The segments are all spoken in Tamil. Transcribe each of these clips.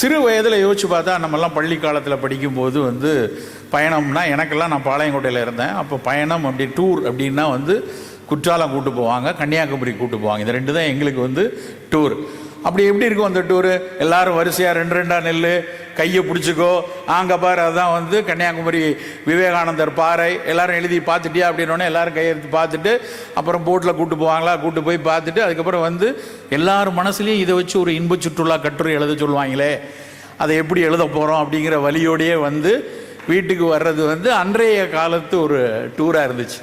சிறு வயதில் யோசிச்சு பார்த்தா நம்மெல்லாம் பள்ளி காலத்தில் படிக்கும்போது வந்து பயணம்னா, எனக்கெல்லாம் நான் பாளையங்கோட்டையில் இருந்தேன், அப்போ பயணம் அப்படி டூர் அப்படின்னா வந்து குற்றாலம் கூட்டு போவாங்க, கன்னியாகுமரி கூட்டு போவாங்க. இந்த ரெண்டு தான் எங்களுக்கு வந்து டூர். அப்படி எப்படி இருக்கும் அந்த டூரு? எல்லாரும் வரிசையாக ரெண்டு ரெண்டாக நெல், கையை பிடிச்சிக்கோ, அங்கே பாரு அதுதான் வந்து கன்னியாகுமரி விவேகானந்தர் பாறை, எல்லாரும் எழுதி பார்த்துட்டியா அப்படின்னோடனே எல்லாரும் கையெழுத்து பார்த்துட்டு அப்புறம் போட்டில் கூட்டு போவாங்களா, கூட்டு போய் பார்த்துட்டு அதுக்கப்புறம் வந்து எல்லாரும் மனசுலேயும் இதை வச்சு ஒரு இன்ப சுற்றுலா கட்டுரை எழுத சொல்லுவாங்களே, அதை எப்படி எழுத போகிறோம் அப்படிங்கிற வழியோடையே வந்து வீட்டுக்கு வர்றது வந்து அன்றைய காலத்து ஒரு டூராக இருந்துச்சு.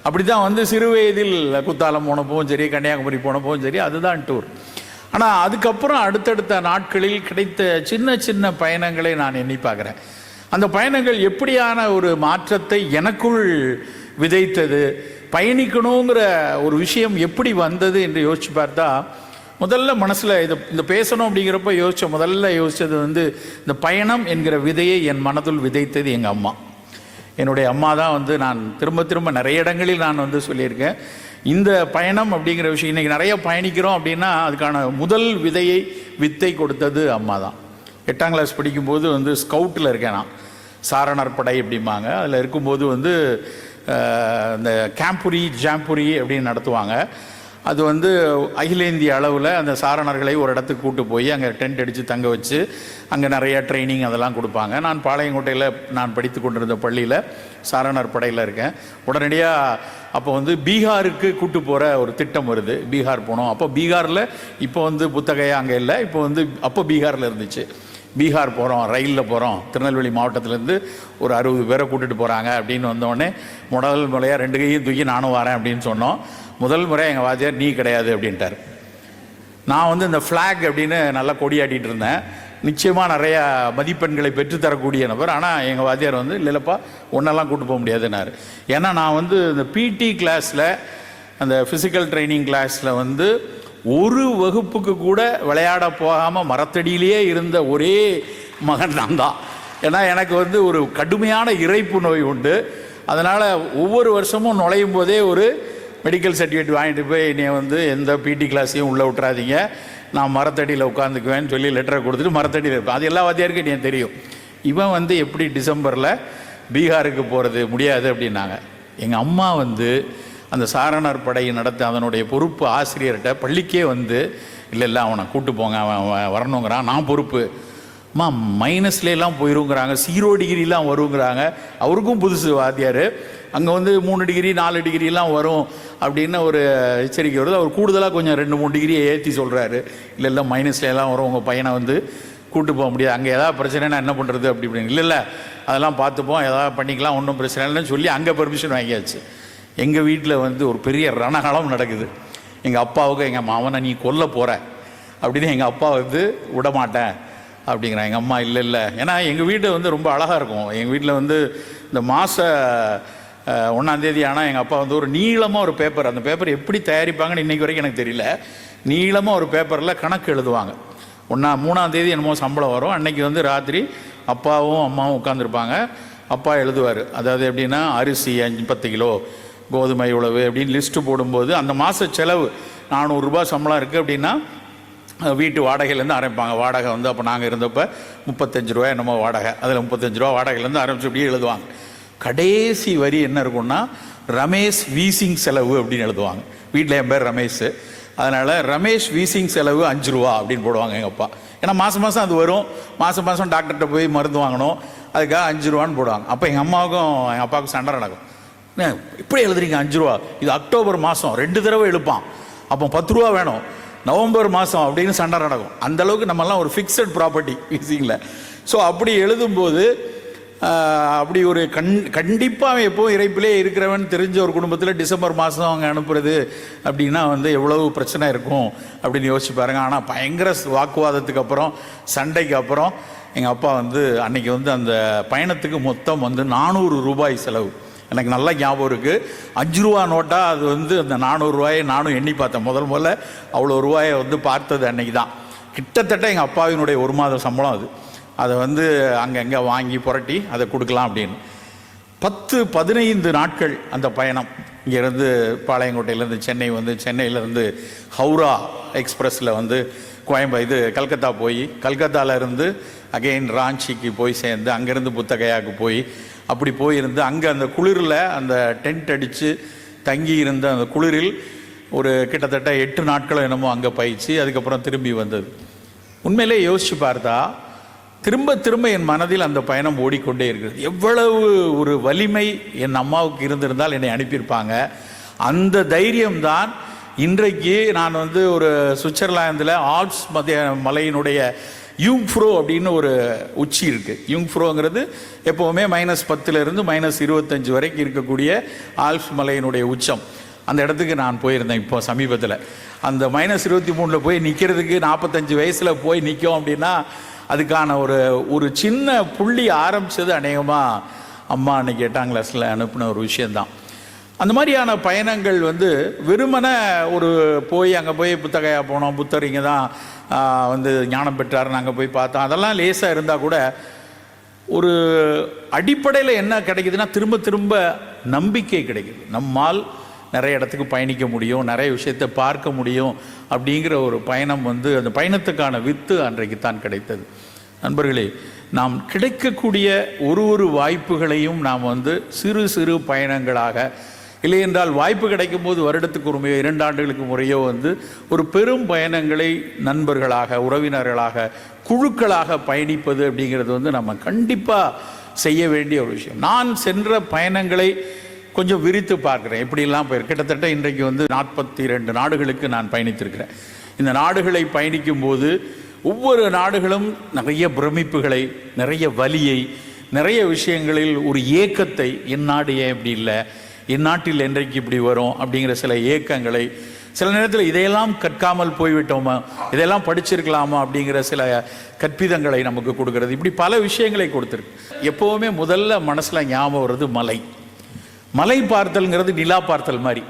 அப்படி தான் வந்து சிறு வயதில் குத்தாலம் போனப்பவும் சரி, கன்னியாகுமரி போனப்பவும் சரி, அதுதான் டூர். ஆனால் அதுக்கப்புறம் அடுத்தடுத்த நாட்களில் கிடைத்த சின்ன சின்ன பயணங்களை நான் எண்ணி பார்க்குறேன். அந்த பயணங்கள் எப்படியான ஒரு மாற்றத்தை எனக்குள் விதைத்தது, பயணிக்கணுங்கிற ஒரு விஷயம் எப்படி வந்தது என்று யோசிச்சு பார்த்தா, முதல்ல மனசில் இந்த பேசணும் அப்படிங்கிறப்ப முதல்ல யோசித்தது வந்து இந்த பயணம் என்கிற விதையை என் மனதில் விதைத்தது எங்கள் அம்மா. என்னுடைய அம்மா தான் வந்து நான் திரும்ப திரும்ப நிறைய இடங்களில் நான் வந்து சொல்லியிருக்கேன். இந்த பயணம் அப்படிங்கிற விஷயம், இன்றைக்கி நிறைய பயணிக்கிறோம் அப்படின்னா அதுக்கான முதல் வித்தை கொடுத்தது அம்மா தான். 8ஆம் கிளாஸ் படிக்கும்போது வந்து ஸ்கவுட்டில் இருக்கேன் நான், சாரணர் படை அப்படிம்பாங்க. அதில் இருக்கும்போது வந்து இந்த கேம்புரி ஜாம்புரி அப்படின்னு நடத்துவாங்க. அது வந்து அகில இந்திய அளவில் அந்த சாரணர்களை ஒரு இடத்துக்கு கூட்டு போய் அங்கே டென்ட் அடித்து தங்க வச்சு அங்கே நிறைய ட்ரைனிங் அதெல்லாம் கொடுப்பாங்க. நான் பாளையங்கோட்டையில் நான் படித்து கொண்டிருந்த பள்ளியில் சாரணர் படையில் இருக்கேன். உடனடியாக அப்போ வந்து பீகாருக்கு கூட்டு போகிற ஒரு திட்டம் வருது. பீகார் போனோம். அப்போ பீகாரில் இப்போ வந்து புத்தகையா அங்கே இல்லை, இப்போ வந்து அப்போ பீகாரில் இருந்துச்சு. பீகார் போகிறோம், ரயிலில் போகிறோம், திருநெல்வேலி மாவட்டத்திலேருந்து ஒரு 60 பேரை கூட்டிகிட்டு போகிறாங்க அப்படின்னு வந்தோடனே முதல் முறையாக 2 கையும் தூக்கி நானும் வரேன் அப்படின்னு சொன்னோம். முதல் முறை எங்கள் வாத்தியார் நீ கிடையாது அப்படின்ட்டார். நான் வந்து இந்த ஃப்ளாக் அப்படின்னு நல்லா கொடியாட்டிகிட்டு இருந்தேன். நிச்சயமாக நிறையா மதிப்பெண்களை பெற்றுத்தரக்கூடிய நபர். ஆனால் எங்கள் வாத்தியார் வந்து இல்லைப்பா ஒன்றெல்லாம் கூட்டு போக முடியாதுன்னாரு. ஏன்னா நான் வந்து இந்த பிடி கிளாஸில், அந்த ஃபிசிக்கல் ட்ரைனிங் கிளாஸில் வந்து ஒரு வகுப்புக்கு கூட விளையாட போகாமல் மரத்தடியிலேயே இருந்த ஒரே மகன் நான் தான். ஏன்னா எனக்கு வந்து ஒரு கடுமையான இறைப்பு நோய் உண்டு. அதனால் ஒவ்வொரு வருஷமும் நுழையும் போதே ஒரு மெடிக்கல் சர்டிஃபிகேட் வாங்கிட்டு போய் நீ வந்து எந்த பிடி கிளாஸையும் உள்ளே விட்றாதீங்க, நான் மரத்தடியில் உட்காந்துக்குவேன்னு சொல்லி லெட்டரை கொடுத்துட்டு மரத்தடியில் இருப்பேன். அது எல்லா வாத்தியாருக்கும் எனக்கு தெரியும். இவன் வந்து எப்படி டிசம்பரில் பீகாருக்கு போகிறது முடியாது அப்படின்னாங்க. எங்கள் அம்மா வந்து அந்த சாரணர் படையை நடத்த அதனுடைய பொறுப்பு ஆசிரியர்கிட்ட பள்ளிக்கே வந்து இல்லை அவனை கூப்பிட்டு போங்க, அவன் வரணுங்கிறான், நான் பொறுப்பு. அம்மா மைனஸ்லாம் போயிருங்கிறாங்க, 0 டிகிரிலாம் வருங்கிறாங்க. அவருக்கும் புதுசு வாத்தியார். அங்கே வந்து 3 டிகிரி 4 டிகிரிலாம் வரும் அப்படின்னு ஒரு எச்சரிக்கை வருது. அவர் கூடுதலாக கொஞ்சம் 2-3 டிகிரியை ஏற்றி சொல்கிறாரு. இல்லை மைனஸ்லாம் வரும், உங்கள் பையனை வந்து கூப்பிட்டு போக முடியாது, அங்கே ஏதாவது பிரச்சனைனா என்ன பண்ணுறது அப்படி இப்படின்னு. இல்லை அதெல்லாம் பார்த்துப்போம், ஏதாவது பண்ணிக்கலாம், ஒன்றும் பிரச்சனை இல்லைன்னு சொல்லி அங்கே பெர்மிஷன் வாங்கியாச்சு. எங்கள் வீட்டில் வந்து ஒரு பெரிய ரணகலம் நடக்குது. எங்கள் அப்பாவுக்கு எங்கள் மாவனை நீ கொல்ல போகிற அப்படின்னு எங்கள் அப்பா வந்து விடமாட்டேன் அப்படிங்கிறான். எங்கள் அம்மா இல்லை. ஏன்னா எங்கள் வீடு வந்து ரொம்ப அழகாக இருக்கும். எங்கள் வீட்டில் வந்து இந்த மாதம் 1ஆம் தேதி ஆனால் எங்கள் அப்பா வந்து ஒரு நீளமாக ஒரு பேப்பர், அந்த பேப்பர் எப்படி தயாரிப்பாங்கன்னு இன்றைக்கி வரைக்கும் எனக்கு தெரியல, நீளமாக ஒரு பேப்பரில் கணக்கு எழுதுவாங்க. 3ஆம் தேதி என்னமோ சம்பளம் வரும். அன்றைக்கி வந்து ராத்திரி அப்பாவும் அம்மாவும் உட்காந்துருப்பாங்க. அப்பா எழுதுவார். அதாவது எப்படின்னா அரிசி 10 கிலோ, கோதுமை உழவு அப்படின்னு லிஸ்ட்டு போடும்போது அந்த மாத செலவு 400 ரூபா சம்பளம் இருக்குது அப்படின்னா வீட்டு வாடகையிலேருந்து ஆரம்பிப்பாங்க. வாடகை வந்து அப்போ நாங்கள் இருந்தப்போ 35 ரூபா என்னமோ வாடகை, அதில் 35 ரூபா வாடகையிலேருந்து ஆரம்பித்து இப்படியே எழுதுவாங்க. கடைசி வரி என்ன இருக்குன்னா ரமேஷ் வீசிங் செலவு அப்படின்னு எழுதுவாங்க. வீட்டில் என் பேர் ரமேஷ், அதனால் ரமேஷ் வீசிங் செலவு 5 ரூபா அப்படின்னு போடுவாங்க எங்கள் அப்பா. ஏன்னா மாதம் அது வரும், மாதம் டாக்டர்கிட்ட போய் மருந்து வாங்கணும், அதுக்காக 5 ரூபான்னு போடுவாங்க. அப்போ எங்கள் அம்மாவுக்கும் எங்கள் அப்பாவுக்கும் சண்டை நடக்கும். இப்படி எழுதுறீங்க 5 ரூபா, இது அக்டோபர் மாதம் 2 தடவை எழுப்பான், அப்போ 10 ரூபா வேணும், நவம்பர் மாதம் அப்படின்னு சண்டை நடக்கும். அந்தளவுக்கு நம்மெல்லாம் ஒரு ஃபிக்ஸட் ப்ராப்பர்ட்டி வீசிங்கில். ஸோ அப்படி எழுதும்போது அப்படி ஒரு கண்டிப்பாக எப்போவும் இறைப்பிலே இருக்கிறவன் தெரிஞ்ச ஒரு குடும்பத்தில் டிசம்பர் மாதம் அவங்க அனுப்புறது அப்படின்னா வந்து எவ்வளவு பிரச்சனை இருக்கும் அப்படின்னு யோசிச்சு பாருங்க. ஆனால் பயங்கர வாக்குவாதத்துக்கு அப்புறம், சண்டைக்கு அப்புறம் எங்கள் அப்பா வந்து அன்றைக்கி வந்து அந்த பயணத்துக்கு மொத்தம் வந்து 400 ரூபாய் செலவு. எனக்கு நல்லா ஞாபகம் இருக்குது. 5 ரூபா நோட்டாக அது வந்து அந்த 400 ரூபாயை நானும் எண்ணி பார்த்தேன். முதல்ல அவ்வளோ ரூபாயை வந்து பார்த்தது அன்றைக்கி தான். கிட்டத்தட்ட எங்கள் அப்பாவினுடைய 1 மாத சம்பளம் அதை வந்து அங்கங்கே வாங்கி புரட்டி அதை கொடுக்கலாம் அப்படின்னு. 10-15 நாட்கள் அந்த பயணம். இங்கேருந்து பாளையங்கோட்டையிலேருந்து சென்னை வந்து, சென்னையிலேருந்து ஹவுரா எக்ஸ்பிரஸில் வந்து கல்கத்தா போய், கல்கத்தாவில் இருந்து அகெயின் ராஞ்சிக்கு போய் சேர்ந்து, அங்கேருந்து புத்தகையாவுக்கு போய் அப்படி போயிருந்து அங்கே அந்த குளிரில் அந்த டென்ட் அடித்து தங்கி இருந்த அந்த குளிரில் ஒரு கிட்டத்தட்ட 8 நாட்களும் என்னமோ அங்கே பயிற்சி, அதுக்கப்புறம் திரும்பி வந்தது. உண்மையிலே யோசித்து பார்த்தா திரும்ப திரும்ப என் மனதில் அந்த பயணம் ஓடிக்கொண்டே இருக்கிறது. எவ்வளவு ஒரு வலிமை என் அம்மாவுக்கு இருந்திருந்தால் என்னை அனுப்பியிருப்பாங்க. அந்த தைரியம்தான் இன்றைக்கு நான் ஒரு சுவிட்சர்லாந்தில் ஆல்ப்ஸ் மலையினுடைய யூங்ஃப்ரோ அப்படின்னு ஒரு உச்சி இருக்குது. யூங்ஃப்ரோங்கிறது எப்போவுமே -10 -25 வரைக்கும் இருக்கக்கூடிய ஆல்ப்ஸ் மலையினுடைய உச்சம். அந்த இடத்துக்கு நான் போயிருந்தேன் இப்போ சமீபத்தில். அந்த -23 போய் நிற்கிறதுக்கு 45 வயசில் போய் நிற்கும் அப்படின்னா அதுக்கான ஒரு சின்ன புள்ளி ஆரம்பித்தது அநேகமாக அம்மா அன்றைக்கி 8ஆம் கிளாஸில் அனுப்பின ஒரு விஷயந்தான். அந்த மாதிரியான பயணங்கள் வெறுமன போய் அங்கே போய் புத்தகையாக போனோம், புத்தர் இங்கே தான் ஞானம் பெற்றார், நாங்கள் போய் பார்த்தோம், அதெல்லாம் லேசாக இருந்தால் கூட ஒரு அடிப்படையில் என்ன கிடைக்குதுன்னா திரும்ப திரும்ப நம்பிக்கை கிடைக்குது. நம்மால் நிறைய இடத்துக்கு பயணிக்க முடியும், நிறைய விஷயத்தை பார்க்க முடியும் அப்படிங்கிற ஒரு பயணம் அந்த பயணத்துக்கான வித்து அன்றைக்கு தான் கிடைத்தது. நண்பர்களே, நாம் கிடைக்கக்கூடிய ஒரு வாய்ப்புகளையும் நாம் சிறு சிறு பயணங்களாக, இல்லை என்றால் வாய்ப்பு கிடைக்கும் போது வருடத்துக்கு ஒரு முறையோ 2 ஆண்டுகளுக்கு முறையோ ஒரு பெரும் பயணங்களை நண்பர்களாக, உறவினர்களாக, குழுக்களாக பயணிப்பது அப்படிங்கிறது நம்ம கண்டிப்பாக செய்ய வேண்டிய ஒரு விஷயம். நான் சென்ற பயணங்களை கொஞ்சம் விரித்து பார்க்குறேன். எப்படிலாம் கிட்டத்தட்ட இன்றைக்கு 42 நாடுகளுக்கு நான் பயணித்திருக்கிறேன். இந்த நாடுகளை பயணிக்கும் போது ஒவ்வொரு நாடுகளும் நிறைய பிரமிப்புகளை, நிறைய வலியை, நிறைய விஷயங்களில் ஒரு ஏக்கத்தை, என் நாடு ஏன் இப்படி இல்லை, என் நாட்டில் என்றைக்கு இப்படி வரும் அப்படிங்கிற சில ஏக்கங்களை, சில நேரத்தில் இதையெல்லாம் கற்காமல் போய்விட்டோமா, இதெல்லாம் படிச்சிருக்கலாமா அப்படிங்கிற சில கற்பிதங்களை நமக்கு கொடுக்கறது. இப்படி பல விஷயங்களை கொடுத்துருக்கு. எப்போவுமே முதல்ல மனசில் ஞாபகம் வருது மலை பார்த்தல்ங்கிறது நிலா பார்த்தல் மாதிரி.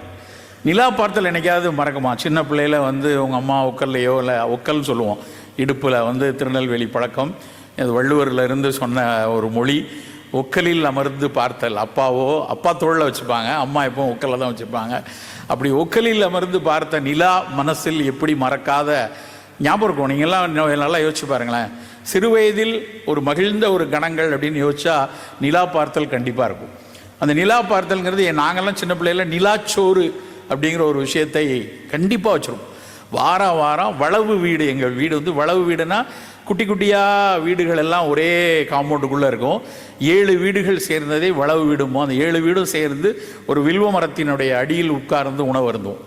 நிலா பார்த்தல் என்னைக்காவது மறக்குமா? சின்ன பிள்ளையில் உங்கள் அம்மா ஒக்கல்லையோ, இல்லை ஒக்கல்னு சொல்லுவோம், இடுப்பில் திருநெல்வேலி பழக்கம், இது வள்ளுவரில் இருந்து சொன்ன ஒரு மொழி. ஒக்கலில் அமர்ந்து பார்த்தல். அப்பா தோளில் வச்சுப்பாங்க, அம்மா எப்பவும் ஒக்கலில் தான் வச்சுப்பாங்க. அப்படி ஒக்கலில் அமர்ந்து பார்த்த நிலா மனசில் எப்படி மறக்காத ஞாபகம் இருக்கும். நீங்கள்லாம் நல்லா யோசிச்சு பாருங்களேன். சிறு வயதில் ஒரு மகிழ்ந்த ஒரு கணங்கள் அப்படின்னு யோசிச்சா நிலா பார்த்தல் கண்டிப்பாக இருக்கும். அந்த நிலா பார்த்தல்ங்கிறது நாங்கள்லாம் சின்ன பிள்ளையில் நிலாச்சோறு அப்படிங்கிற ஒரு விஷயத்தை கண்டிப்பாக வச்சுருவோம். வாரம் வளவு வீடு, எங்கள் வீடு வளவு வீடுனா குட்டி குட்டியாக வீடுகள் எல்லாம் ஒரே காம்பவுண்டுக்குள்ளே இருக்கும். 7 வீடுகள் சேர்ந்ததே வளவு வீடுமோ. அந்த 7 வீடும் சேர்ந்து ஒரு வில்வ மரத்தினுடைய அடியில் உட்கார்ந்து உணவு இருந்தோம்.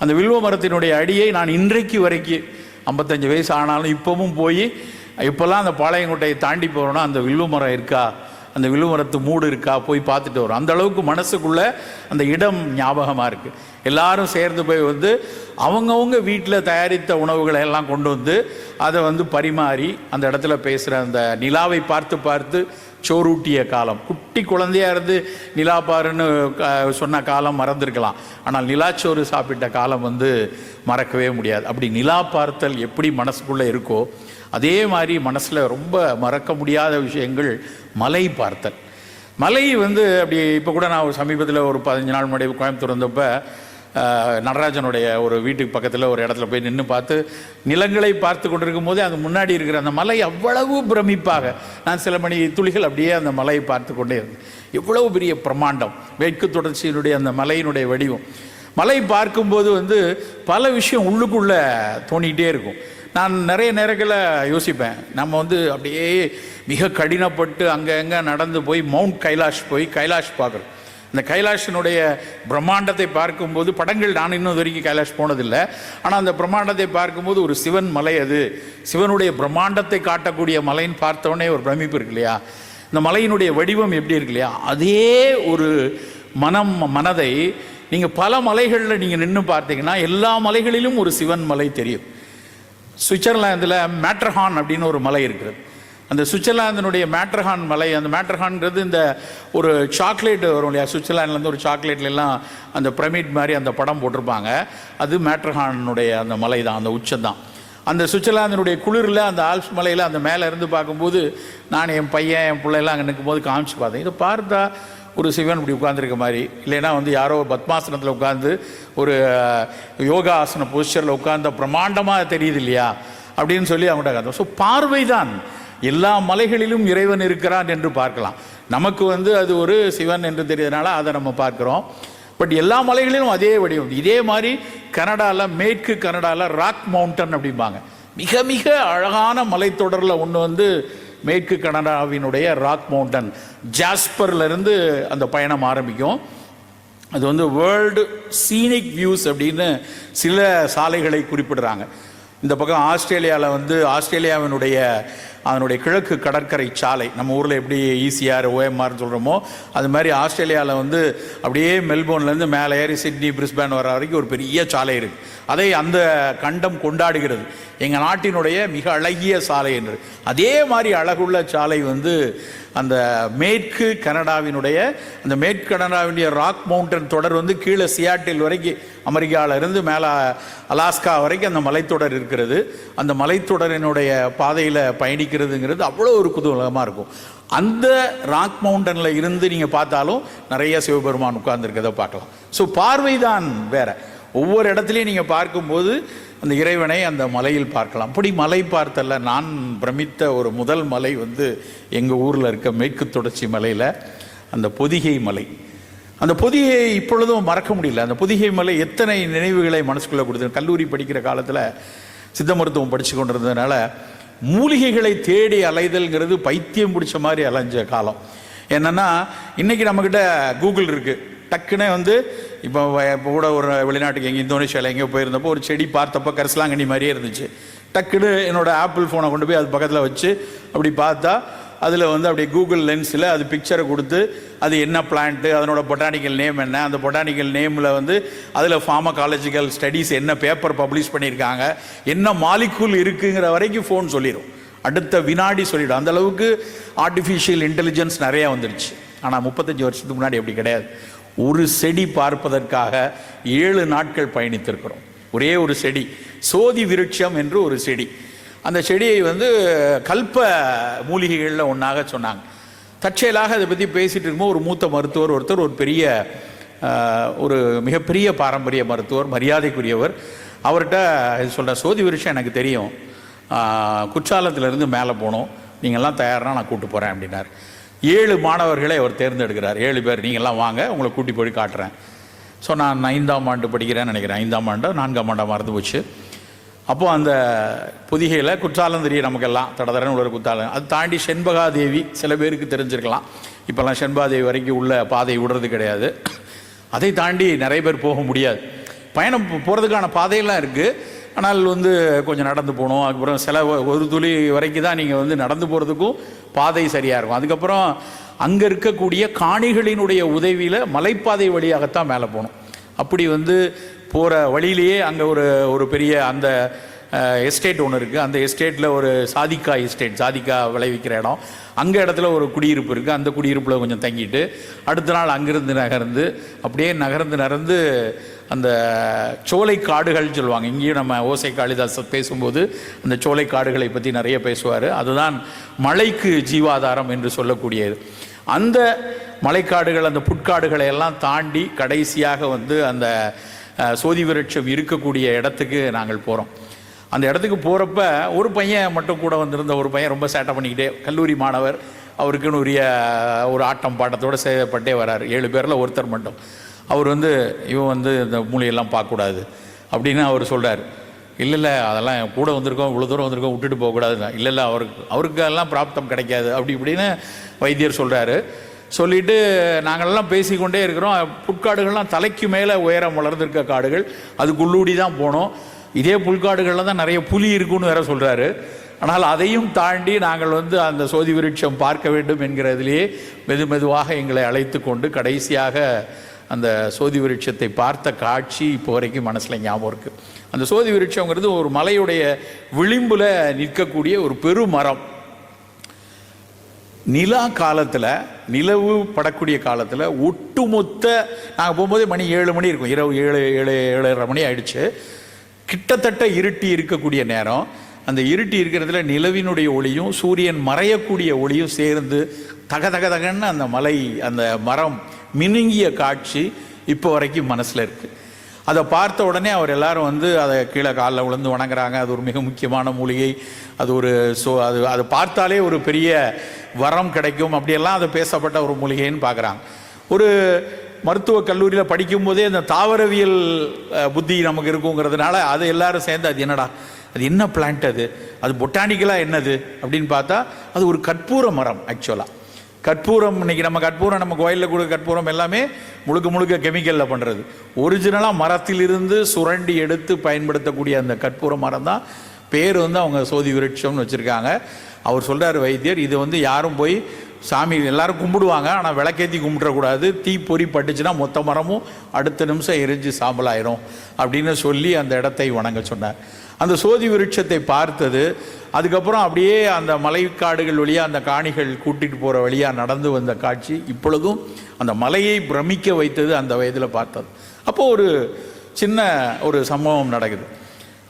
அந்த வில்வ மரத்தினுடைய அடியை நான் இன்றைக்கு வரைக்கும் 55 வயசு ஆனாலும் இப்போவும் போய் இப்போல்லாம் அந்த பாளையங்கோட்டையை தாண்டி போகிறோன்னா அந்த வில்வ மரம் இருக்கா, அந்த வில்லுமரத்து மூடு இருக்கா, போய் பார்த்துட்டு வரும். அந்த அளவுக்கு மனசுக்குள்ளே அந்த இடம் ஞாபகமாக இருக்குது. எல்லாரும் சேர்ந்து போய் அவங்கவுங்க வீட்டில் தயாரித்த உணவுகளை எல்லாம் கொண்டு அதை பரிமாறி அந்த இடத்துல பேசுகிற அந்த நிலாவை பார்த்து சோறூட்டிய காலம். குட்டி குழந்தையாக இருந்து நிலா பாருன்னு சொன்ன காலம் மறந்துருக்கலாம், ஆனால் நிலாச்சோறு சாப்பிட்ட காலம் மறக்கவே முடியாது. அப்படி நிலா பார்த்தல் எப்படி மனசுக்குள்ளே இருக்கோ அதே மாதிரி மனசில் ரொம்ப மறக்க முடியாத விஷயங்கள் மலை பார்த்தல். மலை அப்படி இப்போ கூட நான் சமீபத்தில் ஒரு 15 நாள் முன்னாடி கோயம்புத்தூர் வந்தப்போ நடராஜனுடைய ஒரு வீட்டுக்கு பக்கத்தில் ஒரு இடத்துல போய் நின்று பார்த்து நிலங்களை பார்த்து கொண்டிருக்கும் போதே அது முன்னாடி இருக்கிற அந்த மலை அவ்வளவு பிரமிப்பாக, நான் சில மணி துளிகள் அப்படியே அந்த மலையை பார்த்து கொண்டே இருந்தேன். எவ்வளவு பெரிய பிரம்மாண்டம், மேற்கு தொடர்ச்சியினுடைய அந்த மலையினுடைய வடிவம். மலை பார்க்கும்போது பல விஷயம் உள்ளுக்குள்ளே தோணிக்கிட்டே இருக்கும். நான் நிறைய நேரங்களில் யோசிப்பேன், நம்ம அப்படியே மிக கடினப்பட்டு அங்கே நடந்து போய் மவுண்ட் கைலாஷ் போய் கைலாஷ் பார்க்குறோம். இந்த கைலாஷினுடைய பிரம்மாண்டத்தை பார்க்கும்போது, படங்கள் நான் இன்னும் வரைக்கும் கைலாஷ் போனதில்லை, ஆனால் அந்த பிரம்மாண்டத்தை பார்க்கும்போது ஒரு சிவன் மலை, அது சிவனுடைய பிரம்மாண்டத்தை காட்டக்கூடிய மலைன்னு பார்த்தோன்னே ஒரு பிரமிப்பு இருக்கு இல்லையா? இந்த மலையினுடைய வடிவம் எப்படி இருக்கு இல்லையா? அதே ஒரு மனதை நீங்கள் பல மலைகளில் நீங்கள் நின்று பார்த்தீங்கன்னா எல்லா மலைகளிலும் ஒரு சிவன் மலை தெரியும். சுவிட்சர்லாந்தில் மேட்டர்ஹான் அப்படின்னு ஒரு மலை இருக்கிறது. அந்த சுவிட்சர்லாந்தினுடைய மேட்டர்ஹான் மலை, அந்த மேட்டர்ஹான்ங்கிறது இந்த ஒரு சாக்லேட் வரும் இல்லையா, சுவிட்சர்லாண்ட்லேருந்து ஒரு சாக்லேட்லாம் அந்த பிரமிட் மாதிரி அந்த படம் போட்டிருப்பாங்க, அது மேட்டர்ஹானுடைய அந்த மலை தான், அந்த உச்சம் தான். அந்த சுவிட்சர்லாந்தினுடைய குளிரில் அந்த ஆல்ப்ஸ் மலையில் அந்த மேலே இருந்து பார்க்கும்போது நான் என் பையன் என் பிள்ளைலாம் அங்கே நிற்கும்போது காமிச்சு பார்த்தேன். இதை பார்த்தா ஒரு சிவன் இப்படி உட்காந்துருக்க மாதிரி, இல்லைன்னா யாரோ பத்மாசனத்தில் உட்காந்து ஒரு யோகா ஆசன பொசிஷரில் உட்கார்ந்த பிரம்மாண்டமாக தெரியுது இல்லையா? அப்படின்னு சொல்லி அவங்கள்ட்ட கதை. ஸோ பார்வைதான், எல்லா மலைகளிலும் இறைவன் இருக்கிறான் என்று பார்க்கலாம். நமக்கு வந்து அது ஒரு சிவன் என்று தெரியறதுனால அதை நம்ம பார்க்குறோம். பட் எல்லா மலைகளிலும் அதே வடிவம். இதே மாதிரி கனடாவில், மேற்கு கனடாவில் ராக் மவுண்டன் அப்படிம்பாங்க, மிக மிக அழகான மலைத்தொடரில் ஒன்று வந்து மேற்கு கனடாவினுடைய ராக் மவுண்டன். ஜாஸ்பர்லேருந்து அந்த பயணம் ஆரம்பிக்கும். அது வந்து வேர்ல்டு சீனிக் வியூஸ் அப்படின்னு சில சாலைகளை குறிப்பிடுறாங்க. இந்த பக்கம் ஆஸ்திரேலியாவில் வந்து ஆஸ்திரேலியாவினுடைய அதனுடைய கிழக்கு கடற்கரை சாலை, நம்ம ஊரில் எப்படி ஈசிஆர் ஓஎம்ஆர்னு சொல்கிறோமோ அது மாதிரி ஆஸ்திரேலியாவில் வந்து அப்படியே மெல்போர்ன்லேருந்து மேலே ஏறி சிட்னி பிரிஸ்பேன் வர வரைக்கும் ஒரு பெரிய சாலை இருக்குது. அதை அந்த கண்டம் கொண்டாடுகிறது, எங்கள் நாட்டினுடைய மிக அழகிய சாலை என்று. அதே மாதிரி அழகுள்ள சாலை வந்து அந்த மேற்கு கனடாவினுடைய அந்த மேற்கு கனடாவினுடைய ராக் மவுண்டன் தொடர் வந்து கீழே சியாட்டில் வரைக்கும், அமெரிக்காவில் இருந்து மேலே அலாஸ்கா வரைக்கும் அந்த மலைத்தொடர் இருக்கிறது. அந்த மலைத்தொடரினுடைய பாதையில் பயணிக்கிறதுங்கிறது அவ்வளோ ஒரு குதூகலமாக இருக்கும். அந்த ராக் மவுண்டனில் இருந்து நீங்கள் பார்த்தாலும் நிறைய சிவபெருமான் உட்கார்ந்துருக்கதை பார்க்கலாம். ஸோ பார்வை தான் வேற. ஒவ்வொரு இடத்துலையும் நீங்கள் பார்க்கும்போது அந்த இறைவனை அந்த மலையில் பார்க்கலாம். அப்படி மலை பார்த்தல நான் பிரமித்த ஒரு முதல் மலை வந்து எங்கள் ஊரில் இருக்க மேற்கு தொடர்ச்சி மலையில் அந்த பொதிகை மலை. அந்த பொதிகையை இப்பொழுதும் மறக்க முடியல. அந்த பொதிகை மலை எத்தனை நினைவுகளை மனசுக்குள்ளே கொடுத்து. கல்லூரி படிக்கிற காலத்தில் சித்த மருத்துவம் படித்து கொண்டிருந்ததுனால மூலிகைகளை தேடி அலைதல்ங்கிறது பைத்தியம் பிடிச்ச மாதிரி அலைஞ்ச காலம். என்னென்னா இன்றைக்கி நம்மக்கிட்ட கூகுள் இருக்குது. டக்குன்னு வந்து இப்போ கூட ஒரு வெளிநாட்டுக்கு எங்கே இந்தோனேஷியாவில் எங்கேயோ போயிருந்தப்போ ஒரு செடி பார்த்தப்போ கரிசலாங்கண்ணி மாதிரியே இருந்துச்சு. டக்குன்னு என்னோடய ஆப்பிள் ஃபோனை கொண்டு போய் அது பக்கத்தில் வச்சு அப்படி பார்த்தா அதில் வந்து அப்படியே கூகுள் லென்ஸில் அது பிக்சரை கொடுத்து அது என்ன பிளான்ட்டு, அதனோட பொட்டானிக்கல் நேம் என்ன, அந்த பொட்டானிக்கல் நேமில் வந்து அதில் ஃபார்மகாலஜிக்கல் ஸ்டடீஸ் என்ன பேப்பர் பப்ளிஷ் பண்ணியிருக்காங்க, என்ன மாலிகூல் இருக்குங்கிற வரைக்கும் ஃபோன் சொல்லிடும், அடுத்த வினாடி சொல்லிடும். அந்தளவுக்கு ஆர்டிஃபிஷியல் இன்டெலிஜென்ஸ் நிறையா வந்துடுச்சு. ஆனால் 35 வருஷத்துக்கு முன்னாடி அப்படி கிடையாது. ஒரு செடி பார்ப்பதற்காக 7 நாட்கள் பயணித்திருக்கிறோம். ஒரே ஒரு செடி, சோதி விருட்சம் என்று ஒரு செடி. அந்த செடியை வந்து கல்ப மூலிகைகளில் ஒன்றாக சொன்னாங்க. தற்செயலாக அதை பற்றி பேசிகிட்டு இருக்கும்போது ஒரு மூத்த மருத்துவர் ஒருத்தர், ஒரு பெரிய ஒரு மிகப்பெரிய பாரம்பரிய மருத்துவர், மரியாதைக்குரியவர், அவர்கிட்ட இது சொல்கிற, சோதி விருட்சம் எனக்கு தெரியும், குற்றாலத்திலேருந்து மேலே போகணும், நீங்கள்லாம் தயாராக நான் கூப்பிட்டு போகிறேன் அப்படின்னார். 7 மாணவர்களை அவர் தேர்ந்தெடுக்கிறார். 7 பேர், நீங்கள்லாம் வாங்க, உங்களை கூட்டி போய் காட்டுறேன். ஸோ நான் 5ஆம் ஆண்டு படிக்கிறேன்னு நினைக்கிறேன், 5ஆம் ஆண்டு 4ஆம் ஆண்டாக மறந்து போச்சு. அப்போது அந்த பொதிகையில் குற்றாலம் தெரியும் நமக்கெல்லாம், தடதரன்னு ஒரு குற்றாலம். அது தாண்டி செண்பகாதேவி சில பேருக்கு தெரிஞ்சிருக்கலாம். இப்போல்லாம் செண்பகாதேவி வரைக்கும் உள்ள பாதை விடுறது கிடையாது. அதை தாண்டி நிறைய பேர் போக முடியாது. பயணம் போகிறதுக்கான பாதையெல்லாம் இருக்குது, ஆனால் வந்து கொஞ்சம் நடந்து போகணும். அதுக்கப்புறம் சில ஒரு துளி வரைக்கும் தான் நீங்கள் வந்து நடந்து போகிறதுக்கும் பாதை சரியாக இருக்கும். அதுக்கப்புறம் அங்கே இருக்கக்கூடிய காணிகளினுடைய உதவியில் மலைப்பாதை வழியாகத்தான் மேலே போகணும். அப்படி வந்து போகிற வழியிலேயே அங்கே ஒரு பெரிய அந்த எஸ்டேட் ஒன்று இருக்குது. அந்த எஸ்டேட்டில் ஒரு சாதிக்கா எஸ்டேட், சாதிக்கா விளைவிக்கிற இடம், அங்கே இடத்துல ஒரு குடியிருப்பு இருக்குது. அந்த குடியிருப்பில் கொஞ்சம் தங்கிட்டு அடுத்த நாள் அங்கிருந்து நகர்ந்து அப்படியே நகர்ந்து அந்த சோலை காடுகள் சொல்லுவாங்க. இங்கேயும் நம்ம ஓசை காளிதாஸ் பேசும்போது அந்த சோலை காடுகளை பற்றி நிறைய பேசுவார். அதுதான் மலைக்கு ஜீவாதாரம் என்று சொல்லக்கூடியது. அந்த மலைக்காடுகள், அந்த புட்காடுகளை எல்லாம் தாண்டி கடைசியாக வந்து அந்த சோதி விருட்சம் இருக்கக்கூடிய இடத்துக்கு நாங்கள் போகிறோம். அந்த இடத்துக்கு போகிறப்ப ஒரு பையன் மட்டும் கூட வந்திருந்த ஒரு பையன் ரொம்ப சேட்டை பண்ணிக்கிட்டே, கல்லூரி மாணவர், அவருக்குன்னு உரிய ஒரு ஆட்டம் பாட்டத்தோடு செய்யப்பட்டே வரார். 7 பேரில் ஒருத்தர் மட்டும். அவர் வந்து இவன் வந்து இந்த மூலையெல்லாம் பார்க்கக்கூடாது அப்படின்னு அவர் சொல்கிறார். இல்லை அதெல்லாம் கூட வந்திருக்கோம், இவ்வளோ தூரம் வந்திருக்கோம், விட்டுட்டு போகக்கூடாது. இல்லை அவருக்கு எல்லாம் பிராப்தம் கிடைக்காது அப்படி இப்படின்னு வைத்தியர் சொல்கிறாரு. சொல்லிவிட்டு நாங்களெல்லாம் பேசிக்கொண்டே இருக்கிறோம். புட்காடுகள்லாம் தலைக்கு மேலே உயரம் வளர்ந்துருக்க காடுகள், அதுக்குள்ளூடி தான் போனோம். இதே புல்காடுகளில் தான் நிறைய புலி இருக்குன்னு வேற சொல்கிறாரு. ஆனால் அதையும் தாண்டி நாங்கள் வந்து அந்த சோதி விருட்சம் பார்க்க வேண்டும் என்கிறதுலேயே மெதுவாக எங்களை அழைத்து கொண்டு கடைசியாக அந்த சோதி விருட்சத்தை பார்த்த காட்சி இப்போ வரைக்கும் மனசில் ஞாபகம் இருக்குது. அந்த சோதி விருட்சங்கிறது ஒரு மலையுடைய விளிம்பில் நிற்கக்கூடிய ஒரு பெருமரம். நிலா காலத்தில், நிலவு படக்கூடிய காலத்தில் ஒட்டுமொத்த, நாங்கள் போகும்போதே மணி 7 மணி இருக்கும், இரவு 7-7:30 மணி ஆயிடுச்சு. கிட்டத்தட்ட இருட்டி இருக்கக்கூடிய நேரம். அந்த இருட்டி இருக்கிறதுல நிலவினுடைய ஒளியும் சூரியன் மறையக்கூடிய ஒளியும் சேர்ந்து தகன்னு அந்த மலை, அந்த மரம் மினுங்கிய காட்சி இப்போ வரைக்கும் மனசில் இருக்குது. அதை பார்த்த உடனே அவர் எல்லாரும் வந்து அதை கீழே காலில் விழுந்து வணங்குறாங்க. அது ஒரு மிக முக்கியமான மூலிகை, அது ஒரு அதை பார்த்தாலே ஒரு பெரிய வரம் கிடைக்கும், அப்படியெல்லாம் அது பேசப்பட்ட ஒரு மூலிகைன்னு பார்க்குறாங்க. ஒரு மருத்துவக் கல்லூரியில் படிக்கும்போதே அந்த தாவரவியல் புத்தி நமக்கு இருக்குங்கிறதுனால அது எல்லாரும் சேர்ந்து அது என்னடா, அது என்ன பிளான்ட், அது பொட்டானிக்கலாக என்னது அப்படின்னு பார்த்தா அது ஒரு கற்பூர மரம். ஆக்சுவலாக கற்பூரம், இன்னைக்கு நம்ம கற்பூரம், நம்ம கோயிலில் கூட கற்பூரம் எல்லாமே முழுக்க முழுக்க கெமிக்கலில் பண்ணுறது. ஒரிஜினலாக மரத்திலிருந்து சுரண்டி எடுத்து பயன்படுத்தக்கூடிய அந்த கற்பூர மரம் தான் பேர் வந்து அவங்க சோதி விருட்சம்னு வச்சுருக்காங்க. அவர் சொல்கிறார் வைத்தியர், இது வந்து யாரும் போய் சாமி எல்லாரும் கும்பிடுவாங்க, ஆனால் விளக்கேற்றி கும்பிடக்கூடாது, தீ பொறி பட்டுச்சுன்னா மொத்த மரமும் அடுத்த நிமிஷம் எரிஞ்சு சாம்பலாயிரும் அப்படின்னு சொல்லி அந்த இடத்தை வணங்க சொன்னார். அந்த சோதி விருட்சத்தை பார்த்தது, அதுக்கப்புறம் அப்படியே அந்த மலைக்காடுகள் வழியாக அந்த காணிகள் கூட்டிகிட்டு போகிற வழியாக நடந்து வந்த காட்சி இப்பொழுதும் அந்த மலையை பிரமிக்க வைத்தது அந்த வயதில் பார்த்தது. அப்போது ஒரு சின்ன ஒரு சம்பவம் நடக்குது.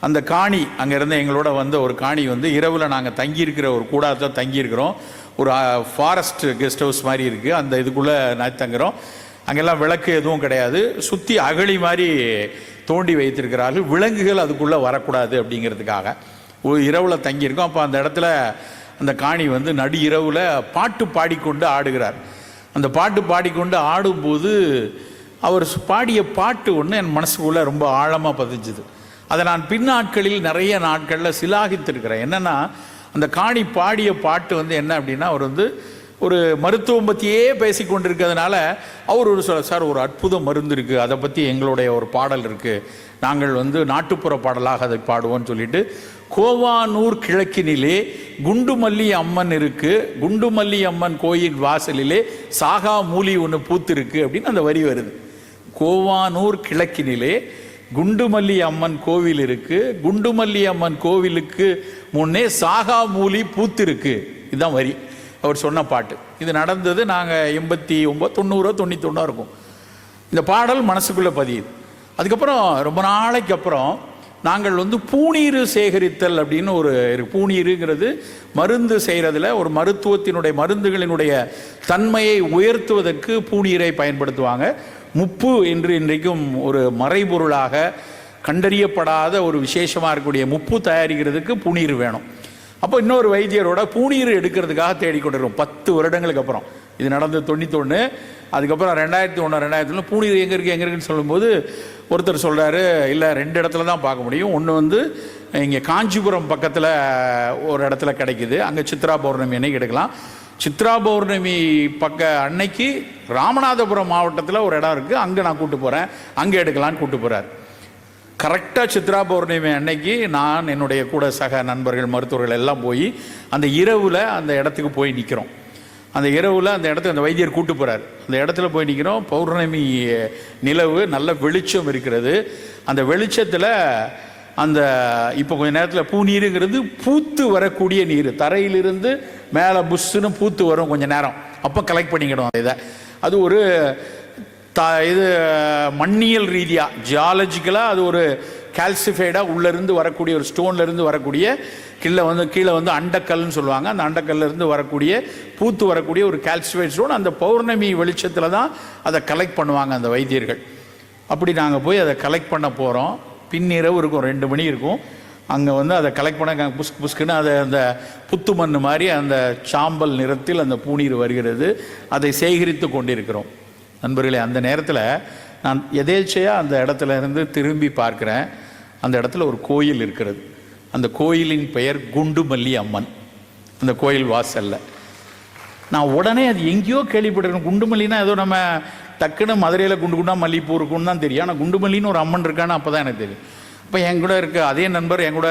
அந்த காணி அங்கேருந்து எங்களோட வந்த ஒரு காணி வந்து இரவில் நாங்கள் தங்கியிருக்கிற ஒரு கூடாரத்தில் தங்கியிருக்கிறோம். ஒரு ஃபாரஸ்ட் கெஸ்ட் ஹவுஸ் மாதிரி இருக்குது, அந்த இதுக்குள்ளே நான் தங்குறோம். அங்கெல்லாம் விளக்கு எதுவும் கிடையாது, சுற்றி அகழி மாதிரி தோண்டி வைத்திருக்கிறார்கள், விலங்குகள் அதுக்குள்ளே வரக்கூடாது அப்படிங்கிறதுக்காக ஒரு இரவில் தங்கியிருக்கோம். அப்போ அந்த இடத்துல அந்த காணி வந்து நடு இரவில் பாட்டு பாடிக்கொண்டு ஆடுகிறார். அந்த பாட்டு பாடிக்கொண்டு ஆடும்போது அவர் பாடிய பாட்டு ஒன்று என் மனசுக்குள்ளே ரொம்ப ஆழமாக பதிஞ்சுது. அதை நான் பின்னாட்களில் நிறைய நாட்களில் சிலாகித்திருக்கிறேன். என்னென்னா, அந்த காணி பாடிய பாட்டு வந்து என்ன அப்படின்னா, அவர் வந்து ஒரு மருத்துவம் பற்றியே பேசி கொண்டிருக்கிறதுனால அவர் ஒரு சார் ஒரு அற்புத மருந்து இருக்குது, அதை பற்றி எங்களுடைய ஒரு பாடல் இருக்குது, நாங்கள் வந்து நாட்டுப்புற பாடலாக அதை பாடுவோம்னு சொல்லிட்டு, கோவானூர் கிழக்கினிலே குண்டுமல்லி அம்மன் இருக்குது, குண்டுமல்லி அம்மன் கோயில் வாசலிலே சாகா மூலி ஒன்று பூத்திருக்கு அப்படின்னு அந்த வரி வருது. கோவானூர் கிழக்கினிலே குண்டுமல்லி அம்மன் கோவில் இருக்குது, குண்டுமல்லி அம்மன் கோவிலுக்கு முன்னே சாகா மூலி பூத்திருக்கு, இதுதான் வரி அவர் சொன்ன பாட்டு. இது நடந்தது நாங்கள் 89, 90, 91 இருக்கும். இந்த பாடல் மனசுக்குள்ளே பதியுது. அதுக்கப்புறம் ரொம்ப நாளைக்கு அப்புறம் நாங்கள் வந்து பூநீர் சேகரித்தல் அப்படின்னு ஒரு பூநீருங்கிறது மருந்து செய்கிறதுல ஒரு மருத்துவத்தினுடைய மருந்துகளினுடைய தன்மையை உயர்த்துவதற்கு பூநீரை பயன்படுத்துவாங்க. முப்பு என்று இன்றைக்கும் ஒரு மறைபொருளாக கண்டறியப்படாத ஒரு விசேஷமாக இருக்கக்கூடிய முப்பு தயாரிக்கிறதுக்கு பூநீர் வேணும். அப்போ இன்னொரு வைத்தியரோட பூநீர் எடுக்கிறதுக்காக தேடிக்கொண்டிருக்கோம் 10 வருடங்களுக்கு அப்புறம். இது நடந்தது 91. அதுக்கப்புறம் 2001, 2002 பூநீர் எங்கே இருக்குன்னு சொல்லும்போது ஒருத்தர் சொல்கிறாரு, இல்லை 2 இடத்துல தான் பார்க்க முடியும். ஒன்று வந்து இங்கே காஞ்சிபுரம் பக்கத்தில் ஒரு இடத்துல கிடைக்குது, அங்கே சித்ரா பௌர்ணமி அன்னைக்கு எடுக்கலாம். சித்ரா பௌர்ணமி அன்னைக்கு ராமநாதபுரம் மாவட்டத்தில் ஒரு இடம் இருக்குது, அங்கே நான் கூப்பிட்டு போகிறேன், அங்கே எடுக்கலான்னு கூப்பிட்டு போகிறார். கரெக்டாக சித்ரா பௌர்ணமி அன்னைக்கு நான் என்னுடைய கூட சக நண்பர்கள் மருத்துவர்கள் எல்லாம் போய் அந்த இரவில் அந்த இடத்துக்கு போய் நிற்கிறோம். அந்த இரவில் அந்த இடத்துக்கு அந்த வைத்தியர் கூட்டு போகிறார். அந்த இடத்துல போய் நிற்கிறோம். பௌர்ணமி நிலவு, நல்ல வெளிச்சம் இருக்கிறது. அந்த வெளிச்சத்தில் அந்த இப்போ கொஞ்சம் நேரத்தில் பூநீருங்கிறது பூத்து வரக்கூடிய நீர், தரையிலிருந்து மேலே புஷ்ஷுன்னு பூத்து வரும் கொஞ்சம் நேரம், அப்போ கலெக்ட் பண்ணிக்கிடும் இதை. அது ஒரு இது மண்ணியல் ரீதியாக ஜியாலஜிக்கலாக அது ஒரு கால்சிஃபைடாக உள்ளேருந்து வரக்கூடிய ஒரு ஸ்டோன்லேருந்து வரக்கூடிய கீழே வந்து அண்டக்கல்னு சொல்லுவாங்க. அந்த அண்டக்கல்லேருந்து வரக்கூடிய பூத்து வரக்கூடிய ஒரு கால்சிஃபைட் ஸ்டோன். அந்த பௌர்ணமி வெளிச்சத்தில் தான் அதை கலெக்ட் பண்ணுவாங்க அந்த வைத்தியர்கள். அப்படி நாங்கள் போய் அதை கலெக்ட் பண்ண போகிறோம். பின்னிரவு இருக்கும், 2 மணி இருக்கும். அங்கே வந்து அதை கலெக்ட் பண்ண புஷ்குன்னு அதை அந்த புத்து மண் மாதிரி அந்த சாம்பல் நிறத்தில் அந்த பூநீர் வருகிறது. அதை சேகரித்து கொண்டிருக்கிறோம். நண்பர்களே, அந்த நேரத்தில் நான் எதேச்சையாக அந்த இடத்துல இருந்து திரும்பி பார்க்குறேன். அந்த இடத்துல ஒரு கோயில் இருக்கிறது. அந்த கோயிலின் பெயர் குண்டுமல்லி அம்மன். அந்த கோயில் வாசல்ல நான் உடனே அது எங்கேயோ கேள்விப்பட்டிருக்கேன். குண்டுமல்லினா ஏதோ நம்ம டக்குன்னு மதுரையில் குண்டு குண்டா மல்லிப்பூ இருக்குன்னு தான் தெரியும். ஆனால் குண்டுமல்லின்னு ஒரு அம்மன் இருக்கான்னு அப்போ தான் எனக்கு தெரியும். அப்போ என் கூட இருக்க அதே நண்பர் என் கூட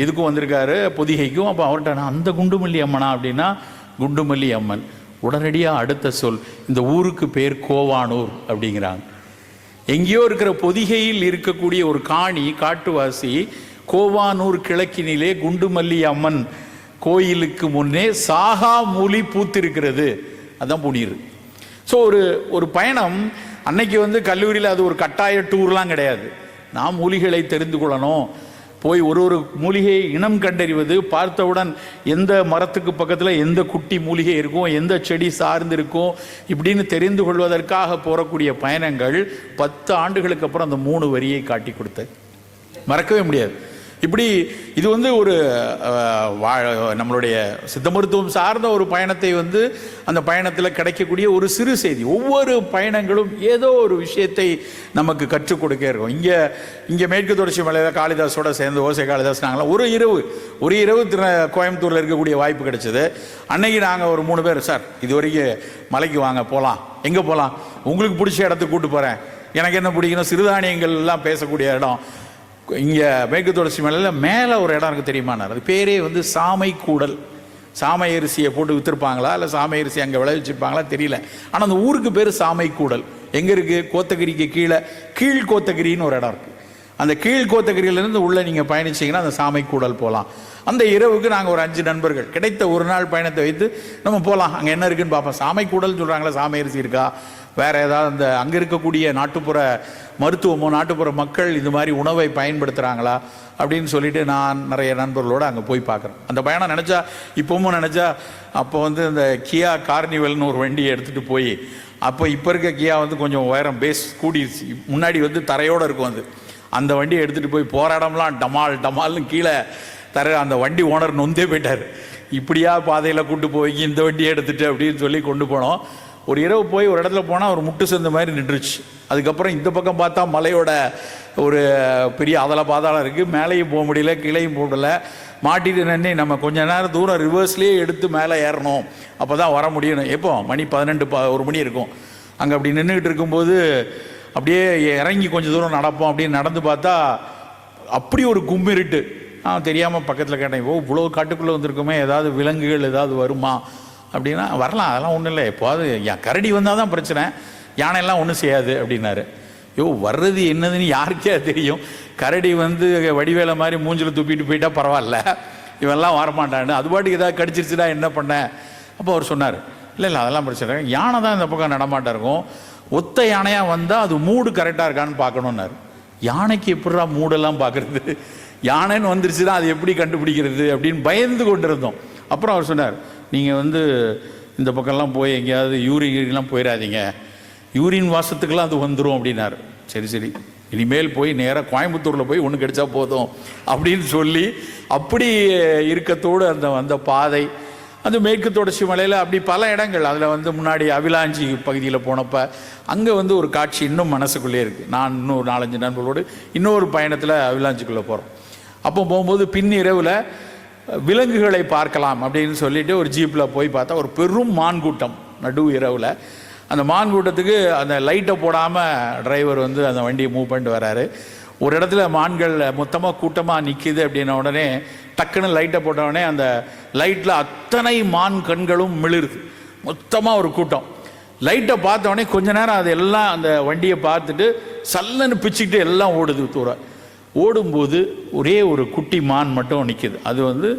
இதுக்கும் வந்திருக்காரு, பொதிகைக்கும். அப்போ அவர்கிட்ட நான் அந்த குண்டுமல்லி அம்மனா அப்படின்னா, குண்டுமல்லி அம்மன். உடனடியாக அடுத்த சொல், இந்த ஊருக்கு பேர் கோவானூர் அப்படிங்கிறாங்க. எங்கேயோ இருக்கிற பொதிகையில் இருக்கக்கூடிய ஒரு காட்டுவாசி கோவானூர் கிழக்கினிலே குண்டுமல்லி அம்மன் கோயிலுக்கு முன்னே சாகா மூலி பூத்திருக்கிறது, அதுதான் பூநீர். ஸோ ஒரு பயணம் அன்னைக்கு வந்து கல்லூரியில் அது ஒரு கட்டாய டூர்லாம் கிடையாது. நான் மூலிகளை தெரிந்து கொள்ளணும், போய் ஒரு மூலிகையை இனம் கண்டறிவது, பார்த்தவுடன் எந்த மரத்துக்கு பக்கத்தில் எந்த குட்டி மூலிகை இருக்கும், எந்த செடி சார்ந்து இருக்கும் இப்படின்னு தெரிந்து கொள்வதற்காக போகக்கூடிய பயணங்கள் 10 ஆண்டுகளுக்கு அப்புறம் அந்த 3 வரியை காட்டி கொடுத்தது. மறக்கவே முடியாது. இப்படி இது வந்து ஒரு நம்மளுடைய சித்த மருத்துவம் சார்ந்த ஒரு பயணத்தை வந்து அந்த பயணத்தில் கிடைக்கக்கூடிய ஒரு சிறு செய்தி. ஒவ்வொரு பயணங்களும் ஏதோ ஒரு விஷயத்தை நமக்கு கற்றுக் கொடுக்க இருக்கும். இங்கே மேற்கு தொடர்ச்சி மலையில் காளிதாஸோட சேர்ந்து ஓசை காளிதாஸ் நாங்களாம் ஒரு இரவு கோயம்புத்தூரில் இருக்கக்கூடிய வாய்ப்பு கிடைச்சது. அன்னைக்கு நாங்கள் ஒரு 3 பேர், சார் இது வரைக்கும் மலைக்கு வாங்க போகலாம், எங்கே போகலாம், உங்களுக்கு பிடிச்ச இடத்துக்கு கூப்பிட்டு போகிறேன், எனக்கு என்ன பிடிக்கணும், சிறுதானியங்கள் எல்லாம் பேசக்கூடிய இடம் இங்கே மேற்கு தொடர்ச்சி மலையில் மேலே ஒரு இடம் இருக்குது தெரியுமானார். அது பேரே வந்து சாமை கூடல். சாமை அரிசியை போட்டு விற்றுருப்பாங்களா இல்லை சாமை அரிசி அங்கே விளைவிச்சிருப்பாங்களா தெரியல. ஆனால் அந்த ஊருக்கு பேர் சாமை கூடல். எங்கே இருக்குது? கோத்தகிரிக்கு கீழ் கோத்தகிரின்னு ஒரு இடம் இருக்குது. அந்த கீழ் கோத்தகிரியிலேருந்து உள்ளே நீங்கள் பயணிச்சிங்கன்னா அந்த சாமை கூடல் போகலாம். அந்த இரவுக்கு நாங்கள் ஒரு 5 நண்பர்கள் கிடைத்த ஒரு நாள் பயணத்தை வைத்து நம்ம போகலாம், அங்கே என்ன இருக்குதுன்னு பார்ப்போம். சாமை கூடல் சொல்கிறாங்களா, சாமை அரிசி இருக்கா, வேறு ஏதாவது அந்த அங்கே இருக்கக்கூடிய நாட்டுப்புற மருத்துவமோ நாட்டுப்புற மக்கள் இது மாதிரி உணவை பயன்படுத்துகிறாங்களா அப்படின்னு சொல்லிட்டு நான் நிறைய நண்பர்களோடு அங்கே போய் பார்க்குறேன். அந்த பயணம் நினச்சா இப்போவும் நினச்சா, அப்போ வந்து இந்த கியா கார்னிவல்னு ஒரு வண்டியை எடுத்துகிட்டு போய், அப்போ இப்போ இருக்க கியா வந்து கொஞ்சம் உயரம் பேஸ் கூடிடுச்சு, முன்னாடி வந்து தரையோடு இருக்கும். அந்த வண்டியை எடுத்துகிட்டு போய் போகிற இடம்லாம் டமால்னு கீழே அந்த வண்டி ஓனர் நொந்தே போயிட்டார். இப்படியா பாதையில் கூட்டு போய் இந்த வண்டியை எடுத்துகிட்டு அப்படின்னு சொல்லி கொண்டு போனோம். ஒரு இரவு போய் ஒரு இடத்துல போனால் ஒரு முட்டு சந்த மாதிரி நின்றுச்சு. அதுக்கப்புறம் இந்த பக்கம் பார்த்தா மலையோட ஒரு பெரிய பாதாளம் இருக்குது. மேலேயும் போக முடியல, கீழேயும் போக முடியல. மாட்டிட்டு நின்று நம்ம கொஞ்ச நேரம் தூரம் ரிவர்ஸ்லேயே எடுத்து மேலே ஏறணும், அப்போ தான் வர முடியணும். எப்போ மணி 12 மணி இருக்கும். அங்கே அப்படி நின்றுக்கிட்டு இருக்கும்போது அப்படியே இறங்கி கொஞ்சம் தூரம் நடப்போம். அப்படின்னு நடந்து பார்த்தா அப்படி ஒரு கும்மிருட்டு. தெரியாமல் பக்கத்தில் கேட்டேன், இவ்வளோ காட்டுக்குள்ளே வந்திருக்குமே, ஏதாவது விலங்குகள் ஏதாவது வருமா அப்படின்னா, வரலாம், அதெல்லாம் ஒன்றும் இல்லை, எப்போது கரடி வந்தால் தான் பிரச்சனை, யானையெல்லாம் ஒன்றும் செய்யாது அப்படின்னாரு. வர்றது என்னதுன்னு யாருக்கே தெரியும். கரடி வந்து வடிவேலை மாதிரி மூஞ்சில் துப்பிட்டு போயிட்டா பரவாயில்ல, இவெல்லாம் வரமாட்டான்னு. அது பாட்டுக்கு ஏதாவது கடிச்சிருச்சுடா என்ன பண்ண. அப்போ அவர் சொன்னார், இல்லை அதெல்லாம் பிரச்சனை, யானை தான் இந்த பக்கம் நடமாட்டா இருக்கும், ஒத்த யானையாக வந்தால் அது மூடு கரெக்டாக இருக்கான்னு பார்க்கணுன்னாரு. யானைக்கு எப்படா மூடெல்லாம் பார்க்குறது, யானைன்னு வந்துருச்சுன்னா அது எப்படி கண்டுபிடிக்கிறது அப்படின்னு பயந்து கொண்டு இருந்தோம். அப்புறம் அவர் சொன்னார், நீங்கள் வந்து இந்த பக்கம்லாம் போய் எங்கேயாவது யூரின்லாம் போயிடாதீங்க, யூரின் வாசத்துக்கெல்லாம் அது வந்துடும் அப்படின்னாரு. சரி இனிமேல் போய் நேராக கோயம்புத்தூரில் போய் ஒன்று கிடைச்சா போதும் அப்படின்னு சொல்லி அப்படி இருக்கத்தோடு அந்த பாதை அந்த மேற்கு தொடர்ச்சி மலையில் அப்படி பல இடங்கள். அதில் வந்து முன்னாடி அவிலாஞ்சி பகுதியில் போனப்போ அங்கே வந்து ஒரு காட்சி இன்னும் மனசுக்குள்ளே இருக்குது. நான் இன்னும் 4-5 நண்பர்களோடு இன்னொரு பயணத்தில் அவிலாஞ்சிக்குள்ளே போகிறோம். அப்போ போகும்போது பின் இரவில் விலங்குகளை பார்க்கலாம் அப்படின்னு சொல்லிட்டு ஒரு ஜீப்பில் போய் பார்த்தா ஒரு பெரும் மான் கூட்டம் நடு இரவில். அந்த மான் கூட்டத்துக்கு அந்த லைட்டை போடாமல் டிரைவர் வந்து அந்த வண்டியை மூவ் பண்ணிட்டு வராரு. ஒரு இடத்துல மான்கள் மொத்தமாக கூட்டமாக நிற்கிது அப்படின்ன உடனே டக்குன்னு லைட்டை போட்ட உடனே அந்த லைட்டில் அத்தனை மான் கண்களும் மிளிருது, மொத்தமாக ஒரு கூட்டம். லைட்டை பார்த்த உடனே கொஞ்ச நேரம் அது எல்லாம் அந்த வண்டியை பார்த்துட்டு சல்லன்னு பிச்சுக்கிட்டு எல்லாம் ஓடுது. ஓடும்போது ஒரே ஒரு குட்டி மான் மட்டும் நிற்கிது. அது வந்து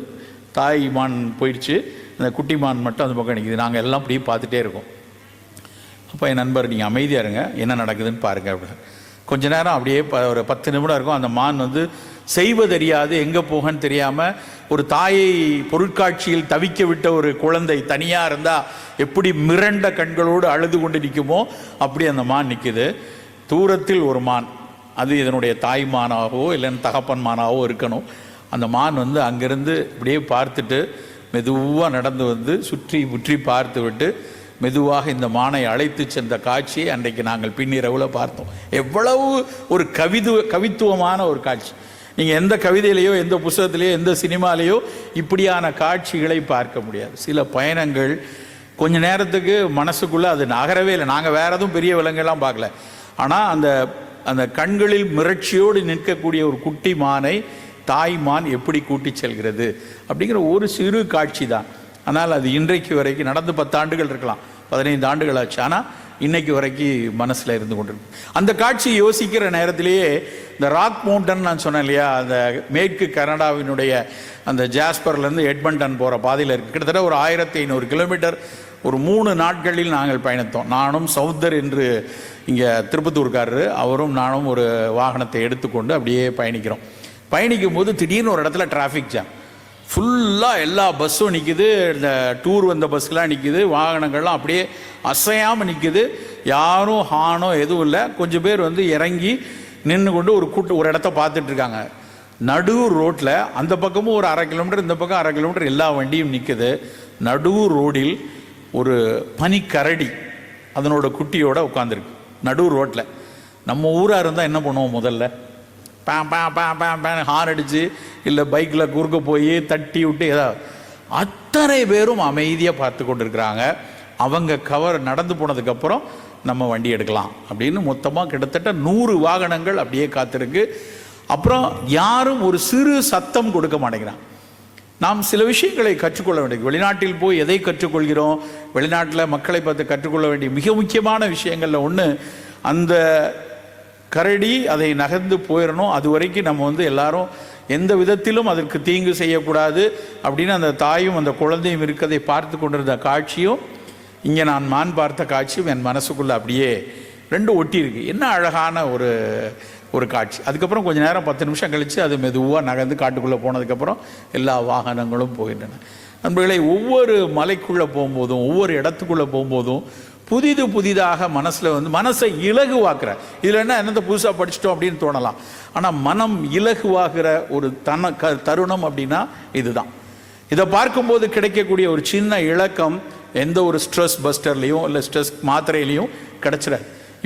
தாய் மான் போயிடுச்சு, அந்த குட்டி மான் மட்டும் அந்த பக்கம் நிற்கிது. நாங்கள் எல்லாம் அப்படியே பார்த்துட்டே இருக்கோம். அப்போ என் நண்பர், நீங்கள் அமைதியாக இருங்க, என்ன நடக்குதுன்னு பாருங்கள் அப்படின்னு. கொஞ்ச நேரம் அப்படியே ஒரு 10 நிமிடம் இருக்கும். அந்த மான் வந்து செய்வதறியாது, எங்கே போகன்னு தெரியாமல், ஒரு தாயை பொருட்காட்சியில் தவிக்க விட்ட ஒரு குழந்தை தனியாக இருந்தால் எப்படி மிரண்ட கண்களோடு அழுது கொண்டு நிற்குமோ அப்படி அந்த மான் நிற்குது. தூரத்தில் ஒரு மான், அது இதனுடைய தாய் மானாகவோ இல்லைன்னு தகப்பன் மானாகவோ இருக்கணும். அந்த மான் வந்து அங்கேருந்து இப்படியே பார்த்துட்டு மெதுவாக நடந்து வந்து சுற்றி முற்றி பார்த்து விட்டு மெதுவாக இந்த மானை அழைத்து சென்ற காட்சியை அன்றைக்கு நாங்கள் பின்னிரவில் பார்த்தோம். எவ்வளவு ஒரு கவித்துவமான ஒரு காட்சி. நீங்கள் எந்த கவிதையிலையோ எந்த புத்தகத்திலையோ எந்த சினிமாலேயோ இப்படியான காட்சிகளை பார்க்க முடியாது. சில பயணங்கள் கொஞ்ச நேரத்துக்கு மனசுக்குள்ளே அது நகரவே இல்லை. நாங்கள் வேறு எதுவும் பெரிய விலங்கெல்லாம் பார்க்கல, ஆனால் அந்த கண்களில் மிரட்சியோடு நிற்கக்கூடிய ஒரு குட்டி மானை தாய் மான் எப்படி கூட்டி செல்கிறது அப்படிங்கிற ஒரு சிறு காட்சி தான். ஆனால் அது இன்றைக்கு வரைக்கும் நடந்து 10 ஆண்டுகள் இருக்கலாம், 15 ஆண்டுகள் ஆச்சு, ஆனால் இன்னைக்கு வரைக்கும் மனசில் இருந்து கொண்டிருக்கு. அந்த காட்சி யோசிக்கிற நேரத்திலேயே இந்த ராக் மவுண்டன் நான் சொன்னேன் இல்லையா, அந்த மேற்கு கனடாவினுடைய அந்த ஜாஸ்பர்லேருந்து எட்மண்டன் போகிற பாதையில் இருக்குது. கிட்டத்தட்ட ஒரு 1500 கிலோமீட்டர் ஒரு 3 நாட்களில் நாங்கள் பயணித்தோம். நானும் சௌதர் என்று இங்கே திருப்பத்தூர்காரரு, அவரும் நானும் ஒரு வாகனத்தை எடுத்துக்கொண்டு அப்படியே பயணிக்கிறோம். பயணிக்கும் போது திடீர்னு ஒரு இடத்துல டிராஃபிக் ஜாம், ஃபுல்லாக எல்லா பஸ்ஸும் நிற்கிது, இந்த டூர் வந்த பஸ்லாம் நிற்கிது, வாகனங்கள்லாம் அப்படியே அசையாமல் நிற்கிது, யாரும் ஹானோ எதுவும் இல்லை. கொஞ்சம் பேர் வந்து இறங்கி நின்று கொண்டு ஒரு இடத்த பார்த்துட்ருக்காங்க. நடு ரோட்டில் அந்த பக்கமும் ஒரு 1/2 கிலோமீட்டர், இந்த பக்கம் 1/2 கிலோமீட்டர் எல்லா வண்டியும் நிற்குது. நடு ரோடில் ஒரு பனிக்கரடி அதனோட குட்டியோட உட்காந்துருக்கு நடு ரோட்டில். நம்ம ஊராக இருந்தால் என்ன பண்ணுவோம்? முதல்ல பேன் ஹார்ன் அடித்து இல்லை பைக்கில் குறுக்க போய் தட்டி விட்டு ஏதாவது. அத்தனை பேரும் அமைதியாக பார்த்து கொண்டு இருக்கிறாங்க. அவங்க நடந்து போனதுக்கப்புறம் நம்ம வண்டி எடுக்கலாம் அப்படின்னு மொத்தமாக கிட்டத்தட்ட 100 வாகனங்கள் அப்படியே காத்திருக்கு. அப்புறம் யாரும் ஒரு சிறு சத்தம் கொடுக்க மாட்டேங்கிறான். நாம் சில விஷயங்களை கற்றுக்கொள்ள வேண்டியது. வெளிநாட்டில் போய் எதை கற்றுக்கொள்கிறோம்? வெளிநாட்டில் மக்களை பார்த்து கற்றுக்கொள்ள வேண்டிய மிக முக்கியமான விஷயங்களில் ஒன்று, அந்த கரடி அதை நகர்ந்து போயிடணும், அது வரைக்கும் நம்ம வந்து எல்லாரும் எந்த விதத்திலும் அதற்கு தீங்கு செய்யக்கூடாது அப்படின்னு அந்த தாயும் அந்த குழந்தையும் இருக்கதை பார்த்து கொண்டிருந்த காட்சியும் இங்கே நான் மான் பார்த்த காட்சியும் என் மனசுக்குள்ளே அப்படியே ரெண்டும் ஒட்டி இருக்கு. என்ன அழகான ஒரு காட்சி. அதுக்கப்புறம் கொஞ்சம் நேரம் 10 நிமிஷம் கழித்து அது மெதுவாக நகர்ந்து காட்டுக்குள்ளே போனதுக்கப்புறம் எல்லா வாகனங்களும் போகின்றன. நண்பர்களை, ஒவ்வொரு மலைக்குள்ளே போகும்போதும் ஒவ்வொரு இடத்துக்குள்ளே போகும்போதும் புதிதாக மனசில் வந்து மனசை இலகுவாக்குற, இதில் என்னத்தை புதுசாக படிச்சிட்டோம் அப்படின்னு தோணலாம். ஆனால் மனம் இலகுவாகிற ஒரு தருணம் அப்படின்னா இதுதான். இதை பார்க்கும்போது கிடைக்கக்கூடிய ஒரு சின்ன இலக்கம் எந்த ஒரு ஸ்ட்ரெஸ் பஸ்டர்லேயும் இல்லை ஸ்ட்ரெஸ் மாத்திரையிலையும் கிடைச்சிட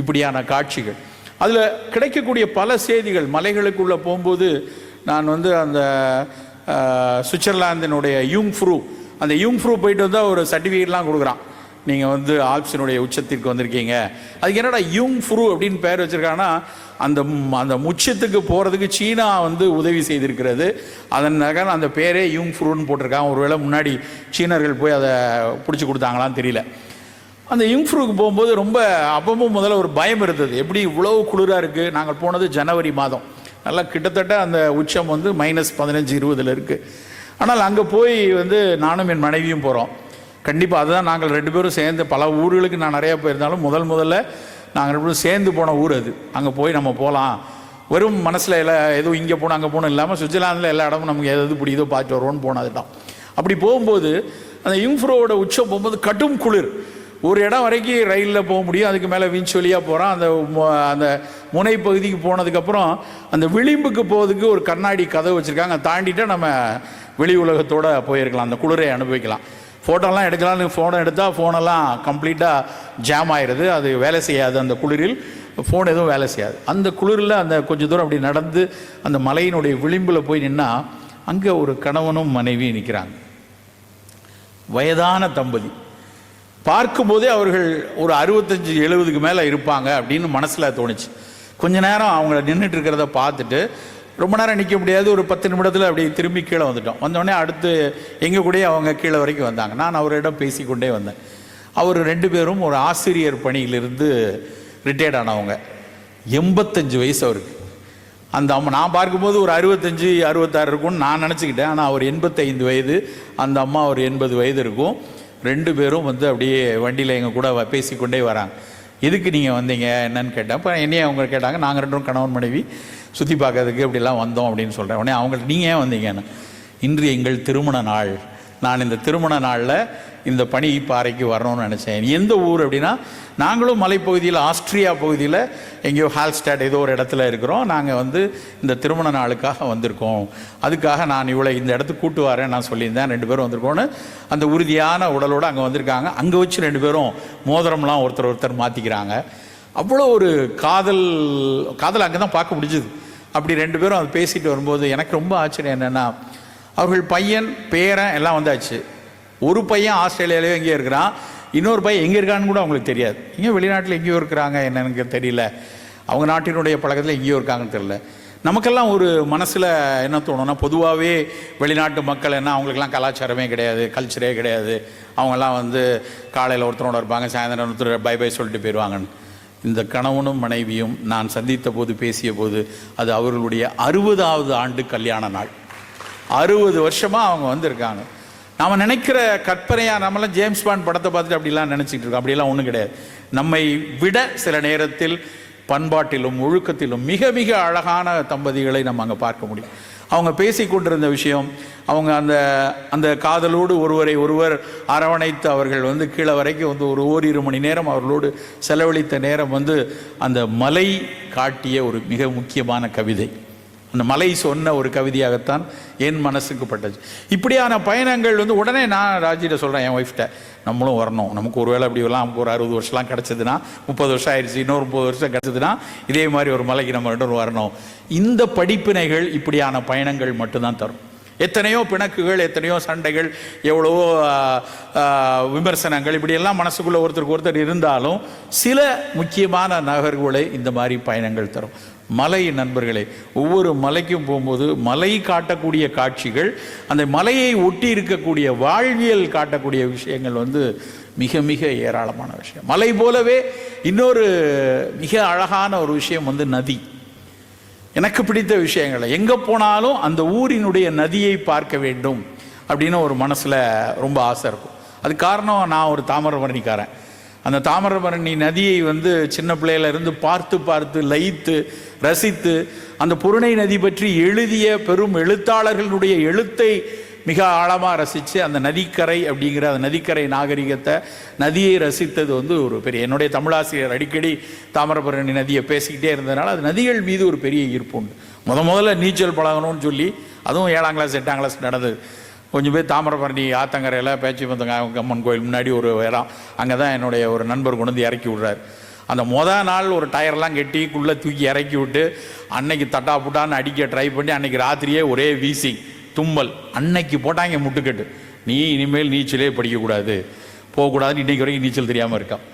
இப்படியான காட்சிகள். அதில் கிடைக்கக்கூடிய பல செய்திகள். மலைகளுக்குள்ளே போகும்போது நான் வந்து அந்த சுவிட்சர்லாந்தினுடைய யூங்ஃப்ரூ, அந்த யூங்ஃப்ரூ போயிட்டு வந்தால் ஒரு சர்டிஃபிகேட்லாம் கொடுக்குறான். நீங்கள் வந்து ஆல்ப்ஸினுடைய உச்சத்திற்கு வந்திருக்கீங்க. அதுக்கு என்னடா யூங்ஃப்ரூ அப்படின்னு பேர் வச்சுருக்காங்கன்னா, அந்த உச்சத்துக்கு போகிறதுக்கு சீனா வந்து உதவி செய்திருக்கிறது. அதனால அந்த பேரே யூங்ஃப்ரூன்னு போட்டிருக்காங்க. ஒருவேளை முன்னாடி சீனர்கள் போய் அதை பிடிச்சி கொடுத்தாங்களான்னு தெரியல. அந்த யூங்ஃப்ரூக்கு போகும்போது ரொம்ப அப்பவும் முதல்ல ஒரு பயம் இருந்தது. எப்படி இவ்வளவு குளிராக இருக்குது? நாங்கள் போனது ஜனவரி மாதம். நல்லா கிட்டத்தட்ட அந்த உச்சம் வந்து -15-20 இருக்குது. ஆனால் அங்கே போய் வந்து நானும் என் மனைவியும் போகிறோம். கண்டிப்பாக அதுதான் நாங்கள் 2 பேரும் சேர்ந்து, பல ஊர்களுக்கு நான் நிறையா போயிருந்தாலும் முதல்ல நாங்கள் 2 பேரும் சேர்ந்து போன ஊர் அது. அங்கே போய் நம்ம போகலாம், வெறும் மனசில் எதுவும் இங்கே போகணும் அங்கே போகணும் இல்லாமல் சுவிட்சர்லாந்தில் எல்லா இடமும் நமக்கு எது பிடிக்குதோ பார்த்துட்டு வருவோன்னு போனது தான். அப்படி போகும்போது அந்த யூங்ஃப்ரோவோட உச்சம் போகும்போது கடும் குளிர். ஒரு இடம் வரைக்கும் ரயிலில் போக முடியும், அதுக்கு மேலே விஞ்ச் வழியாக போகிறோம். அந்த முனை பகுதிக்கு போனதுக்கப்புறம் அந்த விளிம்புக்கு போகிறதுக்கு ஒரு கண்ணாடி கதவு வச்சுருக்காங்க. தாண்டிட்டால் நம்ம வெளி உலகத்தோடு போயிருக்கலாம், அந்த குளிரை அனுபவிக்கலாம். ஃபோட்டோலாம் எடுக்கலாம்னு ஃபோனை எடுத்தால் ஃபோனெல்லாம் கம்ப்ளீட்டாக ஜாம் ஆயிடுது, அது வேலை செய்யாது. அந்த குளிரில் ஃபோன் எதுவும் வேலை செய்யாது. அந்த குளிரில் அந்த கொஞ்சம் தூரம் அப்படி நடந்து அந்த மலையினுடைய விளிம்பில் போய் நின்னால் அங்கே ஒரு கணவனும் மனைவி நிற்கிறாங்க. வயதான தம்பதி. பார்க்கும்போதே அவர்கள் ஒரு 65-70க்கு மேலே இருப்பாங்க அப்படின்னு மனசில் தோணுச்சு. கொஞ்ச நேரம் அவங்கள நின்றுட்டு இருக்கிறத பார்த்துட்டு ரொம்ப நேரம் நிற்க முடியாது, ஒரு 10 நிமிடத்தில் அப்படி திரும்பி கீழே வந்துட்டோம். வந்தோடனே அடுத்து எங்கள் கூடயே அவங்க கீழே வரைக்கும் வந்தாங்க. நான் அவரிடம் பேசிக்கொண்டே வந்தேன். அவர் 2 பேரும் ஒரு ஆசிரியர் பணியிலிருந்து ரிட்டையர்ட் ஆனவங்க. 85 வயசு அவருக்கு. அந்த அம்மா நான் பார்க்கும்போது ஒரு 65-66 இருக்கும்னு நான் நினச்சிக்கிட்டேன். ஆனால் அவர் 85 வயது, அந்த அம்மா ஒரு 80 வயது இருக்கும். 2 பேரும் வந்து அப்படியே வண்டியில் எங்கள் கூட பேசிக்கொண்டே வராங்க. எதுக்கு நீங்கள் வந்தீங்க என்னன்னு கேட்டேன். அப்போ என்னையே அவங்க கேட்டாங்க. நாங்கள் 2 பேரும் கணவன் மனைவி சுற்றி பார்க்கறதுக்கு இப்படிலாம் வந்தோம் அப்படின்னு சொல்கிறேன். உடனே அவங்கள்ட்ட நீங்கள் ஏன் வந்தீங்கன்னு, இன்று எங்கள் திருமண நாள், நான் இந்த திருமண நாளில் இந்த பனி பாறைக்கு வரணும்னு நினச்சேன். எந்த ஊர் அப்படின்னா, நாங்களும் மலைப்பகுதியில் ஆஸ்ட்ரியா பகுதியில் எங்கேயோ ஹால்ஸ்டாட் ஏதோ ஒரு இடத்துல இருக்கிறோம். நாங்கள் வந்து இந்த திருமண நாளுக்காக வந்திருக்கோம், அதுக்காக நான் இவ்வளோ இந்த இடத்துக்கு கூட்டு வரேன் நான் சொல்லியிருந்தேன். 2 பேரும் வந்திருக்கோன்னு அந்த உறுதியான உடலோடு அங்கே வந்திருக்காங்க. அங்கே வச்சு 2 பேரும் மோதிரம்லாம் ஒருத்தர் மாற்றிக்கிறாங்க. அவ்வளோ ஒரு காதல் அங்கே தான் பார்க்க முடிஞ்சுது. அப்படி 2 பேரும் அது பேசிட்டு வரும்போது எனக்கு ரொம்ப ஆச்சரியம் என்னென்னா, அவர்கள் பையன் பேரன் எல்லாம் வந்தாச்சு. ஒரு பையன் ஆஸ்திரேலியாவிலே எங்கேயோ இருக்கிறான், இன்னொரு பையன் எங்கே இருக்கான்னு கூட அவங்களுக்கு தெரியாது. இங்கே வெளிநாட்டில் எங்கேயோ இருக்கிறாங்க, என்னன்னு தெரியல, அவங்க நாட்டினுடைய பழக்கத்தில் எங்கேயோ இருக்காங்கன்னு தெரியல. நமக்கெல்லாம் ஒரு மனசில் என்ன தோணுன்னா, பொதுவாகவே வெளிநாட்டு மக்கள் என்ன, அவங்களுக்கெல்லாம் கலாச்சாரமே கிடையாது, கல்ச்சரே கிடையாது. அவங்கெல்லாம் வந்து காலையில் ஒருத்தரோட இருப்பாங்க, சாயந்தரம் ஒருத்தர் பை சொல்லிட்டு போயிடுவாங்கன்னு. இந்த கணவனும் மனைவியும் நான் சந்தித்த போது பேசிய போது அது அவர்களுடைய 60வது ஆண்டு கல்யாண நாள். 60 வருஷமாக அவங்க வந்திருக்காங்க. நாம் நினைக்கிற கற்பனையாக நம்மளாம் ஜேம்ஸ் பாண்ட் படத்தை பார்த்துட்டு அப்படிலாம் நினச்சிக்கிட்டு இருக்கோம். அப்படிலாம் ஒன்றும் கிடையாது. நம்மை விட சில நேரத்தில் பண்பாட்டிலும் ஒழுக்கத்திலும் மிக மிக அழகான தம்பதிகளை நம்ம அங்கே பார்க்க முடியும். அவங்க பேசி கொண்டிருந்த விஷயம், அவங்க அந்த அந்த காதலோடு ஒருவர் அரவணைத்து அவர்கள் வந்து கீழே வரைக்கும் வந்து ஒரு ஓரிரு மணி நேரம் அவர்களோடு செலவழித்த நேரம் வந்து அந்த மலை காட்டிய ஒரு மிக முக்கியமான கவிதை. அந்த மலை சொன்ன ஒரு கவிதையாகத்தான் என் மனசுக்கு பட்டது. இப்படியான பயணங்கள் வந்து உடனே நான் ராஜிட்ட சொல்கிறேன், என் ஒய்ஃப்ட்ட, நம்மளும் வரணும், நமக்கு ஒரு வேளை அப்படி எல்லாம் நமக்கு ஒரு 60 வருஷம்லாம் கிடச்சிதுன்னா, 30 வருஷம் ஆயிடுச்சு, இன்னொரு 30 வருஷம் கிடச்சிதுன்னா இதே மாதிரி ஒரு மலைக்கு நம்ம ரெண்டு வரணும். இந்த படிப்பினைகள் இப்படியான பயணங்கள் மட்டும்தான் தரும். எத்தனையோ பிணக்குகள், எத்தனையோ சண்டைகள், எவ்வளவோ விமர்சனங்கள், இப்படியெல்லாம் மனசுக்குள்ளே ஒருத்தருக்கு ஒருத்தர் இருந்தாலும் சில முக்கியமான நகர்வுகளை இந்த மாதிரி பயணங்கள் தரும். மலை நண்பர்களே, ஒவ்வொரு மலைக்கும் போகும்போது மலை காட்டக்கூடிய காட்சிகள், அந்த மலையை ஒட்டி இருக்கக்கூடிய வாழ்வியல் காட்டக்கூடிய விஷயங்கள் வந்து மிக மிக ஏராளமான விஷயம். மலை போலவே இன்னொரு மிக அழகான ஒரு விஷயம் வந்து நதி. எனக்கு பிடித்த விஷயங்களை எங்கே போனாலும் அந்த ஊரினுடைய நதியை பார்க்க வேண்டும் அப்படின்னு ஒரு மனசில் ரொம்ப ஆசை இருக்கும். அது காரணம், நான் ஒரு தாமிரபரணிக்காரன். அந்த தாமிரபரணி நதியை வந்து சின்ன பிள்ளையிலேருந்து பார்த்து லயித்து ரசித்து, அந்த புருணை நதி பற்றி எழுதிய பெரும் எழுத்தாளர்களுடைய எழுத்தை மிக ஆழமாக ரசித்து, அந்த நதிக்கரை அப்படிங்கிற அந்த நதிக்கரை நாகரிகத்தை, நதியை ரசித்தது வந்து ஒரு பெரிய, என்னுடைய தமிழாசிரியர் அடிக்கடி தாமிரபரணி நதியை பேசிக்கிட்டே இருந்ததுனால அது நதிகள் மீது ஒரு பெரிய ஈர்ப்பு உண்டு. முதல்ல நீச்சல் பழகணும்னு சொல்லி, அதுவும் 7ஆம் கிளாஸ் 8ஆம் கிளாஸ் நடந்தது. கொஞ்சம் பேர் தாமிரபரணி ஆத்தங்கரையில் பேச்சிமந்தங்க அம்மன் கோயில் முன்னாடி ஒரு இடம், அங்கே தான் என்னுடைய ஒரு நண்பர் கொண்டு வந்து இறக்கி விட்றாரு. அந்த நாள் ஒரு டயர்லாம் கெட்டிக்குள்ளே தூக்கி இறக்கி விட்டு அன்னைக்கு தட்டா புட்டான்னு அடிக்க ட்ரை பண்ணி அன்னைக்கு ராத்திரியே ஒரே வீசி தும்மல். அன்னைக்கு போட்டாங்க முட்டுக்கட்டு, நீ இனிமேல் நீச்சலே படிக்கக்கூடாது, போகக்கூடாதுன்னு இன்றைக்கு வரைக்கும் நீச்சல் தெரியாமல் இருக்கான்.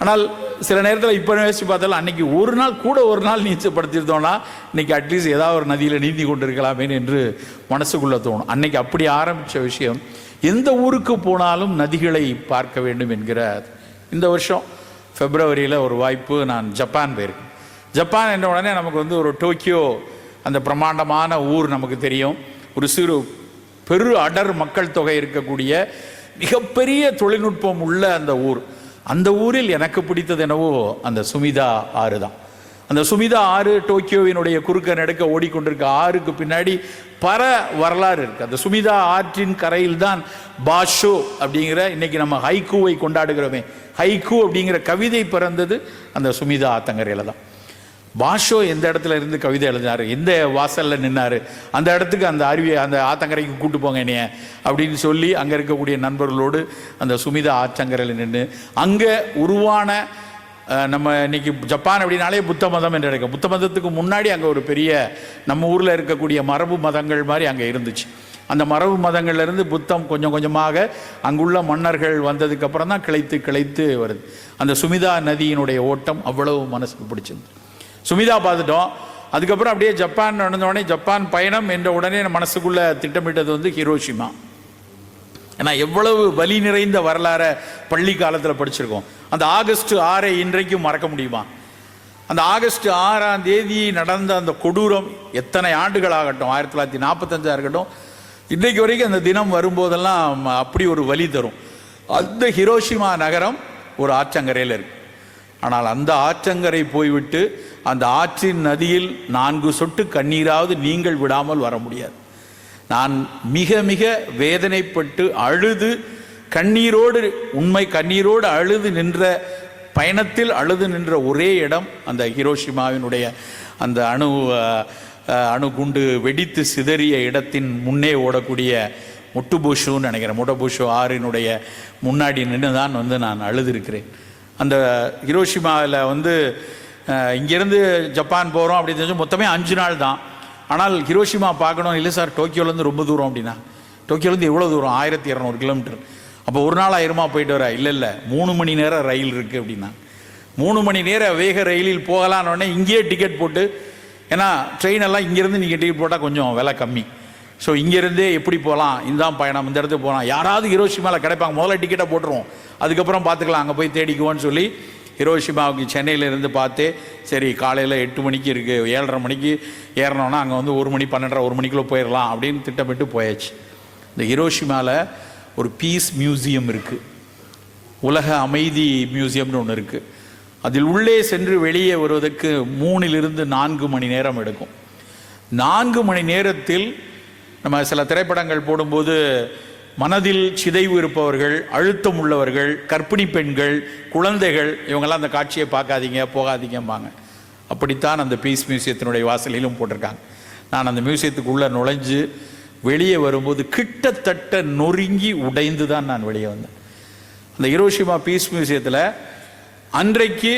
ஆனால் சில நேரத்தில் இப்போ யோசிச்சு பார்த்தாலும் அன்றைக்கி ஒரு நாள் நீச்சல் படுத்திருந்தோம்னா இன்றைக்கி அட்லீஸ்ட் ஏதாவது ஒரு நதியில் நீந்தி கொண்டு இருக்கலாமேன்னு என்று மனசுக்குள்ளே தோணும். அன்றைக்கி அப்படி ஆரம்பித்த விஷயம், எந்த ஊருக்கு போனாலும் நதிகளை பார்க்க வேண்டும் என்கிற. இந்த வருஷம் பிப்ரவரியில் ஒரு வாய்ப்பு, நான் ஜப்பான் போயிருக்கேன். ஜப்பான் என்ற உடனே நமக்கு வந்து ஒரு டோக்கியோ, அந்த பிரம்மாண்டமான ஊர் நமக்கு தெரியும். ஒரு சிறு பெரு அடர் மக்கள் தொகை இருக்கக்கூடிய மிகப்பெரிய தொழில்நுட்பம் உள்ள அந்த ஊர். அந்த ஊரில் எனக்கு பிடித்தது என்னவோ அந்த சுமிதா ஆறு தான். அந்த சுமிதா ஆறு டோக்கியோவினுடைய குறுக்க நடுக்க ஓடிக்கொண்டிருக்க ஆறுக்கு பின்னாடி பல வரலாறு இருக்குது. அந்த சுமிதா ஆற்றின் கரையில் தான் பாஷோ அப்படிங்கிற, இன்னைக்கு நம்ம ஹைக்கூவை கொண்டாடுகிறோமே, ஹைக்கூ அப்படிங்கிற கவிதை பிறந்தது அந்த சுமிதா ஆத்தங்கரையில் தான். பாஷோ எந்த இடத்துல இருந்து கவிதை எழுதினார், எந்த வாசலில் நின்னார், அந்த இடத்துக்கு அந்த அந்த ஆத்தங்கரைக்கு கூட்டு போங்க என்னைய அப்படின்னு சொல்லி அங்கே இருக்கக்கூடிய நண்பர்களோடு அந்த சுமிதா ஆற்றங்கரையில் நின்று அங்கே உருவான, நம்ம இன்னைக்கு ஜப்பான் அப்படின்னாலே புத்த மதம் என்று நினைக்கும். புத்த மதத்துக்கு முன்னாடி அங்கே ஒரு பெரிய நம்ம ஊரில் இருக்கக்கூடிய மரபு மதங்கள் மாதிரி அங்கே இருந்துச்சு. அந்த மரபு மதங்கள்லேருந்து புத்தம் கொஞ்சம் கொஞ்சமாக அங்குள்ள மன்னர்கள் வந்ததுக்கப்புறம் தான் கிளைத்து வருது. அந்த சுமிதா நதியினுடைய ஓட்டம் அவ்வளவு மனசுக்கு பிடிச்சிருந்து. சுமிதா பார்த்துட்டோம். அதுக்கப்புறம் அப்படியே ஜப்பான் நடந்தோடனே ஜப்பான் பயணம் என்ற உடனே மனசுக்குள்ளே திட்டமிட்டது வந்து ஹிரோஷிமா. ஏன்னா எவ்வளவு வலி நிறைந்த வரலாறை பள்ளி காலத்தில் படிச்சிருக்கோம். அந்த ஆகஸ்ட் 6 இன்றைக்கும் மறக்க முடியுமா? அந்த ஆகஸ்ட் 6ஆம் தேதி நடந்த அந்த கொடூரம் எத்தனை ஆண்டுகள் ஆகட்டும், 1945 இருக்கட்டும், இன்றைக்கு வரைக்கும் அந்த தினம் வரும்போதெல்லாம் அப்படி ஒரு வலி தரும். அந்த ஹிரோஷிமா நகரம் ஒரு ஆற்றங்கரையில் இருக்கு. ஆனால் அந்த ஆற்றங்கரை போய்விட்டு அந்த ஆற்றின் நதியில் 4 சொட்டு கண்ணீராவது நீங்கள் விடாமல் வர முடியாது. நான் மிக மிக வேதனைப்பட்டு அழுது கண்ணீரோடு அழுது நின்ற பயணத்தில் அழுது நின்ற ஒரே இடம் அந்த ஹிரோஷிமாவினுடைய அந்த அணு குண்டு வெடித்து சிதறிய இடத்தின் முன்னே ஓடக்கூடிய மொட்டுபூஷுன்னு நினைக்கிறேன், மொட்டபூஷு ஆறினுடைய முன்னாடி நின்று தான் வந்து நான் அழுதுருக்கிறேன். அந்த ஹிரோஷிமாவில் வந்து இங்கேருந்து ஜப்பான் போகிறோம் அப்படின்னு தெரிஞ்சு மொத்தமே 5 நாள் தான். ஆனால் ஹிரோஷிமா பார்க்கணும், இல்லை சார் டோக்கியோலேருந்து ரொம்ப தூரம் அப்படின்னா. டோக்கியோலேருந்து எவ்வளோ தூரம்? 1200 கிலோமீட்டர். அப்போ ஒரு நாள் ஆயிரமா போயிட்டு வர? இல்லை 3 மணி நேரம் ரயில் இருக்குது அப்படின்னா. 3 மணி நேரம் வேக ரயிலில் போகலான்னொடனே இங்கேயே டிக்கெட் போட்டு, ஏன்னா ட்ரெயின் எல்லாம் இங்கேருந்து நீங்கள் டிக்கெட் போட்டால் கொஞ்சம் விலை கம்மி. ஸோ இங்கேருந்தே எப்படி போகலாம், இதுதான் பயணம், இந்த இடத்துக்கு போகலாம், யாராவது ஹிரோஷிமாவில் கிடைப்பாங்க, முதல்ல டிக்கெட்டை போட்டுருவோம், அதுக்கப்புறம் பார்த்துக்கலாம், அங்கே போய் தேடிக்குவோன்னு சொல்லி ஹிரோஷிமாவுக்கு சென்னையிலேருந்து பார்த்தே சரி காலையில் 8 மணிக்கு இருக்குது, 7:30 மணிக்கு ஏறினோன்னா அங்கே வந்து 1 மணி 12:30 1 மணிக்குள்ளே போயிடலாம் அப்படின்னு திட்டமிட்டு போயாச்சு. இந்த ஹிரோஷிமாவில் ஒரு பீஸ் மியூசியம் இருக்குது, உலக அமைதி மியூசியம்னு ஒன்று இருக்குது. அதில் உள்ளே சென்று வெளியே வருவதற்கு 3 to 4 மணி நேரம் எடுக்கும். 4 மணி நேரத்தில் நம்ம சில திரைப்படங்கள் போடும்போது மனதில் சிதைவு இருப்பவர்கள், அழுத்தம் உள்ளவர்கள், கர்ப்பிணி பெண்கள், குழந்தைகள், இவங்கெல்லாம் அந்த காட்சியை பார்க்காதீங்க, போகாதீங்கம்பாங்க. அப்படித்தான் அந்த பீஸ் மியூசியத்தினுடைய வாசலிலும் போட்டிருக்காங்க. நான் அந்த மியூசியத்துக்குள்ளே நுழைஞ்சு வெளியே வரும்போது கிட்டத்தட்ட நொறுங்கி உடைந்து தான் நான் வெளியே வந்தேன். அந்த ஹிரோஷிமா பீஸ் மியூசியத்தில் அன்றைக்கு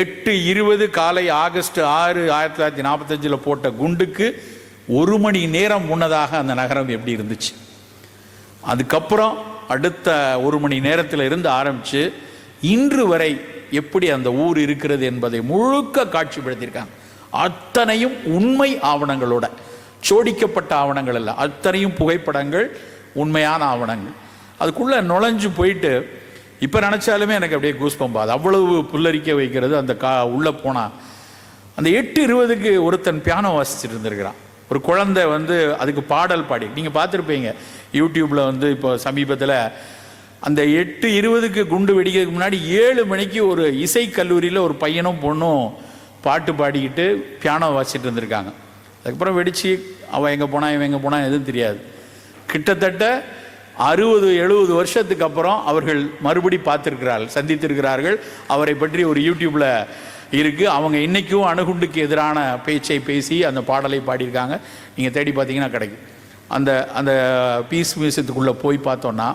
8:20 காலை ஆகஸ்ட் 6, 1945 போட்ட குண்டுக்கு 1 மணி நேரம் முன்னதாக அந்த நகரம் எப்படி இருந்துச்சு, அதுக்கப்புறம் அடுத்த 1 மணி நேரத்தில் இருந்து ஆரம்பித்து இன்று வரை எப்படி அந்த ஊர் இருக்கிறது என்பதை முழுக்க காட்சிப்படுத்தியிருக்காங்க. அத்தனையும் உண்மை ஆவணங்களோட, சோடிக்கப்பட்ட ஆவணங்கள் அல்ல, அத்தனையும் புகைப்படங்கள், உண்மையான ஆவணங்கள். அதுக்குள்ளே நுழைஞ்சு போயிட்டு இப்போ நினச்சாலுமே எனக்கு அப்படியே கூஸ்பம்ப் ஆகுது. அவ்வளவு புல்லரிக்க வைக்கிறது அந்த உள்ளே போனால். அந்த 8:20க்கு ஒருத்தன் பியானோ வாசிச்சுட்டு இருந்திருக்கிறான். ஒரு குழந்தை அதுக்கு பாடல் பாடி, நீங்கள் பார்த்துருப்பீங்க யூடியூப்பில் இப்போ சமீபத்தில். அந்த 8:20க்கு குண்டு வெடிக்கிறதுக்கு முன்னாடி 7 மணிக்கு ஒரு இசை கல்லூரியில் ஒரு பையனும் பொண்ணும் பாட்டு பாடிக்கிட்டு பியானோ வாசிச்சுட்டு இருந்திருக்காங்க. அதுக்கப்புறம் வெடித்து அவன் எங்கே போனால் இவன் எங்கே போனால் எதுவும் தெரியாது. கிட்டத்தட்ட 60-70 வருஷத்துக்கு அப்புறம் அவர்கள் மறுபடி பார்த்துருக்கிறார்கள், சந்தித்திருக்கிறார்கள். அவரை பற்றி ஒரு யூடியூப்பில் இருக்குது. அவங்க இன்றைக்கும் அணுகுண்டுக்கு எதிரான பேச்சை பேசி அந்த பாடலை பாடியிருக்காங்க. நீங்கள் தேடி பார்த்தீங்கன்னா கிடைக்கும். அந்த அந்த பீஸ் மியூசியத்துக்குள்ளே போய் பார்த்தோன்னா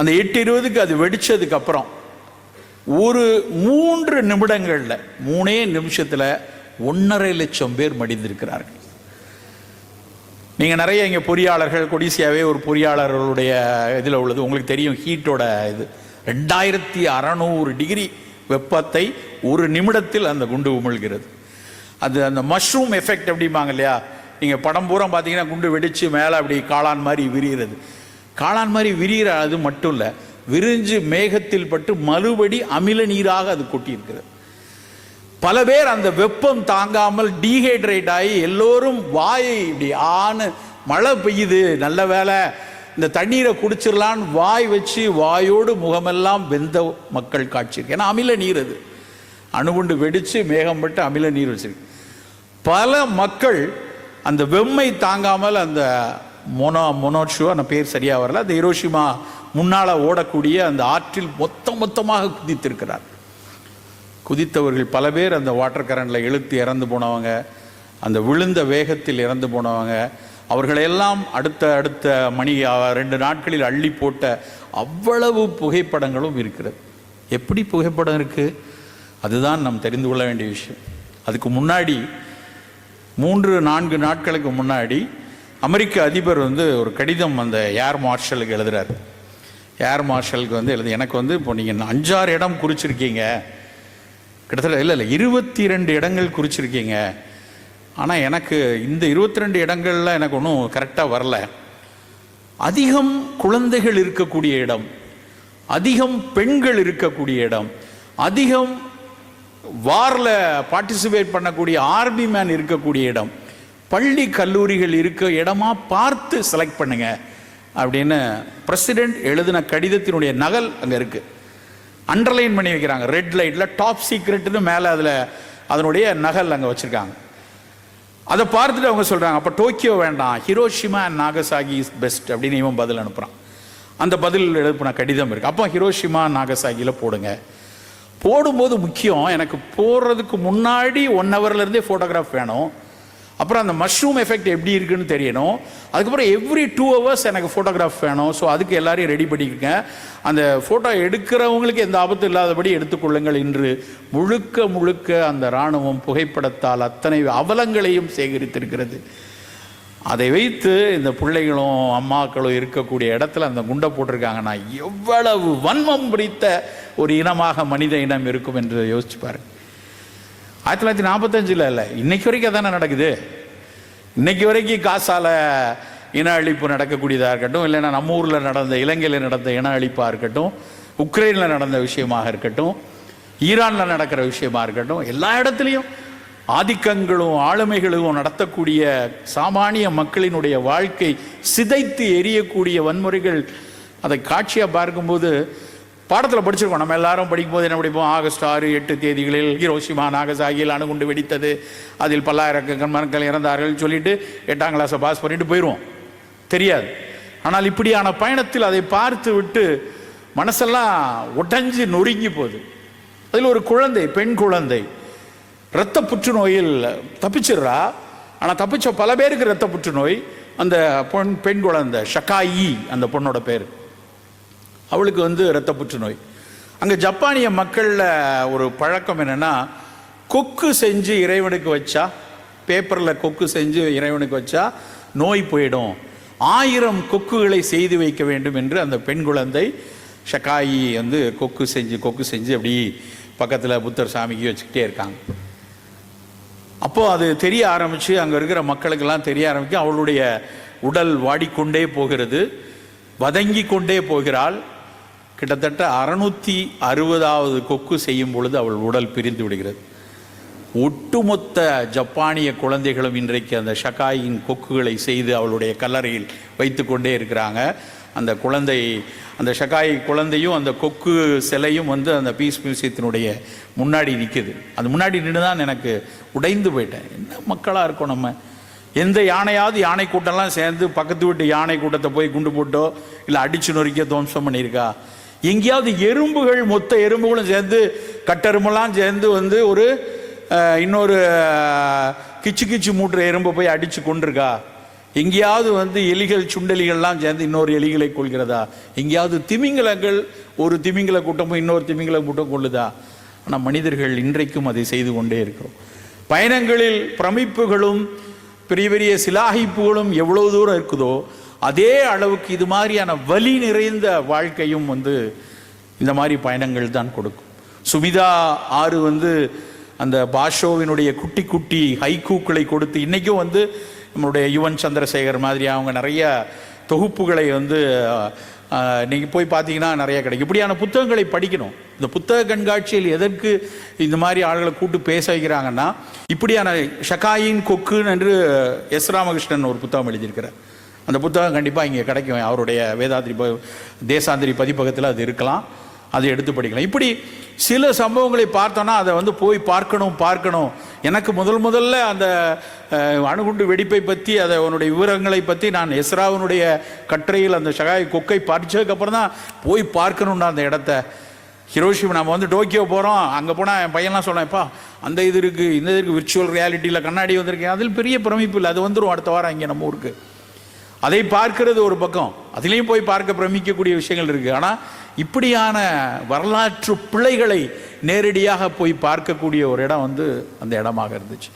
அந்த 8:20க்கு அது வெடித்ததுக்கப்புறம் ஒரு 3 நிமிடங்களில் 3 நிமிஷத்தில் 1.5 லட்சம் பேர் மடிந்திருக்கிறார்கள். நீங்கள் நிறைய இங்கே பொறியாளர்கள், கொடிசியாவே ஒரு பொறியாளர்களுடைய இதில் உள்ளது உங்களுக்கு தெரியும். ஹீட்டோட இது 2600 டிகிரி வெப்பத்தை 1 நிமிடத்தில் அந்த குண்டு உமிழ்கிறது. அது அந்த மஷ்ரூம் எஃபெக்ட் அப்படிம்பாங்க இல்லையா, நீங்கள் படம் பூரா பார்த்தீங்கன்னா குண்டு வெடித்து மேலே அப்படி காளான் மாதிரி விரிகிறது. காளான் மாதிரி விரிகிற அது மட்டும் இல்லை, விரிஞ்சு மேகத்தில் பட்டு மறுபடி அமில நீராக அது கொட்டியிருக்கிறது. பல பேர் அந்த வெப்பம் தாங்காமல் டீஹைட்ரேட் ஆகி எல்லோரும் வாயை இப்படி மழை பெய்யுது, நல்ல வேலை இந்த தண்ணீரை குடிச்சிடலான்னு வாய் வச்சு வாயோடு முகமெல்லாம் வெந்த மக்கள் காட்சி இருக்கு. ஏன்னா அமில நீர், அது அணுகுண்டு வெடித்து மேகம் பட்டு அமில நீர் வச்சிருக்கு. பல மக்கள் அந்த வெம்மை தாங்காமல் அந்த மொனோட்ஷோ, அந்த பேர் சரியாக வரல, அந்த ஹிரோஷிமா முன்னால் ஓடக்கூடிய அந்த ஆற்றில் மொத்தமாக குதித்திருக்கிறார். குதித்தவர்கள் பல பேர் அந்த வாட்டர் கரண்டில் இழுத்து இறந்து போனவங்க, அந்த விழுந்த வேகத்தில் இறந்து போனவங்க, அவர்களெல்லாம் அடுத்த மணி 2 நாட்களில் அள்ளி போட்ட அவ்வளவு புகைப்படங்களும் இருக்கிறது. எப்படி புகைப்படம் இருக்குது, அதுதான் நாம் தெரிந்து கொள்ள வேண்டிய விஷயம். அதுக்கு முன்னாடி 3-4 நாட்களுக்கு முன்னாடி அமெரிக்க அதிபர் ஒரு கடிதம் அந்த ஏர் மார்ஷலுக்கு எழுதுகிறார். ஏர் மார்ஷலுக்கு எழுது, எனக்கு இப்போ நீங்கள் 5-6 இடம் குறிச்சிருக்கீங்க, கிட்டத்தட்ட இல்லை 22 இடங்கள் குறிச்சிருக்கீங்க. ஆனால் எனக்கு இந்த 22 இடங்கள்ல எனக்கு ஒன்றும் கரெக்டாக வரல. அதிகம் குழந்தைகள் இருக்கக்கூடிய இடம், அதிகம் பெண்கள் இருக்கக்கூடிய இடம், அதிகம் வாரில் பார்ட்டிசிபேட் பண்ணக்கூடிய ஆர்மி மேன் இருக்கக்கூடிய இடம், பள்ளி கல்லூரிகள் இருக்க இடமா பார்த்து செலக்ட் பண்ணுங்க அப்படின்னு பிரசிடென்ட் எழுதின கடிதத்தினுடைய நகல் அங்கே இருக்குது. அண்டர்லைன் பண்ணி வைக்கிறாங்க ரெட் லைட்டில், டாப் சீக்ரெட்னு மேலே அதில் அதனுடைய நகல் அங்கே வச்சுருக்காங்க. அதை பார்த்துட்டு அவங்க சொல்கிறாங்க, அப்போ டோக்கியோ வேண்டாம், Hiroshima and Nagasaki is best அப்படின்னு இவன் பதில் அனுப்புகிறான். அந்த பதில் எழுப்பின கடிதம் இருக்குது. அப்போ ஹிரோஷிமா நாகசாகியில் போடுங்க. போடும்போது முக்கியம், எனக்கு போடுறதுக்கு முன்னாடி 1 ஹவர்லேருந்தே ஃபோட்டோகிராஃப் வேணும். அப்புறம் அந்த மஷ்ரூம் எஃபெக்ட் எப்படி இருக்குன்னு தெரியணும். அதுக்கப்புறம் எவ்ரி 2 ஹவர்ஸ் எனக்கு ஃபோட்டோகிராஃப் வேணும். ஸோ அதுக்கு எல்லாரையும் ரெடி பண்ணிக்கங்க. அந்த ஃபோட்டோ எடுக்கிறவங்களுக்கு எந்த ஆபத்தும் இல்லாதபடி எடுத்துக்கொள்ளுங்கள் என்று முழுக்க அந்த இராணுவம் புகைப்படத்தால் அத்தனை அவலங்களையும் சேகரித்திருக்கிறது. அதை வைத்து இந்த பிள்ளைகளும் அம்மாக்களும் இருக்கக்கூடிய இடத்துல அந்த குண்டை போட்டிருக்காங்கன்னா எவ்வளவு வன்மம் பிடித்த ஒரு இனமாக மனித இனம் இருக்கும் என்று யோசிச்சு பாருங்க. 1945 இல்லை, இன்னைக்கு வரைக்கும் அதானே நடக்குது. இன்னைக்கு வரைக்கும் காசால இன அழிப்பு நடக்கக்கூடியதாக இருக்கட்டும், இல்லைன்னா நம்ம ஊரில் நடந்த, இலங்கையில் நடந்த இன அழிப்பாக இருக்கட்டும், உக்ரைனில் நடந்த விஷயமாக இருக்கட்டும், ஈரானில் நடக்கிற விஷயமா இருக்கட்டும், எல்லா இடத்துலையும் ஆதிக்கங்களும் ஆளுமைகளும் நடத்தக்கூடிய சாமானிய மக்களினுடைய வாழ்க்கை சிதைத்து எரியக்கூடிய வன்முறைகள், அதை காட்சியாக பார்க்கும்போது பாடத்தில் படிச்சிருக்கோம். நம்ம எல்லாரும் படிக்கும்போது என்ன படிப்போம்? ஆகஸ்ட் 6, 8 தேதிகளில் ஹிரோஷிமா நாகசாகியில் அணுகுண்டு வெடித்தது, அதில் பல்லாயிரக்கணக்கான மக்கள் இறந்தார்கள் சொல்லிட்டு 8ஆம் கிளாஸை பாஸ் பண்ணிட்டு போயிடுவோம். தெரியாது. ஆனால் இப்படியான பயணத்தில் அதை பார்த்து விட்டு மனசெல்லாம் உடைஞ்சு நொறுங்கி போகுது. அதில் ஒரு குழந்தை, பெண் குழந்தை இரத்த புற்றுநோயில் தப்பிச்சிடுறா. ஆனால் தப்பிச்ச பல பேருக்கு இரத்த புற்றுநோய். அந்த பெண் குழந்தை ஷகாயி, அந்த பொண்ணோட பேர், அவளுக்கு வந்து இரத்த புற்றுநோய். அங்கே ஜப்பானிய மக்களில் ஒரு பழக்கம் என்னென்னா, கொக்கு செஞ்சு இறைவனுக்கு வச்சா, பேப்பரில் கொக்கு செஞ்சு இறைவனுக்கு வச்சா நோய் போயிடும், 1000 கொக்குகளை செய்து வைக்க வேண்டும் என்று அந்த பெண் குழந்தை ஷகாயி வந்து கொக்கு செஞ்சு அப்படி பக்கத்தில் புத்தர் சாமிக்கு வச்சுக்கிட்டே இருக்காங்க. அப்போது அது தெரிய ஆரம்பித்து, அங்கே இருக்கிற மக்களுக்கெல்லாம் தெரிய ஆரம்பிக்கும். அவளுடைய உடல் வாடிக்கொண்டே போகிறது, வதங்கி கொண்டே போகிறாள். கிட்டத்தட்ட 660வது கொக்கு செய்யும் பொழுது அவள் உடல் பிரிந்து விடுகிறது. ஒட்டுமொத்த ஜப்பானிய குழந்தைகளும் இன்றைக்கு அந்த ஷகாயின் கொக்குகளை செய்து அவளுடைய கல்லறையில் வைத்து கொண்டே இருக்கிறாங்க. அந்த குழந்தை, அந்த ஷகாய் குழந்தையும் அந்த கொக்கு சிலையும் வந்து அந்த பீஸ் மியூசியத்தினுடைய முன்னாடி நிற்குது. அது முன்னாடி நின்று தான் எனக்கு உடைந்து போயிட்டேன். என்ன மக்களாக இருக்கோம் நம்ம! எந்த யானையாவது, யானை கூட்டம்லாம் சேர்ந்து பக்கத்து வீட்டு யானை கூட்டத்தை போய் குண்டு போட்டோ இல்லை அடிச்சு நொறுக்கியோ துவம்சம் பண்ணியிருக்கா? எங்கேயாவது எறும்புகள், மொத்த எறும்புகளும் சேர்ந்து, கட்டெரும்பெல்லாம் சேர்ந்து வந்து ஒரு இன்னொரு கிச்சு மூட்டுற எறும்பை போய் அடித்து கொண்டிருக்கா? எங்கேயாவது வந்து எலிகள், சுண்டெலிகள்லாம் சேர்ந்து இன்னொரு எலிகளை கொள்கிறதா? எங்கேயாவது திமிங்கலங்கள், ஒரு திமிங்கல கூட்டமும் இன்னொரு திமிங்கல கூட்டம் கொள்ளுதா? ஆனால் மனிதர்கள் இன்றைக்கும் அதை செய்து கொண்டே இருக்கிறோம். பயணங்களில் பிரமிப்புகளும் பெரிய பெரிய சிலாகிப்புகளும் எவ்வளவு தூரம் இருக்குதோ, அதே அளவுக்கு இது மாதிரியான வலி நிறைந்த வாழ்க்கையும் வந்து இந்த மாதிரி பயணங்கள் தான் கொடுக்கும். சுமிதா ஆறு வந்து அந்த பாஷோவினுடைய குட்டி குட்டி ஹைக்கூக்களை கொடுத்து, இன்றைக்கும் வந்து நம்மளுடைய யுவன் சந்திரசேகர் மாதிரி அவங்க நிறைய தொகுப்புகளை வந்து நீங்கள் போய் பார்த்தீங்கன்னா நிறைய கிடைக்கும். இப்படியான புத்தகங்களை படிக்கணும். இந்த புத்தக கண்காட்சியில் எதற்கு இந்த மாதிரி ஆளுகளை கூட்டு பேச வைக்கிறாங்கன்னா, இப்படியான ஷகாயின் கொக்குன்னு என்று எஸ் ராமகிருஷ்ணன் ஒரு புத்தகம் எழுதியிருக்கிறார். அந்த புத்தகம் கண்டிப்பாக இங்கே கிடைக்கும். அவருடைய வேதாந்திரி தேசாந்திரி பதிப்பகத்தில் அது இருக்கலாம், அதை எடுத்து படிக்கலாம். இப்படி சில சம்பவங்களை பார்த்தோன்னா அதை வந்து போய் பார்க்கணும். எனக்கு முதல்ல அந்த அணுகுண்டு வெடிப்பை பற்றி, அதை அவனுடைய விவரங்களை பற்றி நான் எஸ்ராவனுடைய கட்டுரையில் அந்த ஷகாய் கொக்கை படித்ததுக்கப்புறம் தான் போய் பார்க்கணுன்னா அந்த இடத்த. ஹிரோஷிமா, நம்ம வந்து டோக்கியோ போகிறோம், அங்கே போனால் என் பையன்லாம் சொன்னேன்ப்பா அந்த இது இருக்குது, இந்த இருக்குது, விர்ச்சுவல் ரியாலிட்டியில் கண்ணாடி வந்திருக்கேன். அதில் பெரிய பிரமிப்பு இல்லை, அது வந்துடும் அடுத்த வாரம் இங்கே நம்ம ஊருக்கு. அதை பார்க்கிறது ஒரு பக்கம், அதுலேயும் போய் பார்க்க பிரமிக்கக்கூடிய விஷயங்கள் இருக்குது. ஆனால் இப்படியான வரலாற்று பிழைகளை நேரடியாக போய் பார்க்கக்கூடிய ஒரு இடம் வந்து அந்த இடமாக இருந்துச்சு.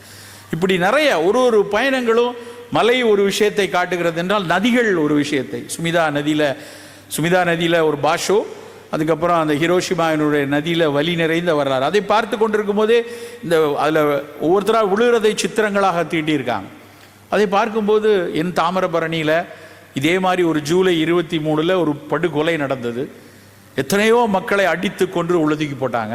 இப்படி நிறைய ஒரு பயணங்களும் மலை ஒரு விஷயத்தை காட்டுகிறது என்றால், நதிகள் ஒரு விஷயத்தை. சுமிதா நதியில் ஒரு பாஷோ, அதுக்கப்புறம் அந்த ஹிரோஷிமாவினுடைய நதியில் வலி நிறைந்த வரலாறு. அதை பார்த்து கொண்டிருக்கும் போதே இந்த அதில் ஒவ்வொருத்தராக விழுகிறதை சித்திரங்களாக தீட்டியிருக்காங்க. அதை பார்க்கும்போது என் தாமிரபரணியில் இதே மாதிரி ஒரு ஜூலை 23 ஒரு படுகொலை நடந்தது. எத்தனையோ மக்களை அடித்து கொன்று உழுதுக்கி போட்டாங்க,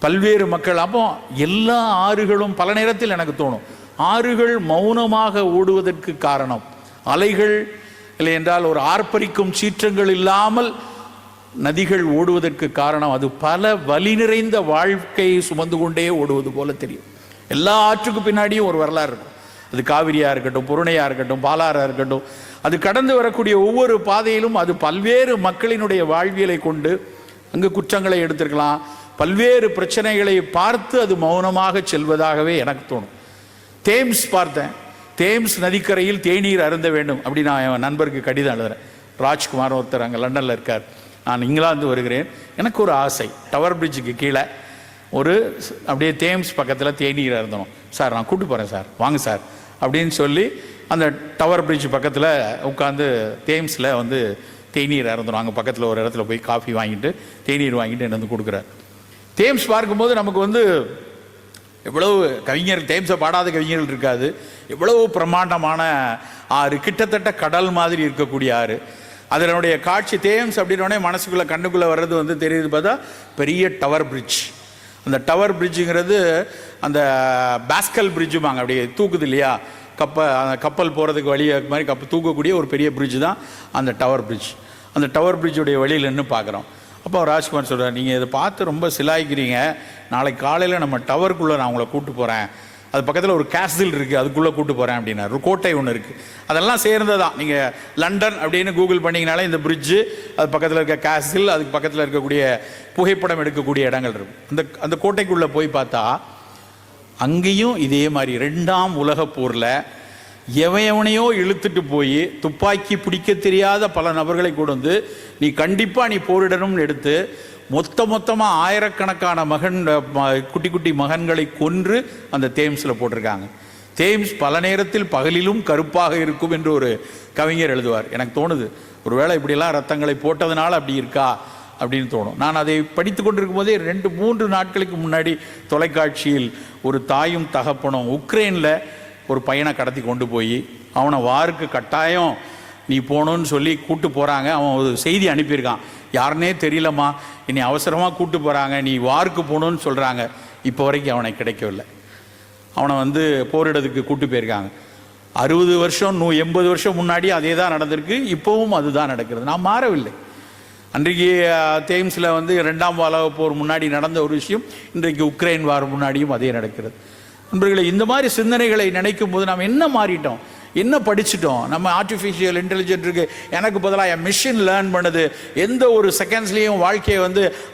பல்வேறு மக்கள். அப்போ எல்லா ஆறுகளும் பல நேரத்தில் எனக்கு தோணும், ஆறுகள் மௌனமாக ஓடுவதற்கு காரணம் அலைகள் இல்லை என்றால் ஒரு ஆர்ப்பரிக்கும் சீற்றங்கள் இல்லாமல் நதிகள் ஓடுவதற்கு காரணம் அது பல வலி நிறைந்த வாழ்க்கையை சுமந்து கொண்டே ஓடுவது போல தெரியும். எல்லா ஆற்றுக்கும் பின்னாடியும் ஒரு வரலாறு இருக்கும். அது காவிரியாக இருக்கட்டும், புருணையாக இருக்கட்டும், பாலாறாக இருக்கட்டும், அது கடந்து வரக்கூடிய ஒவ்வொரு பாதையிலும் அது பல்வேறு மக்களினுடைய வாழ்வியலை கொண்டு அங்கு குற்றங்களை எடுத்திருக்கலாம், பல்வேறு பிரச்சனைகளை பார்த்து அது மௌனமாக செல்வதாகவே எனக்கு தோணும். தேம்ஸ் பார்த்தேன், தேம்ஸ் நதிக்கரையில் தேநீர் அருந்த வேண்டும் அப்படி நான் என் நண்பருக்கு கடிதம் எழுதுறேன். ராஜ்குமார் ஒருத்தர் அங்கே லண்டனில் இருக்கார், நான் இங்கிலாந்து வருகிறேன், எனக்கு ஒரு ஆசை, டவர் பிரிட்ஜுக்கு கீழே ஒரு அப்படியே தேம்ஸ் பக்கத்தில் தேநீர் அருந்தணும் சார், நான் கூப்பிட்டு போகிறேன் சார், வாங்க சார் அப்படின்னு சொல்லி அந்த டவர் பிரிட்ஜ் பக்கத்தில் உட்காந்து தேம்ஸில் வந்து தேநீர் அருந்தணும். அங்கே பக்கத்தில் ஒரு இடத்துல போய் காஃபி வாங்கிட்டு தேநீர் வாங்கிட்டு என்ன வந்து கொடுக்குறார். தேம்ஸ் பார்க்கும்போது நமக்கு வந்து எவ்வளவு கவிஞர், தேம்ஸை பாடாத கவிஞர்கள் இருக்காது, எவ்வளவு பிரம்மாண்டமான ஆறு, கிட்டத்தட்ட கடல் மாதிரி இருக்கக்கூடிய ஆறு. அதனுடைய காட்சி தேம்ஸ் அப்படின்னோடனே மனசுக்குள்ளே கண்ணுக்குள்ளே வர்றது வந்து தெரியுது பார்த்தா பெரிய டவர் பிரிட்ஜ். அந்த டவர் பிரிட்ஜுங்கிறது அந்த பாஸ்கல் பிரிட்ஜுமாங்க, அப்படியே தூக்குது இல்லையா, கப்பல் போகிறதுக்கு வழி மாதிரி தூக்கக்கூடிய ஒரு பெரிய பிரிட்ஜ் தான் அந்த டவர் பிரிட்ஜ். அந்த டவர் பிரிட்ஜுடைய வழியில் நின்று பார்க்குறோம். அப்போ ராஜ்குமார் சொல்கிறார், நீங்கள் இதை பார்த்து ரொம்ப சிலாய்க்கிறீங்க, நாளைக்கு காலையில் நம்ம டவருக்குள்ளே நான் உங்களை கூப்பிட்டு போகிறேன், அது பக்கத்தில் ஒரு கேஸ்டில் இருக்குது, அதுக்குள்ளே கூப்பிட்டு போகிறேன் அப்படின்னாரு. ஒரு கோட்டை ஒன்று இருக்குது, அதெல்லாம் சேர்ந்தது தான். நீங்கள் லண்டன் அப்படின்னு கூகுள் பண்ணிங்கனாலே இந்த பிரிட்ஜு, அது பக்கத்தில் இருக்க கேஸ்டில், அதுக்கு பக்கத்தில் இருக்கக்கூடிய புகைப்படம் எடுக்கக்கூடிய இடங்கள் இருக்கும். அந்த கோட்டைக்குள்ளே போய் பார்த்தா அங்கேயும் இதே மாதிரி 2ஆம் உலகப் போரில் எவனையோ இழுத்துட்டு போய் துப்பாக்கி பிடிக்க தெரியாத பல நபர்களை கொண்டு வந்து நீ கண்டிப்பாக நீ போரிடணும்னு எடுத்து மொத்தமாக ஆயிரக்கணக்கான குட்டி குட்டி மகன்களை கொன்று அந்த தேம்ஸில் போட்டிருக்காங்க. தேம்ஸ் பல நேரத்தில் பகலிலும் கருப்பாக இருக்கும் என்று ஒரு கவிஞர் எழுதுவார். எனக்கு தோணுது, ஒருவேளை இப்படிலாம் ரத்தங்களை போட்டதுனால அப்படி இருக்கா அப்படின்னு தோணும். நான் அதை படித்து கொண்டிருக்கும் போதே 2-3 நாட்களுக்கு முன்னாடி தொலைக்காட்சியில் ஒரு தாயும் தகப்பனும் உக்ரைனில் ஒரு பையனை கடத்தி கொண்டு போய் அவனை வாருக்கு கட்டாயம் நீ போகணுன்னு சொல்லி கூப்பிட்டு போகிறாங்க. அவன் ஒரு செய்தி அனுப்பியிருக்கான், யாருன்னே தெரியலம்மா, இனி அவசரமாக கூப்பிட்டு போகிறாங்க, நீ வாருக்கு போகணுன்னு சொல்கிறாங்க. இப்போ வரைக்கும் அவனை கிடைக்கவில்லை. அவனை போரிடத்துக்கு கூப்பிட்டு போயிருக்காங்க. 60 வருஷம் 80 வருஷம் முன்னாடி அதே தான் நடந்திருக்கு, இப்போவும் அதுதான் நடக்கிறது. நான் மாறவில்லை. அன்றைக்கு தேம்ஸில் 2ஆம் உலகப் போர் முன்னாடி நடந்த ஒரு விஷயம் இன்றைக்கு உக்ரைன் வார் முன்னாடியும் அதே நடக்கிறது. நண்பர்களே, இந்த மாதிரி சிந்தனைகளை நினைக்கும் போது நாம் என்ன மாறிட்டோம், என்ன படிச்சுட்டோம்? நம்ம ஆர்டிஃபிஷியல் இன்டெலிஜென்ட் இருக்கு, எனக்கு பதிலாக என் மிஷின் லேர்ன் பண்ணுது, எந்த ஒரு செகண்ட்ஸ்லேயும் வாழ்க்கையை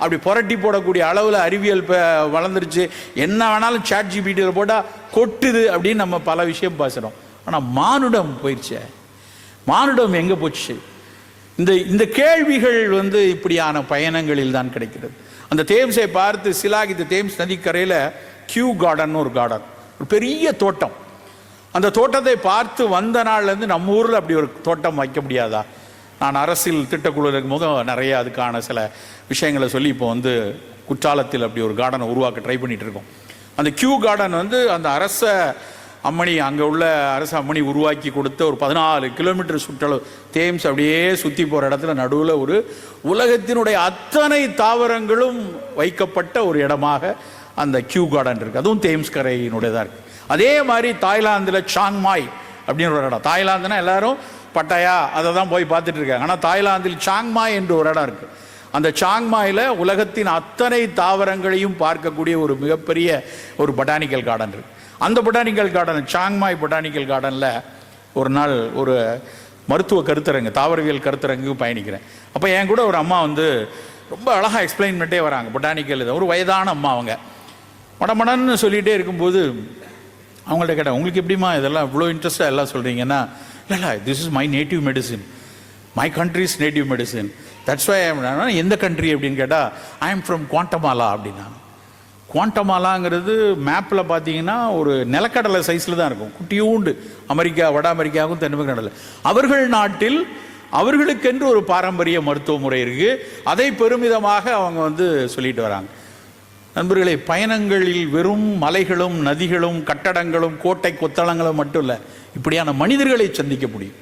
அப்படி புரட்டி போடக்கூடிய அளவில் அறிவியல் வளர்ந்துருச்சு, என்ன வேணாலும் ChatGPT போட்டால் கொட்டுது அப்படின்னு நம்ம பல விஷயம் பேசுகிறோம். ஆனால் மானுடம் போயிடுச்சே, மானுடம் எங்கே போச்சு? இந்த கேள்விகள் இப்படியான பயணங்களில் தான் கிடைக்கிறது. அந்த தேம்ஸை பார்த்து சிலாகித்த தேம்ஸ் நதிக்கரையில் கியூ கார்டன் ஒரு கார்டன், ஒரு பெரிய தோட்டம். அந்த தோட்டத்தை பார்த்து வந்த நாள்லேருந்து நம்ம ஊரில் அப்படி ஒரு தோட்டம் வைக்க முடியாதா? நான் அரசியல் திட்டக்குழு இருக்கும்போது நிறைய அதுக்கான சில விஷயங்களை சொல்லி இப்போ குற்றாலத்தில் அப்படி ஒரு கார்டனை உருவாக்க ட்ரை பண்ணிகிட்டு இருக்கோம். அந்த கியூ கார்டன் அந்த அரச அம்மணி, அங்கே உள்ள அரசு அம்மணி உருவாக்கி கொடுத்த ஒரு 14 கிலோமீட்டர் சுற்றளவு தேம்ஸ் அப்படியே சுற்றி போகிற இடத்துல நடுவில் ஒரு உலகத்தினுடைய அத்தனை தாவரங்களும் வைக்கப்பட்ட ஒரு இடமாக அந்த கியூ கார்டன் இருக்குது. அதுவும் தேம்ஸ் கரையினுடையதாக இருக்குது. அதே மாதிரி தாய்லாந்தில் சாங்மாய் அப்படின்னு ஒரு இடம். தாய்லாந்துனா எல்லாரும் பட்டாயா அதை தான் போய் பார்த்துட்டு இருக்காங்க. ஆனால் தாய்லாந்தில் சாங்மாய் என்று ஒரு இடம் இருக்குது. அந்த சாங்மாயில் உலகத்தின் அத்தனை தாவரங்களையும் பார்க்கக்கூடிய ஒரு மிகப்பெரிய ஒரு பொட்டானிக்கல் கார்டன் இருக்குது. அந்த பொட்டானிக்கல் கார்டன், சாங்மாய் பொட்டானிக்கல் கார்டனில் ஒரு நாள் ஒரு மருத்துவ கருத்தரங்கு, தாவரவியல் கருத்தரங்குக்கு பயணிக்கிறேன். அப்போ என் கூட ஒரு அம்மா ரொம்ப அழகாக எக்ஸ்பிளைன் பண்ணிட்டே வராங்க பொட்டானிக்கல். இது ஒரு வயதான அம்மா, அவங்க மடமடன்னு சொல்லிகிட்டே இருக்கும்போது அவங்கள்ட்ட கேட்டேன், உங்களுக்கு எப்படிமா இதெல்லாம் இவ்வளோ இன்ட்ரெஸ்டாக எல்லாம் சொல்கிறீங்கன்னா, இல்லை this is my native medicine, my country's native medicine, that's why எந்த கண்ட்ரி அப்படின்னு கேட்டால் ஐ எம் ஃப்ரம் குவாண்டமாலா அப்படின்னா. குவாண்டமாலாங்கிறது மேப்பில் பார்த்தீங்கன்னா ஒரு நிலக்கடலை சைஸில் தான் இருக்கும், குட்டியூண்டு. அமெரிக்கா, வட அமெரிக்காவுக்கும் தென்மேற்கு அவர்கள் நாட்டில் அவர்களுக்கென்று ஒரு பாரம்பரிய மருத்துவ முறை இருக்குது. அதை பெருமிதமாக அவங்க சொல்லிட்டு வராங்க. நண்பர்களே, பயணங்களில் வெறும் மலைகளும் நதிகளும் கட்டடங்களும் கோட்டை கொத்தளங்களும் மட்டும் இல்லை, இப்படியான மனிதர்களை சந்திக்க முடியும்.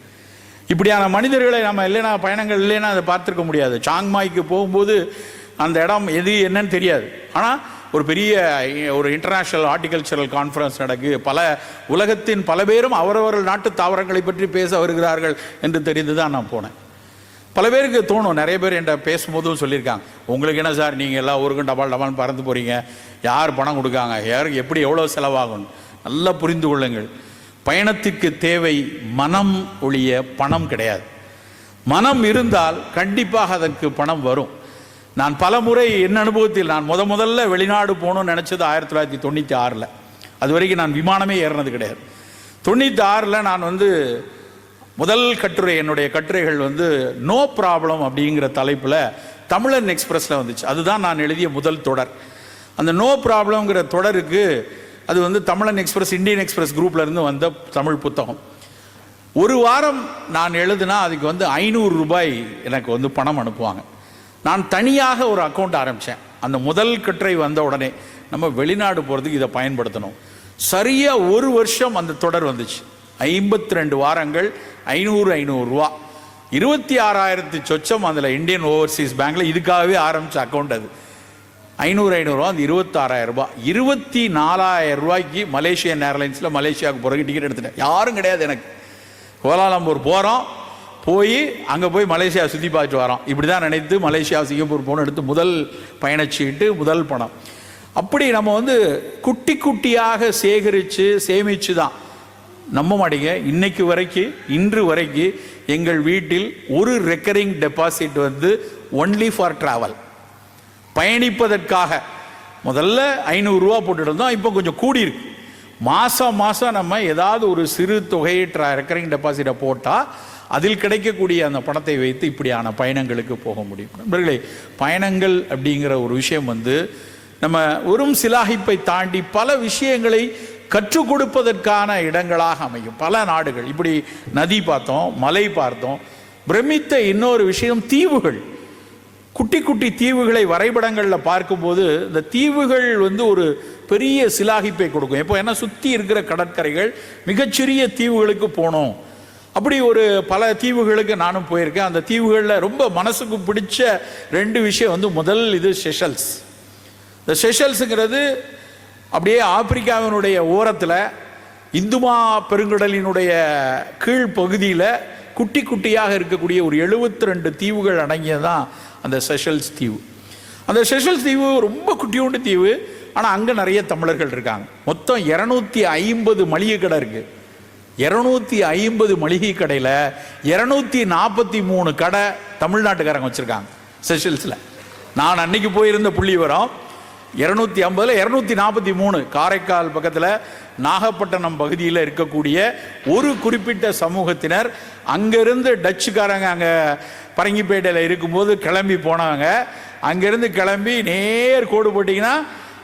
இப்படியான மனிதர்களை நம்ம இல்லைன்னா, பயணங்கள் இல்லைன்னா அதை பார்த்துருக்க முடியாது. சாங்மாய்க்கு போகும்போது அந்த இடம் எது என்னன்னு தெரியாது. ஆனால் ஒரு பெரிய ஒரு இன்டர்நேஷ்னல் ஹார்டிகல்ச்சரல் கான்ஃபரன்ஸ் நடக்கு, உலகத்தின் பல பேரும் அவரவர்கள் நாட்டு தாவரங்களை பற்றி பேச வருகிறார்கள் என்று தெரிந்து தான் நான் போனேன். பல பேருக்கு தோணும், நிறைய பேர் என்கிட்ட பேசும்போதும் சொல்லியிருக்காங்க, உங்களுக்கு என்ன சார் நீங்கள் எல்லா ஊருக்கும் டபால் பறந்து போகிறீங்க, யார் பணம் கொடுக்காங்க, யாருக்கு எப்படி எவ்வளோ செலவாகும்? நல்லா புரிந்து கொள்ளுங்கள், பயணத்திற்கு தேவை மனம் ஒழிய பணம் கிடையாது. மனம் இருந்தால் கண்டிப்பாக அதற்கு பணம் வரும். நான் பல முறை என் அனுபவத்தில் நான் முதல்ல வெளிநாடு போகணும்னு நினச்சது 1996. அது வரைக்கும் நான் விமானமே ஏறினது கிடையாது. 96 நான் முதல் கட்டுரை, என்னுடைய கட்டுரைகள் நோ ப்ராப்ளம் அப்படிங்கிற தலைப்பில் தமிழன் எக்ஸ்பிரஸில் வந்துச்சு. அதுதான் நான் எழுதிய முதல் தொடர். அந்த நோ ப்ராப்ளம்ங்கிற தொடருக்கு அது தமிழன் எக்ஸ்பிரஸ், இந்தியன் எக்ஸ்பிரஸ் குரூப்ல இருந்து வந்த தமிழ் புத்தகம். ஒரு வாரம் நான் எழுதுனா அதுக்கு 500 ரூபாய் எனக்கு பணம் அனுப்புவாங்க. நான் தனியாக ஒரு அக்கௌண்ட் ஆரம்பித்தேன். அந்த முதல் கட்டுரை வந்த உடனே நம்ம வெளிநாடு போகிறதுக்கு இதை பயன்படுத்தணும். சரியாக ஒரு வருஷம் அந்த தொடர் வந்துச்சு. 52 வாரங்கள், 500 ரூபா, 26,000 சொச்சம். அதில் இந்தியன் ஓவர்சீஸ் பேங்க்கில் இதுக்காகவே ஆரம்பித்த அக்கௌண்ட் அது. 500 ரூபா, அந்த 26,000 ரூபாய், 24,000 ரூபாய்க்கு மலேசியன் ஏர்லைன்ஸில் மலேசியாவுக்கு போகிறதுக்கு டிக்கெட் எடுத்துட்டேன். யாரும் கிடையாது எனக்கு. கோலாலம்பூர் போகிறோம், போய் அங்கே போய் மலேசியா சுற்றி பார்த்துட்டு வரோம். இப்படி தான் நினைத்து மலேசியா சிங்கப்பூர் போன எடுத்து முதல் பயணச்சீட்டு, முதல் பணம். அப்படி நம்ம வந்து குட்டி குட்டியாக சேகரித்து சேமித்து தான், நம்ப மாட்டீங்க, இன்னைக்கு வரைக்கும் இன்று வரைக்கும் எங்கள் வீட்டில் ஒரு ரெக்கரிங் டெபாசிட் வந்து ஒன்லி ஃபார் ட்ராவல், பயணிப்பதற்காக. முதல்ல 500 ரூபா போட்டுட்டு இருந்தோம், இப்போ கொஞ்சம் கூடியிருக்கு. மாதம் மாதம் நம்ம ஏதாவது ஒரு சிறு தொகையை ரெக்கரிங் டெபாசிட்டை போட்டால் அதில் கிடைக்கக்கூடிய அந்த பணத்தை வைத்து இப்படியான பயணங்களுக்கு போக முடியும். நண்பர்களே, பயணங்கள் அப்படிங்கிற ஒரு விஷயம் வந்து நம்ம வெறும் சிலாகிப்பை தாண்டி பல விஷயங்களை கற்றுக் கொடுப்பதற்கான இடங்களாக அமையும். பல நாடுகள் இப்படி நதி பார்த்தோம், மலை பார்த்தோம். பிரமித்த இன்னொரு விஷயம் தீவுகள். குட்டி குட்டி தீவுகளை வரைபடங்களில் பார்க்கும்போது இந்த தீவுகள் வந்து ஒரு பெரிய சிலாகிப்பை கொடுக்கும். இப்போ என்ன சுற்றி இருக்கிற கடற்கரைகள் மிகச்சிறிய தீவுகளுக்கு போனோம். அப்படி ஒரு பல தீவுகளுக்கு நானும் போயிருக்கேன். அந்த தீவுகளில் ரொம்ப மனசுக்கு பிடிச்ச 2 விஷயம் வந்து, முதல் இது செஷல்ஸ். இந்த செஷல்ஸுங்கிறது அப்படியே ஆப்பிரிக்காவினுடைய ஓரத்தில் இந்துமா பெருங்கடலினுடைய கீழ்ப்பகுதியில் குட்டி குட்டியாக இருக்கக்கூடிய ஒரு 72 தீவுகள் அடங்கியதான் அந்த செஷல்ஸ் தீவு. அந்த செஷல்ஸ் தீவு ரொம்ப குட்டியோண்டு தீவு, ஆனால் அங்கே நிறைய தமிழர்கள் இருக்காங்க. மொத்தம் 250 மளிகை கடை இருக்குது. 250 மளிகை கடையில் 243 கடை தமிழ்நாட்டுக்காரங்க வச்சுருக்காங்க செஷல்ஸில். நான் அன்னைக்கு போயிருந்த புள்ளி வரோம் 250ல் 243. காரைக்கால் பக்கத்தில் நாகப்பட்டினம் பகுதியில் இருக்கக்கூடிய ஒரு குறிப்பிட்ட சமூகத்தினர் அங்கேருந்து டச்சுக்காரங்க அங்கே பரங்கிப்பேட்டையில் இருக்கும்போது கிளம்பி போனவங்க, அங்கேருந்து கிளம்பி நேர் கோடு போட்டிங்கன்னா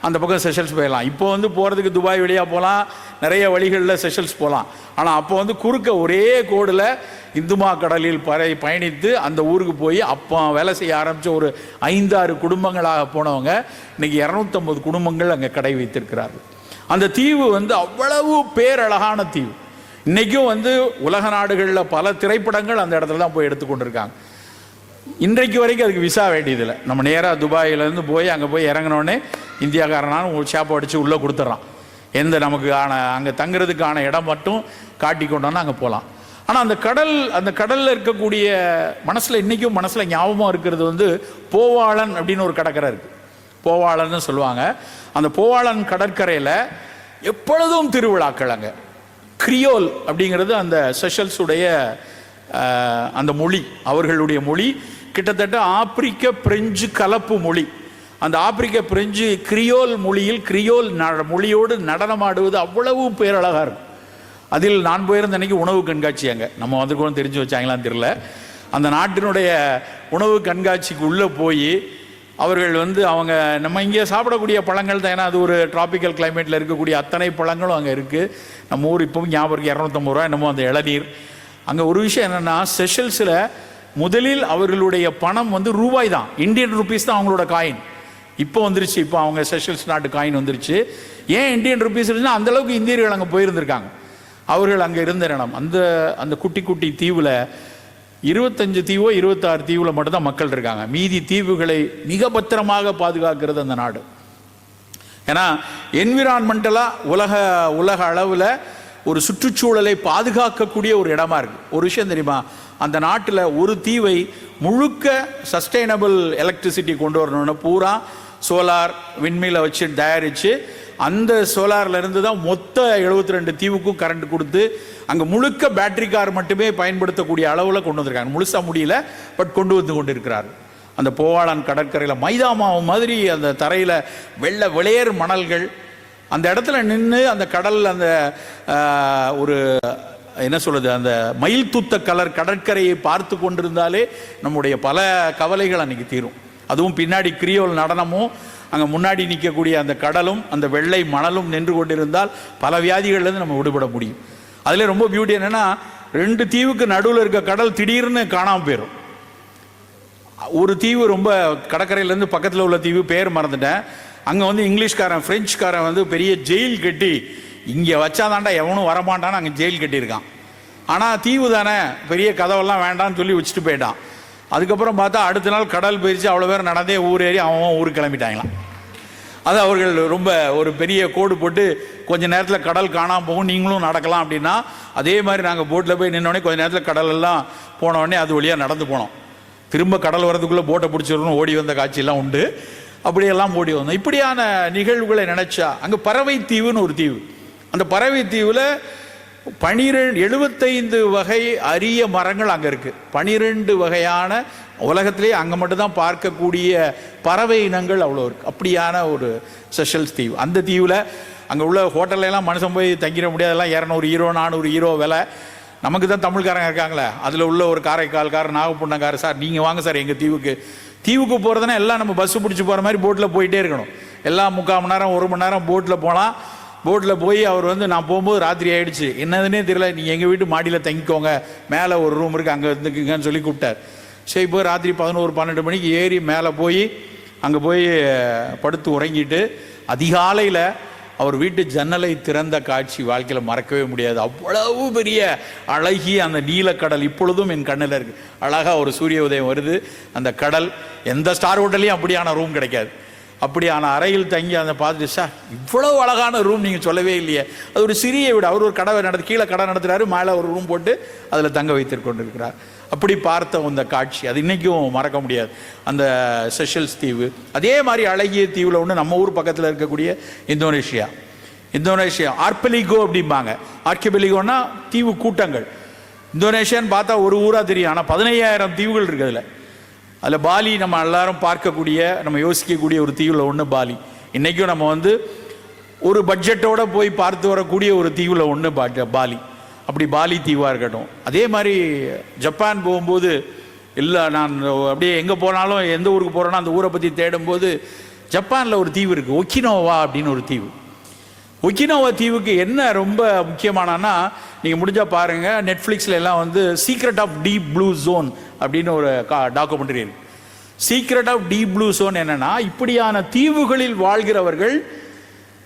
அந்த பக்கம் செஷல்ஸ் போயிடலாம். இப்போ வந்து போகிறதுக்கு துபாய் வழியாக போகலாம், நிறைய வழிகளில் செஷல்ஸ் போகலாம். ஆனால் அப்போ வந்து குறுக்க ஒரே கோடில் இந்துமா கடலில் பயணித்து அந்த ஊருக்கு போய் அப்போ வேலை செய்ய ஆரம்பித்த ஒரு 5-6 குடும்பங்களாக போனவங்க இன்றைக்கி 250 குடும்பங்கள் அங்கே கடை வைத்திருக்கிறார்கள். அந்த தீவு வந்து அவ்வளவு பேரழகான தீவு. இன்றைக்கும் வந்து உலக நாடுகளில் பல திரைப்படங்கள் அந்த இடத்துல தான் போய் எடுத்துக்கொண்டிருக்காங்க. இன்றைக்கு வரைக்கும் அதுக்கு விசா வேண்டியதில்லை. நம்ம நேராக துபாயிலேருந்து போய் அங்கே போய் இறங்கினோடனே இந்தியாக்காரனாலும் ஒரு ஷாப்பை அடித்து உள்ளே கொடுத்துட்றான். எந்த நமக்கு அங்கே தங்குறதுக்கான இடம் மட்டும் காட்டி கொண்டோன்னா அங்கே போகலாம். ஆனால் அந்த கடலில் இருக்கக்கூடிய மனசில் இன்றைக்கும் மனசில் ஞாபகம் இருக்கிறது வந்து போவாளன் அப்படின்னு ஒரு கடற்கரை இருக்குது. போவாளன்னு சொல்லுவாங்க. அந்த போவாளன் கடற்கரையில் எப்பொழுதும் திருவிழாக்கள். அங்கே கிரியோல் அப்படிங்கிறது அந்த செஷல்ஸுடைய அந்த மொழி, அவர்களுடைய மொழி கிட்டத்தட்ட ஆப்பிரிக்க பிரெஞ்சு கலப்பு மொழி. அந்த ஆப்பிரிக்க பிரெஞ்சு கிரியோல் மொழியில் கிரியோல் மொழியோடு நடனமாடுவது அவ்வளவு பேரழகாக இருக்கும். அதில் நான் போயிருந்த அன்றைக்கி உணவு கண்காட்சி அங்கே நம்ம வந்துருக்கோம், தெரிஞ்சு வச்சாங்களான்னு தெரியல. அந்த நாட்டினுடைய உணவு கண்காட்சிக்கு உள்ளே போய் அவர்கள் வந்து அவங்க நம்ம இங்கே சாப்பிடக்கூடிய பழங்கள் தான், ஏன்னா அது ஒரு டிராபிக்கல் கிளைமேட்டில் இருக்கக்கூடிய அத்தனை பழங்களும் அங்கே இருக்குது. நம்ம ஊர் இப்போவும் ஞாபகம் 250 ரூபா என்னமோ அந்த இளநீர். அங்கே ஒரு விஷயம் என்னென்னா, செஷல்ஸில் முதலில் அவர்களுடைய பணம் வந்து ரூபாய் தான், இந்தியன் ருபீஸ் தான் அவங்களோட காயின். இப்போ வந்துருச்சு, இப்போ அவங்க செஷல்ஸ் நாட்டு காயின் வந்துருச்சு. ஏன் இந்தியன் ருபீஸ் இருந்துச்சுன்னா அந்தளவுக்கு இந்தியர்கள் அங்கே போயிருந்திருக்காங்க. அவர்கள் அங்கே இருந்த இடம் அந்த குட்டி குட்டி தீவில் 25 தீவோ 26 தீவில் மட்டும்தான் மக்கள் இருக்காங்க. மீதி தீவுகளை மிக பத்திரமாக பாதுகாக்கிறது அந்த நாடு. ஏன்னா என்விரான்மெண்டலாக உலக அளவில் ஒரு சுற்றுச்சூழலை பாதுகாக்கக்கூடிய ஒரு இடமா இருக்குது. ஒரு விஷயம் தெரியுமா, அந்த நாட்டில் ஒரு தீவை முழுக்க சஸ்டைனபிள் எலக்ட்ரிசிட்டி கொண்டு வரணும்னு பூரா சோலார் விண்மீலை வச்சு தயாரித்து அந்த சோலார்லேருந்து தான் மொத்த 72 தீவுக்கும் கரண்ட் கொடுத்து அங்கே முழுக்க பேட்டரி கார் மட்டுமே பயன்படுத்தக்கூடிய அளவில் கொண்டு வந்திருக்காங்க. முழுசாக முடியல, பட் கொண்டு வந்து கொண்டு இருக்கிறார். அந்த போவாளன் கடற்கரையில் மைதா மாவு மாதிரி அந்த தரையில் வெளியேறு மணல்கள், அந்த இடத்துல நின்று அந்த கடல் அந்த ஒரு என்ன சொல்கிறது, அந்த மயில் தூத்த கலர் கடற்கரையை பார்த்து கொண்டிருந்தாலே நம்முடைய பல கவலைகள் அன்றைக்கி தீரும். அதுவும் பின்னாடி கிரியோல் நடனமும் அங்கே முன்னாடி நிற்கக்கூடிய அந்த கடலும் அந்த வெள்ளை மணலும் நின்று கொண்டிருந்தால் பல வியாதிகள்லேருந்து நம்ம விடுபட முடியும். அதில் ரொம்ப பியூட்டி என்னென்னா, 2 தீவுக்கு நடுவில் இருக்க கடல் திடீர்னு காணாமல் போயிடும். ஒரு தீவு ரொம்ப கடற்கரையிலேருந்து பக்கத்தில் உள்ள தீவு பேர் மறந்துட்டேன். அங்கே வந்து இங்கிலீஷ்காரன் ஃப்ரெஞ்சுக்காரன் வந்து பெரிய ஜெயில் கட்டி இங்கே வச்சாதாண்டா எவனும் வரமாட்டான்னு அங்கே ஜெயில் கட்டியிருக்கான். ஆனால் தீவு தானே, பெரிய கதவெல்லாம் வேண்டாம்னு சொல்லி வச்சுட்டு போயிட்டான். அதுக்கப்புறம் பார்த்தா அடுத்த நாள் கடல் போயிடுச்சு, அவ்வளோ பேர் நடந்தே ஊர் ஏறி அவன் ஊருக்கு கிளம்பிட்டாங்களாம். அது அவர்கள் ரொம்ப ஒரு பெரிய கோடு போட்டு கொஞ்ச நேரத்தில் கடல் காணாமல் போகும், நீங்களும் நடக்கலாம் அப்படின்னா, அதே மாதிரி நாங்கள் போட்டில் போய் நின்னோடனே கொஞ்ச நேரத்தில் கடலெல்லாம் போனோடனே அது வழியாக நடந்து போனோம். திரும்ப கடல் வரதுக்குள்ளே போட்டை பிடிச்சிடணும் ஓடி வந்த காட்சியெல்லாம் உண்டு. அப்படியெல்லாம் ஓடி வந்தோம். இப்படியான நிகழ்வுகளை நினச்சா, அங்கே பறவை தீவுன்னு ஒரு தீவு, அந்த பறவை தீவில் 75 வகை அரிய மரங்கள் அங்கே இருக்குது. 12 வகையான உலகத்திலே அங்கே மட்டும்தான் பார்க்கக்கூடிய பறவை இனங்கள் அவ்வளோ இருக்குது. அப்படியான ஒரு செஷல்ஸ் தீவு. அந்த தீவில் அங்கே உள்ள ஹோட்டல்லாம் மனுஷன் போய் தங்கிட முடியாதெல்லாம் 200 யூரோ 400 யூரோ விலை. நமக்கு தான் தமிழ்காரங்க இருக்காங்களே, அதில் உள்ள ஒரு காரைக்கால்காரர் நாகப்பட்டினக்காரர், சார் நீங்கள் வாங்க சார் எங்கள் தீவுக்கு போகிறதுனா எல்லாம் நம்ம பஸ்ஸு பிடிச்சி போகிற மாதிரி போட்டில் போயிட்டே இருக்கணும். எல்லாம் 3/4 மணி நேரம் 1 மணி நேரம் போட்டில் போகலாம். போட்டில் போய் அவர் நான் போகும்போது ராத்திரி ஆகிடுச்சு, என்னதுன்னே தெரியல, நீங்கள் எங்கள் வீட்டு மாடியில் தங்கிக்கோங்க, மேலே ஒரு ரூம் இருக்குது அங்கே இருந்துக்குங்கன்னு சொல்லி கூப்பிட்டார். சரி, போய் ராத்திரி 11-12 மணிக்கு ஏறி மேலே போய் அங்கே போய் படுத்து உறங்கிட்டு அதிகாலையில் அவர் வீட்டு ஜன்னலை திறந்த காட்சி வாழ்க்கையில் மறக்கவே முடியாது. அவ்வளவு பெரிய அழகிய அந்த நீலக்கடல் இப்பொழுதும் என் கண்ணில் இருக்குது. அழகாக ஒரு சூரிய உதயம் வருது. அந்த கடல் எந்த ஸ்டார் ஹோட்டல்லையும் அப்படியான ரூம் கிடைக்காது. அப்படியான அறையில் தங்கி அந்த பார்த்துட்டு, சார் இவ்வளவு அழகான ரூம் நீங்கள் சொல்லவே இல்லையே. அது ஒரு சிறிய வீடு. அவர் ஒரு கடை கீழே கடை நடத்துகிறாரு, மேலே ஒரு ரூம் போட்டு அதில் தங்க வைத்து கொண்டிருக்கிறார். அப்படி பார்த்த அந்த காட்சி அது இன்றைக்கும் மறக்க முடியாது. அந்த செஷல்ஸ் தீவு. அதே மாதிரி அழகிய தீவில் ஒன்று நம்ம ஊர் பக்கத்தில் இருக்கக்கூடிய இந்தோனேஷியா ஆர்பெலிகோ அப்படிம்பாங்க. ஆர்கிபெலிகோன்னா தீவு கூட்டங்கள். இந்தோனேஷியான்னு பார்த்தா ஒரு ஊராக தெரியும், ஆனால் 15,000 தீவுகள் இருக்குது. அதில் பாலி நம்ம எல்லாரும் பார்க்கக்கூடிய, நம்ம யோசிக்கக்கூடிய ஒரு தீவில் ஒன்று பாலி. இன்றைக்கும் நம்ம ஒரு பட்ஜெட்டோடு போய் பார்த்து வரக்கூடிய ஒரு தீவில் ஒன்று பாலி. அப்படி பாலி தீவாக இருக்கட்டும். அதே மாதிரி ஜப்பான் போகும்போது இல்லை, நான் அப்படியே எங்கே போனாலும் எந்த ஊருக்கு போகிறேன்னா அந்த ஊரை பற்றி தேடும்போது ஜப்பானில் ஒரு தீவு இருக்குது, ஒக்கினோவா அப்படின்னு ஒரு தீவு. ஒக்கினோவா தீவுக்கு என்ன ரொம்ப முக்கியமானன்னா, நீங்கள் முடிஞ்சால் பாருங்கள், நெட்ஃப்ளிக்ஸில் எல்லாம் secret of deep blue zone அப்படின்னு ஒரு டாக்குமெண்ட்ரி இருக்குது. Secret of deep blue zone என்னென்னா, இப்படியான தீவுகளில் வாழ்கிறவர்கள்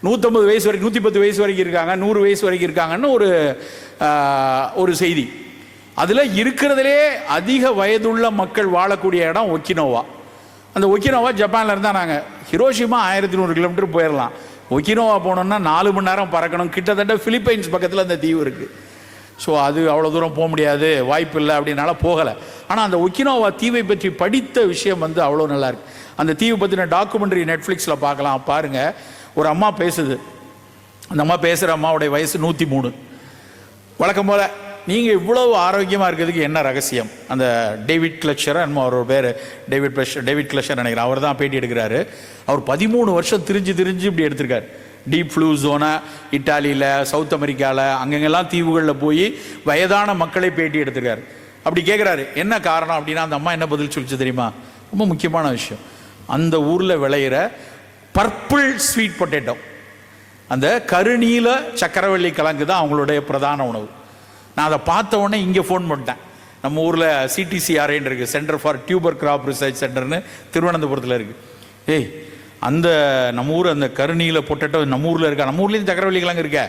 150 வயசு வரைக்கும், 110 வயசு வரைக்கும் இருக்காங்க, 100 வயசு வரைக்கும் இருக்காங்கன்னு ஒரு செய்தி. அதில் இருக்கிறதுலே அதிக வயதுள்ள மக்கள் வாழக்கூடிய இடம் ஒக்கினோவா. அந்த ஒக்கினோவா ஜப்பானில் இருந்தால் நாங்கள் ஹிரோஷிமா 1100 கிலோமீட்டர் போயிடலாம். ஒக்கினோவா போனோம்னா 4 மணி நேரம் பறக்கணும். கிட்டத்தட்ட பிலிப்பைன்ஸ் பக்கத்தில் அந்த தீவு இருக்குது. ஸோ அது அவ்வளோ தூரம் போக முடியாது, வாய்ப்பு இல்லை அப்படின்னால போகலை. ஆனால் அந்த ஒக்கினோவா தீவை பற்றி படித்த விஷயம் அவ்வளோ நல்லாயிருக்கு. அந்த தீவை பற்றின டாக்குமெண்ட்ரி நெட்ஃப்ளிக்ஸில் பார்க்கலாம். பாருங்கள், ஒரு அம்மா பேசுது. அந்த அம்மா பேசுகிற அம்மாவுடைய வயசு 103. வழக்கம் போல், நீங்கள் இவ்வளவு ஆரோக்கியமாக இருக்கிறதுக்கு என்ன ரகசியம்? அந்த டேவிட் கிளச்சர், அவரோட பேர் டேவிட் கிளச்சர் நினைக்கிறேன், அவர் தான் பேட்டி எடுக்கிறாரு. அவர் 13 வருஷம் திரிஞ்சு இப்படி எடுத்திருக்காரு. டீப் ஃப்ளூ ஜோனை இட்டாலியில், சவுத் அமெரிக்காவில், அங்கங்கெல்லாம் தீவுகளில் போய் வயதான மக்களை பேட்டி எடுத்திருக்காரு. அப்படி கேட்குறாரு, என்ன காரணம் அப்படின்னா, அந்த அம்மா என்ன பதில் சொல்லிச்சு தெரியுமா? ரொம்ப முக்கியமான விஷயம், அந்த ஊரில் விளையிற பர்பிள் ஸ்வீட் பொட்டேட்டோ, அந்த கருநீல சக்கரவள்ளி கிழங்கு தான் அவங்களுடைய பிரதான உணவு. நான் அதை பார்த்த உடனே இங்கே ஃபோன் பண்ணிட்டேன். நம்ம ஊரில் CTCRN இருக்குது, centre for tuber crop research சென்டர்னு திருவனந்தபுரத்தில் இருக்குது. ஏய், அந்த நம்ம ஊர் அந்த கருநீல பொட்டேட்டோ நம்ம ஊரில் இருக்கா? நம்ம ஊர்லேயும் சக்கரவள்ளி கிழங்கு இருக்க,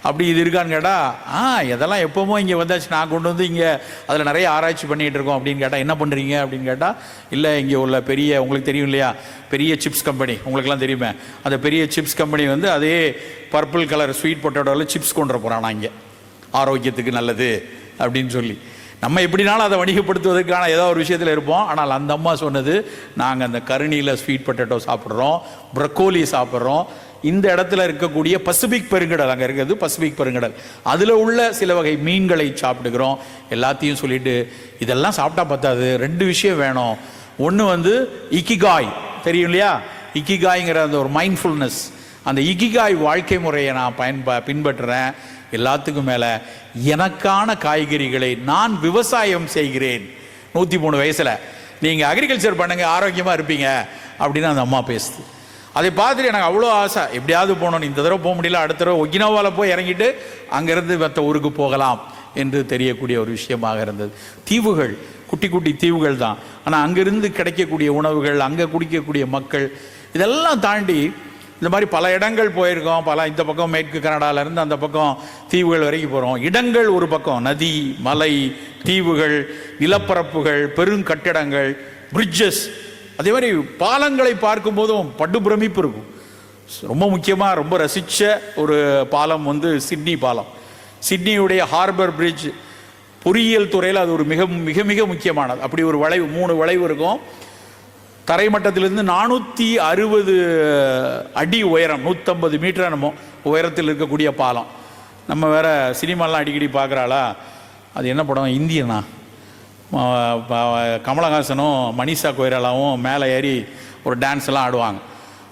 அப்படி இது இருக்கான்னு கேட்டால், இதெல்லாம் எப்போவும் இங்கே வந்தாச்சு, நான் கொண்டு இங்கே அதில் நிறைய ஆராய்ச்சி பண்ணிகிட்டு இருக்கோம் அப்படின்னு கேட்டால், என்ன பண்ணுறீங்க அப்படின்னு கேட்டால், இல்லை இங்கே உள்ள பெரிய, உங்களுக்கு தெரியும் இல்லையா, பெரிய சிப்ஸ் கம்பெனி, உங்களுக்குலாம் தெரியுமே, அந்த பெரிய சிப்ஸ் கம்பெனி அதே பர்பிள் கலர் ஸ்வீட் பொட்டேட்டோவில் சிப்ஸ் கொண்டு போகிறான் இங்கே, ஆரோக்கியத்துக்கு நல்லது அப்படின்னு சொல்லி. நம்ம எப்படினாலும் அதை வணிகப்படுத்துவதற்கான ஏதோ ஒரு விஷயத்தில் இருப்போம். ஆனால் அந்த அம்மா சொன்னது, நாங்கள் அந்த கருநீல ஸ்வீட் பொட்டேட்டோ சாப்பிட்றோம், ப்ரக்கோலி சாப்பிட்றோம், இந்த இடத்துல இருக்கக்கூடிய பசிபிக் பெருங்கடல், அங்கே இருக்கிறது பசிபிக் பெருங்கடல், அதில் உள்ள சில வகை மீன்களை சாப்பிட்டுக்கிறோம். எல்லாத்தையும் சொல்லிட்டு, இதெல்லாம் சாப்பிட்டா பத்தாது, 2 விஷயம் வேணும். ஒன்று இக்கிகாய், தெரியும் இல்லையா? இக்கிகாய்ங்கிற அந்த ஒரு மைண்ட்ஃபுல்னஸ், அந்த இக்கிகாய் வாழ்க்கை முறையை நான் பின்பற்றுறேன். எல்லாத்துக்கும் மேலே, எனக்கான காய்கறிகளை நான் விவசாயம் செய்கிறேன். 103 வயசில் நீங்கள் அக்ரிகல்ச்சர் பண்ணுங்கள், ஆரோக்கியமாக இருப்பீங்க அப்படின்னு அந்த அம்மா பேசுது. அதை பார்த்துட்டு எனக்கு அவ்வளோ ஆசை, எப்படியாவது போகணும். இந்த தடவை போக முடியல, அடுத்த தடவை ஒக்கினோவாவில் போய் இறங்கிட்டு அங்கேருந்து மற்ற ஊருக்கு போகலாம் என்று தெரியக்கூடிய ஒரு விஷயமாக இருந்தது. தீவுகள், குட்டி குட்டி தீவுகள் தான், ஆனால் அங்கேருந்து கிடைக்கக்கூடிய உணவுகள், அங்கே குடிக்கக்கூடிய மக்கள், இதெல்லாம் தாண்டி இந்த மாதிரி பல இடங்கள் போயிருக்கோம். இந்த பக்கம் மேற்கு கனடாவிலேருந்து அந்த பக்கம் தீவுகள் வரைக்கும் போகிறோம். இடங்கள் ஒரு பக்கம், நதி, மலை, தீவுகள், நிலப்பரப்புகள், பெருங்கட்டிடங்கள், பிரிட்ஜஸ், அதே மாதிரி பாலங்களை பார்க்கும்போதும் படு பிரமிப்பு இருக்கும். ரொம்ப முக்கியமாக ரொம்ப ரசித்த ஒரு பாலம் வந்து சிட்னி பாலம். சிட்னியுடைய ஹார்பர் பிரிட்ஜ் பொறியியல் துறையில் அது ஒரு மிக மிக மிக முக்கியமானது. அப்படி ஒரு வளைவு, 3 வளைவு இருக்கும். தரைமட்டத்திலிருந்து 460 அடி உயரம், 150 மீட்டர் நம்ம உயரத்தில் இருக்கக்கூடிய பாலம். நம்ம வேற சினிமாலாம் அடிக்கடி பார்க்குறாளா, அது என்ன படம், இந்தியனா, கமலஹாசனும் மனிஷா கொய்ராலாவும் மேலே ஏறி ஒரு டான்ஸ் எல்லாம் ஆடுவாங்க.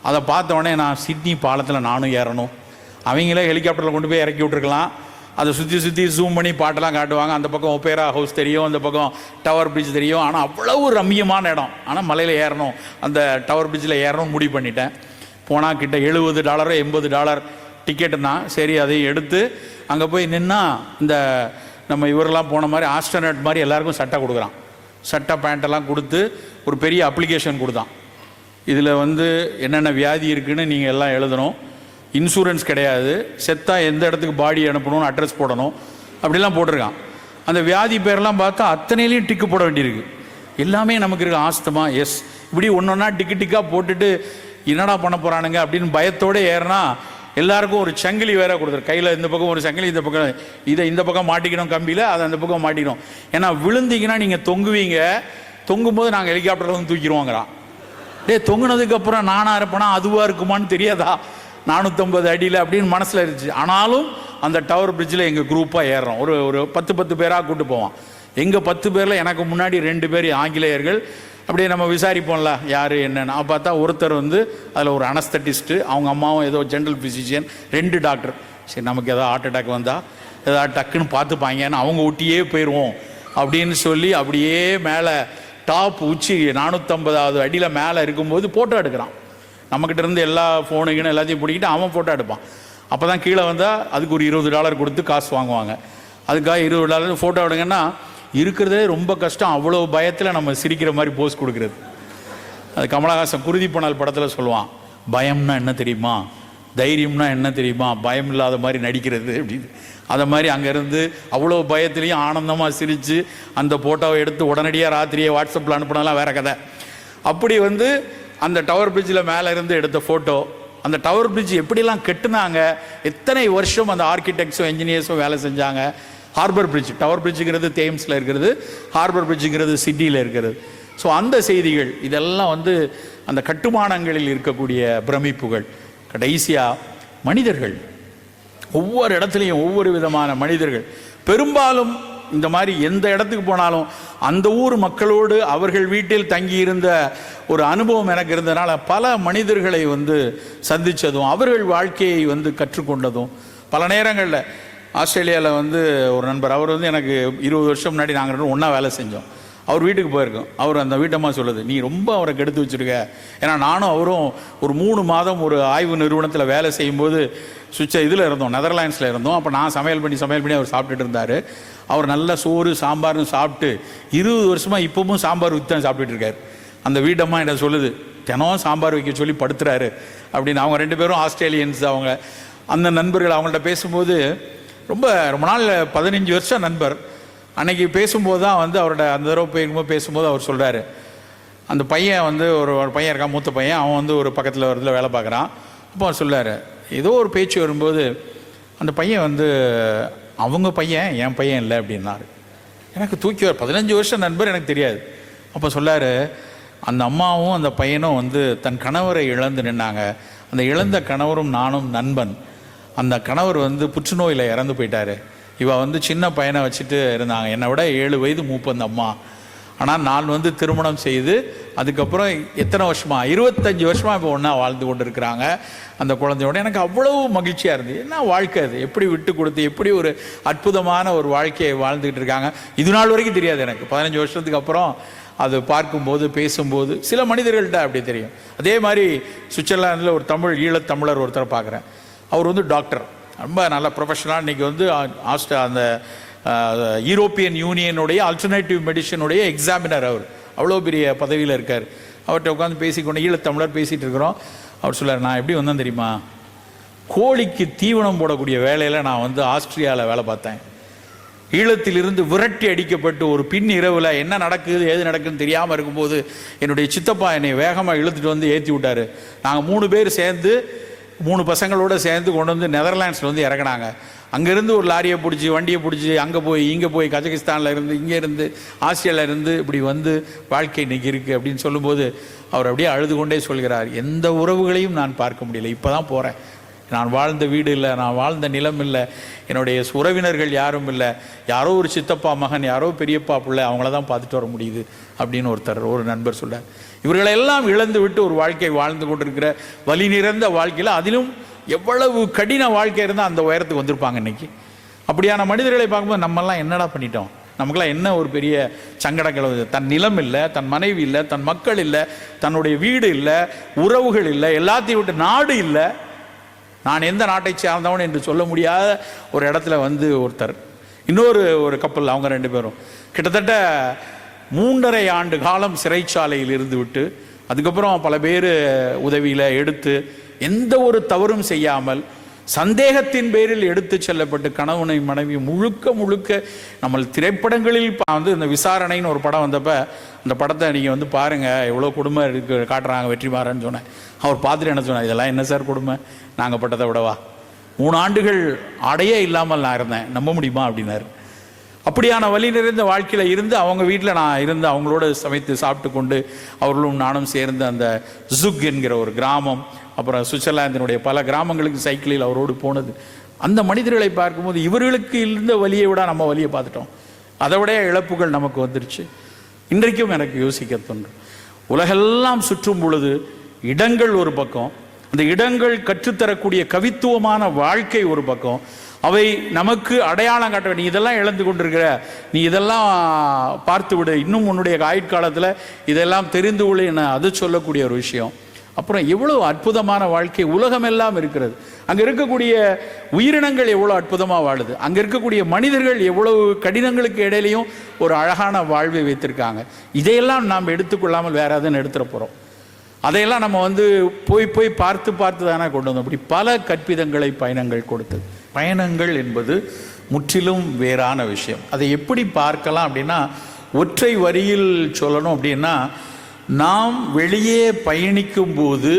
அதை பார்த்த உடனே நான் சிட்னி பாலத்தில் நானும் ஏறணும். அவங்களே ஹெலிகாப்டரில் கொண்டு போய் இறக்கி விட்ருக்கலாம். அதை சுற்றி சுற்றி ஜூம் பண்ணி பாட்டெல்லாம் காட்டுவாங்க. அந்த பக்கம் ஒப்பேரா ஹவுஸ் தெரியும், அந்த பக்கம் டவர் பிரிட்ஜ் தெரியும். ஆனால் அவ்வளவு ரம்மியமான இடம். ஆனால் மலையில் ஏறணும், அந்த டவர் பிரிட்ஜில் ஏறணும்னு முடிவு பண்ணிட்டேன். போனால் கிட்ட $70 $80 டிக்கெட்டுனா சரி, அதையும் எடுத்து அங்கே போய் நின்னா இந்த நம்ம இவரெல்லாம் போன மாதிரி ஆஸ்ட்ரோனட் மாதிரி எல்லாருக்கும் சட்டை கொடுக்குறான். சட்டை பேண்ட்டெல்லாம் கொடுத்து ஒரு பெரிய அப்ளிகேஷன் கொடுத்தான். இதில் வந்து என்னென்ன வியாதி இருக்குதுன்னு நீங்கள் எல்லாம் எழுதணும். இன்சூரன்ஸ் கிடையாது, செத்தா எந்த இடத்துக்கு பாடி அனுப்பணும்னு அட்ரஸ் போடணும், அப்படிலாம் போட்டிருக்கான். அந்த வியாதி பேரெல்லாம் பார்த்தா அத்தனையிலையும் டிக்கு போட வேண்டியிருக்கு. எல்லாமே நமக்கு இருக்குது. ஆஸ்துமா, எஸ், இப்படி ஒன்றா டிக்கு டிக்காக போட்டுட்டு என்னடா பண்ண போகிறானுங்க அப்படின்னு பயத்தோடு ஏறினா எல்லாருக்கும் ஒரு சங்கிலி வேற கொடுத்துரு. கையில் இந்த பக்கம் ஒரு சங்கிலி, இந்த பக்கம் இதை இந்த பக்கம் மாட்டிக்கணும் கம்பியில், அதை அந்த பக்கம் மாட்டிக்கணும். ஏன்னா விழுந்தீங்கன்னா நீங்கள் தொங்குவீங்க, தொங்கும்போது நாங்கள் ஹெலிகாப்டரில் வந்து தூக்கிடுவோங்கிறான். தொங்குனதுக்கப்புறம் நானாக இருப்பேனா அதுவாக இருக்குமான்னு தெரியாதா 450 அடியில் அப்படின்னு மனசில் இருந்துச்சு. ஆனாலும் அந்த டவர் பிரிட்ஜில் எங்கள் குரூப்பாக ஏறுறோம். ஒரு 10 பேராக கூப்பிட்டு போவான். எங்கள் 10 பேரில் எனக்கு முன்னாடி 2 பேர் ஆங்கிலேயர்கள். அப்படியே நம்ம விசாரிப்போம்ல யார் என்னென்னு. பார்த்தா ஒருத்தர் வந்து அதில் ஒரு அனஸ்தட்டிஸ்ட்டு, அவங்க அம்மாவும் ஏதோ ஜென்ரல் ஃபிசிஷியன், 2 டாக்டர். சரி, நமக்கு ஏதாவது ஹார்ட் அட்டாக் வந்தால் ஏதாவது டக்குன்னு பார்த்துப்பாங்கன்னு அவங்க ஒட்டியே போயிடுவோம் அப்படின்னு சொல்லி அப்படியே மேலே டாப் உச்சி 450வது அடியில் மேலே இருக்கும்போது ஃபோட்டோ எடுக்கிறான். நம்மக்கிட்ட இருந்து எல்லா ஃபோனுக்குன்னு எல்லாத்தையும் பிடிக்கிட்டு அவன் ஃபோட்டோ எடுப்பான். அப்போ தான் கீழே வந்தால் அதுக்கு ஒரு $20 கொடுத்து காசு வாங்குவாங்க. அதுக்காக $20 ஃபோட்டோ எடுங்கன்னா இருக்கிறதே ரொம்ப கஷ்டம். அவ்வளோ பயத்தில் நம்ம சிரிக்கிற மாதிரி போஸ் கொடுக்குறது. அது கமலஹாசன் குருதிப்பணல் படத்தில் சொல்லுவான், பயம்னா என்ன தெரியுமா, தைரியம்னா என்ன தெரியுமா, பயம் இல்லாத மாதிரி நடிக்கிறது அப்படின்னு. அதை மாதிரி அங்கேருந்து அவ்வளோ பயத்துலேயும் ஆனந்தமாக சிரித்து அந்த ஃபோட்டோவை எடுத்து உடனடியாக ராத்திரியே வாட்ஸ்அப்பில் அனுப்பினாலாம் வேறு கதை. அப்படி வந்து அந்த டவர் பிரிட்ஜில் மேலே இருந்து எடுத்த ஃபோட்டோ, அந்த டவர் பிரிட்ஜ் எப்படிலாம் கெட்டுனாங்க, எத்தனை வருஷம் அந்த ஆர்கிடெக்ட்ஸும் என்ஜினியர்ஸும் வேலை செஞ்சாங்க. ஹார்பர் பிரிட்ஜ், டவர் பிரிட்ஜுங்கிறது தேம்ஸில் இருக்கிறது, ஹார்பர் பிரிட்ஜுங்கிறது சிட்னியில் இருக்கிறது. ஸோ அந்த செய்திகள் இதெல்லாம் வந்து அந்த கட்டுமானங்களில் இருக்கக்கூடிய பிரமிப்புகள். கடைசியாக மனிதர்கள், ஒவ்வொரு இடத்துலையும் ஒவ்வொரு விதமான மனிதர்கள். பெரும்பாலும் இந்த மாதிரி எந்த இடத்துக்கு போனாலும் அந்த ஊர் மக்களோடு அவர்கள் வீட்டில் தங்கியிருந்த ஒரு அனுபவம் எனக்கு இருந்ததுனால பல மனிதர்களை வந்து சந்தித்ததும் அவர்கள் வாழ்க்கையை வந்து கற்றுக்கொண்டதும். பல நேரங்களில் ஆஸ்திரேலியாவில் வந்து ஒரு நண்பர், அவர் வந்து எனக்கு 20 வருஷம் முன்னாடி நாங்கள் 2 ஒன்றா வேலை செஞ்சோம். அவர் வீட்டுக்கு போயிருக்கோம். அவர் அந்த வீட்டம்மா சொல்லுது, நீ ரொம்ப அவரை கெடுத்து வச்சுருக்க. ஏன்னா நானும் அவரும் ஒரு 3 மாதம் ஒரு ஆய்வு நிறுவனத்தில் வேலை செய்யும்போது இதில் இருந்தோம், நெதர்லாண்ட்ஸில் இருந்தோம். அப்போ நான் சமையல் பண்ணி அவர் சாப்பிட்டுட்டு இருந்தார். அவர் நல்ல சோறு சாம்பார்னு சாப்பிட்டு 20 வருஷமாக இப்போவும் சாம்பார் ஊற்றி தான் சாப்பிட்டுட்டு இருக்காரு. அந்த வீட்டம்மா என்ன சொல்லுது, தினம் சாம்பார் வைக்க சொல்லி படுத்துறாரு அப்படின்னு. அவங்க 2 பேரும் ஆஸ்திரேலியன்ஸ். அவங்க அந்த நண்பர்கள் அவங்கள்ட்ட பேசும்போது ரொம்ப நாள் 15 வருஷம் நண்பர். அன்னைக்கு பேசும்போது தான் வந்து அவரோட அந்த தடவை போயிருக்கும்போது பேசும்போது அவர் சொல்கிறாரு, அந்த பையன் வந்து ஒரு பையன் இருக்கான், மூத்த பையன், அவன் வந்து ஒரு பக்கத்தில் ஒரு இதில் வேலை பார்க்குறான். அப்போ அவர் சொல்கிறார், ஏதோ ஒரு பேச்சு வரும்போது அந்த பையன் வந்து அவங்க பையன் என் பையன் இல்லை அப்படின்னாரு. எனக்கு தூக்கி 15 வருஷம் நண்பர், எனக்கு தெரியாது. அப்போ சொல்லார், அந்த அம்மாவும் அந்த பையனும் வந்து தன் கணவரை இழந்து நின்னாங்க. அந்த இழந்த கணவரும் நானும் நண்பன். அந்த கணவர் வந்து புற்றுநோயில் இறந்து போயிட்டார். இவ வந்து சின்ன பையனை வச்சுட்டு இருந்தாங்க. என்னை விட 7 வயது மூப்பு அந்த அம்மா. ஆனால் நான் வந்து திருமணம் செய்து அதுக்கப்புறம் எத்தனை வருஷமா 25 வருஷமாக இப்போ ஒன்றா வாழ்ந்து கொண்டு இருக்கிறாங்க அந்த குழந்தையோட. எனக்கு அவ்வளவு மகிழ்ச்சியாக இருந்தது. என்ன வாழ்க்கை அது, எப்படி விட்டு கொடுத்து எப்படி ஒரு அற்புதமான ஒரு வாழ்க்கையை வாழ்ந்துக்கிட்டு இருக்காங்க. இது நாள் வரைக்கும் தெரியாது எனக்கு. 15 வருஷத்துக்கு அப்புறம் அது பார்க்கும்போது பேசும்போது சில மனிதர்கள்ட்ட அப்படி தெரியும். அதே மாதிரி சுவிட்சர்லாந்தில் ஒரு ஈழத்தமிழர் ஒருத்தரை பார்க்குறேன். அவர் வந்து டாக்டர், ரொம்ப நல்ல ப்ரொஃபஷனலாக. இன்றைக்கி வந்து அந்த யூரோப்பியன் யூனியனுடைய ஆல்டர்னேட்டிவ் மெடிசனுடைய எக்ஸாமினர். அவர் அவ்வளோ பெரிய பதவியில் இருக்கார். அவர்கிட்ட உட்காந்து பேசிக்கொண்டு ஈழத்தமிழர் பேசிகிட்டு இருக்கிறோம். அவர் சொல்லார், நான் எப்படி வந்தேன் தெரியுமா, கோழிக்கு தீவனம் போடக்கூடிய வேலையில் நான் வந்து ஆஸ்திரியாவில் வேலை பார்த்தேன். ஈழத்திலிருந்து விரட்டி அடிக்கப்பட்டு ஒரு பின் இரவில் என்ன நடக்குது ஏது நடக்குதுன்னு தெரியாமல் இருக்கும்போது என்னுடைய சித்தப்பா என்னை வேகமாக இழுத்துட்டு வந்து ஏற்றி விட்டார். நாங்கள் 3 பேர் சேர்ந்து 3 பசங்களோடு சேர்ந்து கொண்டு வந்து நெதர்லாண்ட்ஸில் வந்து இறக்குனாங்க. அங்கேருந்து ஒரு லாரியை பிடிச்சி வண்டியை பிடிச்சி அங்கே போய் இங்கே போய் கஜகிஸ்தானில் இருந்து இங்கே இருந்து ஆசியாவில் இருந்து இப்படி வந்து வாழ்க்கை இன்றைக்கி இருக்குது அப்படின்னு சொல்லும்போது அவர் அப்படியே அழுது கொண்டே சொல்கிறார், எந்த உறவுகளையும் நான் பார்க்க முடியல, இப்போ தான் போகிறேன், நான் வாழ்ந்த வீடு இல்லை, நான் வாழ்ந்த நிலம் இல்லை, என்னுடைய உறவினர்கள் யாரும் இல்லை, யாரோ ஒரு சித்தப்பா மகன், யாரோ பெரியப்பா பிள்ளை, அவங்கள தான் பார்த்துட்டு வர முடியுது அப்படின்னு ஒரு நண்பர் சொல்கிறார். இவர்களெல்லாம் இழந்து விட்டு ஒரு வாழ்க்கை வாழ்ந்து கொண்டிருக்கிற வலி நிறைந்த வாழ்க்கையில், அதிலும் எவ்வளவு கடின வாழ்க்கை இருந்தால் அந்த உயரத்துக்கு வந்திருப்பாங்க இன்றைக்கி. அப்படியான மனிதர்களை பார்க்கும்போது நம்மெல்லாம் என்னடா பண்ணிட்டோம், நமக்கெல்லாம் என்ன ஒரு பெரிய சங்கடங்கள். தன் நிலம் இல்லை, தன் மனைவி இல்லை, தன் மக்கள் இல்லை, தன்னுடைய வீடு இல்லை, உறவுகள் இல்லை, எல்லாத்தையும் விட்டு நாடு இல்லை, நான் எந்த நாட்டை சார்ந்தவன் என்று சொல்ல முடியாத ஒரு இடத்துல வந்து ஒருத்தர், ஒரு கப்பல், அவங்க 2 பேரும் கிட்டத்தட்ட 3.5 ஆண்டு காலம் சிறைச்சாலையில் இருந்து விட்டு, அதுக்கப்புறம் பல பேர் உதவியில் எடுத்து எந்த ஒரு தவறும் செய்யாமல் சந்தேகத்தின் பேரில் எடுத்து செல்லப்பட்டு கணவனை மனைவி முழுக்க நம்ம திரைப்படங்களில் வந்து இந்த விசாரணைன்னு ஒரு படம் வந்தப்போ அந்த படத்தை நீங்கள் வந்து பாருங்கள், எவ்வளோ கொடுமை இருக்கு காட்டுறாங்க வெற்றிமாறன்னு சொன்னேன். அவர் பார்த்துட்டு என்ன சொன்னார், இதெல்லாம் என்ன சார் கொடுமை, நாங்கள் பட்டதை விடவா, 3 ஆண்டுகள் ஆடையே இல்லாமல் நான் இருந்தேன், நம்ப முடியுமா அப்படின்னாரு. அப்படியான வழி நிறைந்த வாழ்க்கையில் இருந்து அவங்க வீட்டில் நான் இருந்து அவங்களோட சமைத்து சாப்பிட்டு கொண்டு அவர்களும் நானும் சேர்ந்து அந்த ஜுக் என்கிற ஒரு கிராமம், அப்புறம் சுவிட்சர்லாந்தினுடைய பல கிராமங்களுக்கு சைக்கிளில் அவரோடு போனது, அந்த மனிதர்களை பார்க்கும்போது இவர்களுக்கு இருந்த வலியை விட நம்ம வலியை பார்த்துட்டோம், அதை விட இழப்புகள் நமக்கு வந்துருச்சு. இன்றைக்கும் எனக்கு யோசிக்க தோன்றும், உலகெல்லாம் சுற்றும் பொழுது இடங்கள் ஒரு பக்கம், அந்த இடங்கள் கற்றுத்தரக்கூடிய கவித்துவமான வாழ்க்கை ஒரு பக்கம், அவை நமக்கு அடையாளம் காட்ட, நீ இதெல்லாம் இழந்து கொண்டிருக்கிற, நீ இதெல்லாம் பார்த்து விடு, இன்னும் உன்னுடைய ஆயுட்காலத்தில் இதெல்லாம் தெரிந்து கொள்ள என அது சொல்லக்கூடிய ஒரு விஷயம். அப்புறம் எவ்வளோ அற்புதமான வாழ்க்கை உலகமெல்லாம் இருக்கிறது, அங்கே இருக்கக்கூடிய உயிரினங்கள் எவ்வளோ அற்புதமாக வாழுது, அங்கே இருக்கக்கூடிய மனிதர்கள் எவ்வளவு கடினங்களுக்கு இடையிலையும் ஒரு அழகான வாழ்வை வைத்திருக்காங்க. இதையெல்லாம் நாம் எடுத்துக்கொள்ளாமல் வேற எதுவும் எடுத்துட போகிறோம். அதையெல்லாம் நம்ம வந்து போய் பார்த்து தானே கொண்டு வந்தோம். அப்படி பல கற்பிதங்களை பயணங்கள் கொடுத்தது. பயணங்கள் என்பது முற்றிலும் வேறான விஷயம். அதை எப்படி பார்க்கலாம் அப்படின்னா, ஒற்றை வரியில் சொல்லணும் அப்படின்னா, நாம் வெளியே பயணிக்கும் போது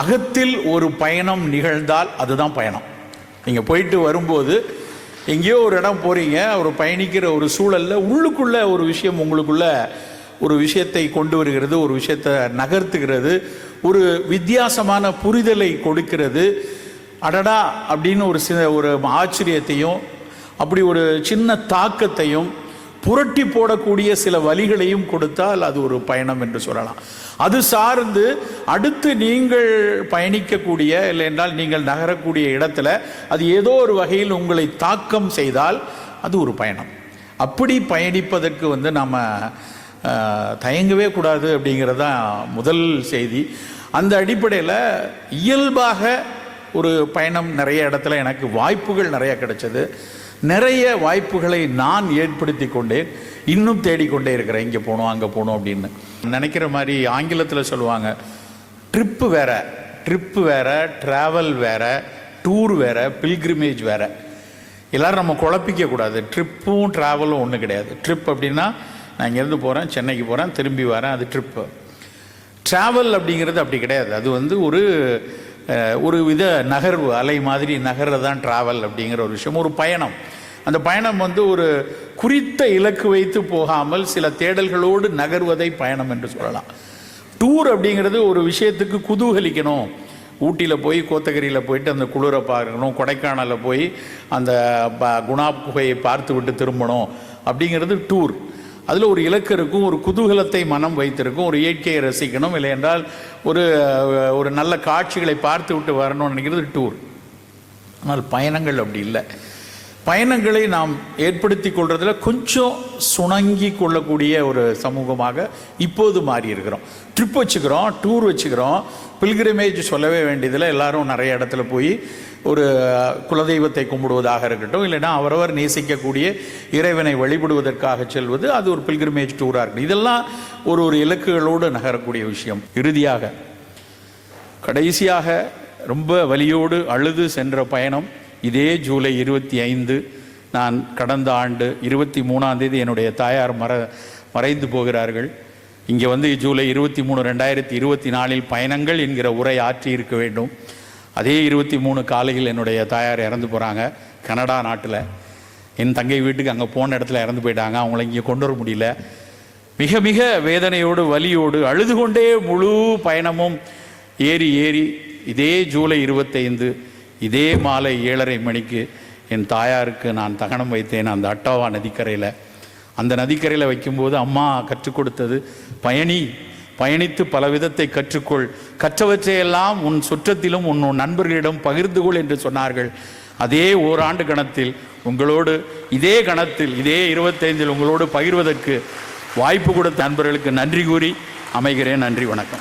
அகத்தில் ஒரு பயணம் நிகழ்ந்தால் அதுதான் பயணம். நீங்கள் போயிட்டு வரும்போது எங்கேயோ ஒரு இடம் போகிறீங்க, ஒரு பயணிக்கிற ஒரு சூழலில் உள்ளுக்குள்ள ஒரு விஷயம் உங்களுக்குள்ள ஒரு விஷயத்தை கொண்டு வருகிறது, ஒரு விஷயத்தை நகர்த்துகிறது, ஒரு வித்தியாசமான புரிதலை கொடுக்கிறது. அடடா அப்படின்னு ஒரு ஆச்சரியத்தையும் அப்படி ஒரு சின்ன தாக்கத்தையும் புரட்டி போடக்கூடிய சில வழிகளையும் கொடுத்தால் அது ஒரு பயணம் என்று சொல்லலாம். அது சார்ந்து அடுத்து நீங்கள் பயணிக்கக்கூடிய, இல்லை என்றால் நீங்கள் நகரக்கூடிய இடத்துல அது ஏதோ ஒரு வகையில் உங்களை தாக்கம் செய்தால் அது ஒரு பயணம். அப்படி பயணிப்பதற்கு வந்து நம்ம தயங்கவே கூடாது அப்படிங்கிறது தான் முதல் செய்தி. அந்த அடிப்படையில் இயல்பாக ஒரு பயணம் நிறைய இடத்துல எனக்கு வாய்ப்புகள் நிறைய கிடைச்சது. நிறைய வாய்ப்புகளை நான் ஏற்படுத்தி கொண்டேன், இன்னும் தேடிக்கொண்டே இருக்கிறேன், இங்கே போகணும் அங்கே போகணும் அப்படின்னு. நினைக்கிற மாதிரி ஆங்கிலத்தில் சொல்லுவாங்க, ட்ரிப்பு வேற, ட்ராவல் வேற, டூர் வேற, பில்கிரிமேஜ் வேற. எல்லோரும் நம்ம குழப்பிக்க கூடாது. ட்ரிப்பும் ட்ராவலும் ஒன்றும் கிடையாது. ட்ரிப் அப்படின்னா நான் இங்கேருந்து போகிறேன், சென்னைக்கு போகிறேன், திரும்பி வரேன், அது ட்ரிப்பு. ட்ராவல் அப்படிங்கிறது அப்படி கிடையாது. அது வந்து ஒரு வித நகர்வு, அலை மாதிரி நகர்றதான் ட்ராவல் அப்படிங்கிற ஒரு விஷயம், ஒரு பயணம். அந்த பயணம் வந்து ஒரு குறித்த இலக்கு வைத்து போகாமல் சில தேடல்களோடு நகர்வதை பயணம் என்று சொல்லலாம். டூர் அப்படிங்கிறது ஒரு விஷயத்துக்கு குதூகலிக்கணும், ஊட்டியில் போய் கோத்தகிரியில் போயிட்டு அந்த குளிரை பார்க்கணும், கொடைக்கானலில் போய் அந்த குணா குகையை பார்த்து விட்டு திரும்பணும் அப்படிங்கிறது டூர். அதில் ஒரு இலக்கு இருக்கும், ஒரு குதூகலத்தை மனம் வைத்திருக்கும், ஒரு இயற்கையை ரசிக்கணும், இல்லை என்றால் ஒரு நல்ல காட்சிகளை பார்த்து விட்டு வரணும்னு நினைக்கிறது டூர். ஆனால் பயணங்கள் அப்படி இல்லை. பயணங்களை நாம் ஏற்படுத்தி கொள்றதுல கொஞ்சம் சுணங்கி கொள்ளக்கூடிய ஒரு சமூகமாக இப்போது மாறி இருக்கிறோம். ட்ரிப் வச்சுக்கிறோம், டூர் வச்சுக்கிறோம், பில்கிரிமேஜ் சொல்லவே வேண்டியதில் எல்லாரும் நிறைய இடத்துல போய் ஒரு குலதெய்வத்தை கும்பிடுவதாக இருக்கட்டும், இல்லைன்னா அவரவர் நேசிக்கக்கூடிய இறைவனை வழிபடுவதற்காக செல்வது, அது ஒரு பில்கிரிமேஜ் டூராக இருக்கட்டும். இதெல்லாம் ஒரு இலக்குகளோடு நகரக்கூடிய விஷயம். இறுதியாக கடைசியாக ரொம்ப வலியோடு அழுது சென்ற பயணம் இதே ஜூலை 25. நான் கடந்த ஆண்டு 23ஆம் தேதி என்னுடைய தாயார் மறைந்து போகிறார்கள். இங்கே வந்து ஜூலை 23, 2024 பயணங்கள் என்கிற உரை ஆற்றி இருக்க வேண்டும். அதே 23 காலையில் என்னுடைய தாயார் இறந்து போகிறாங்க கனடா நாட்டில். என் தங்கை வீட்டுக்கு அங்கே போன இடத்துல இறந்து போயிட்டாங்க. அவங்கள இங்கே கொண்டு வர முடியல. மிக மிக வேதனையோடு வலியோடு அழுது கொண்டே முழு பயணமும் ஏறி இதே ஜூலை 25 இதே மாலை 7:30 மணிக்கு என் தாயாருக்கு நான் தகனம் வைத்தேன் அந்த அட்டாவா நதிக்கரையில். அந்த நதிக்கரையில் வைக்கும்போது அம்மா கற்றுக் கொடுத்தது, பயணித்து பல விதத்தை கற்றுக்கொள், கற்றவற்றையெல்லாம் உன் சுற்றத்திலும் உன் நண்பர்களிடம் பகிர்ந்து கொள் என்று சொன்னார்கள். அதே ஓராண்டு கணத்தில் உங்களோடு இதே கணத்தில் இதே 25 உங்களோடு பகிர்வதற்கு வாய்ப்பு கொடுத்த நண்பர்களுக்கு நன்றி கூறி அமைகிறேன். நன்றி, வணக்கம்.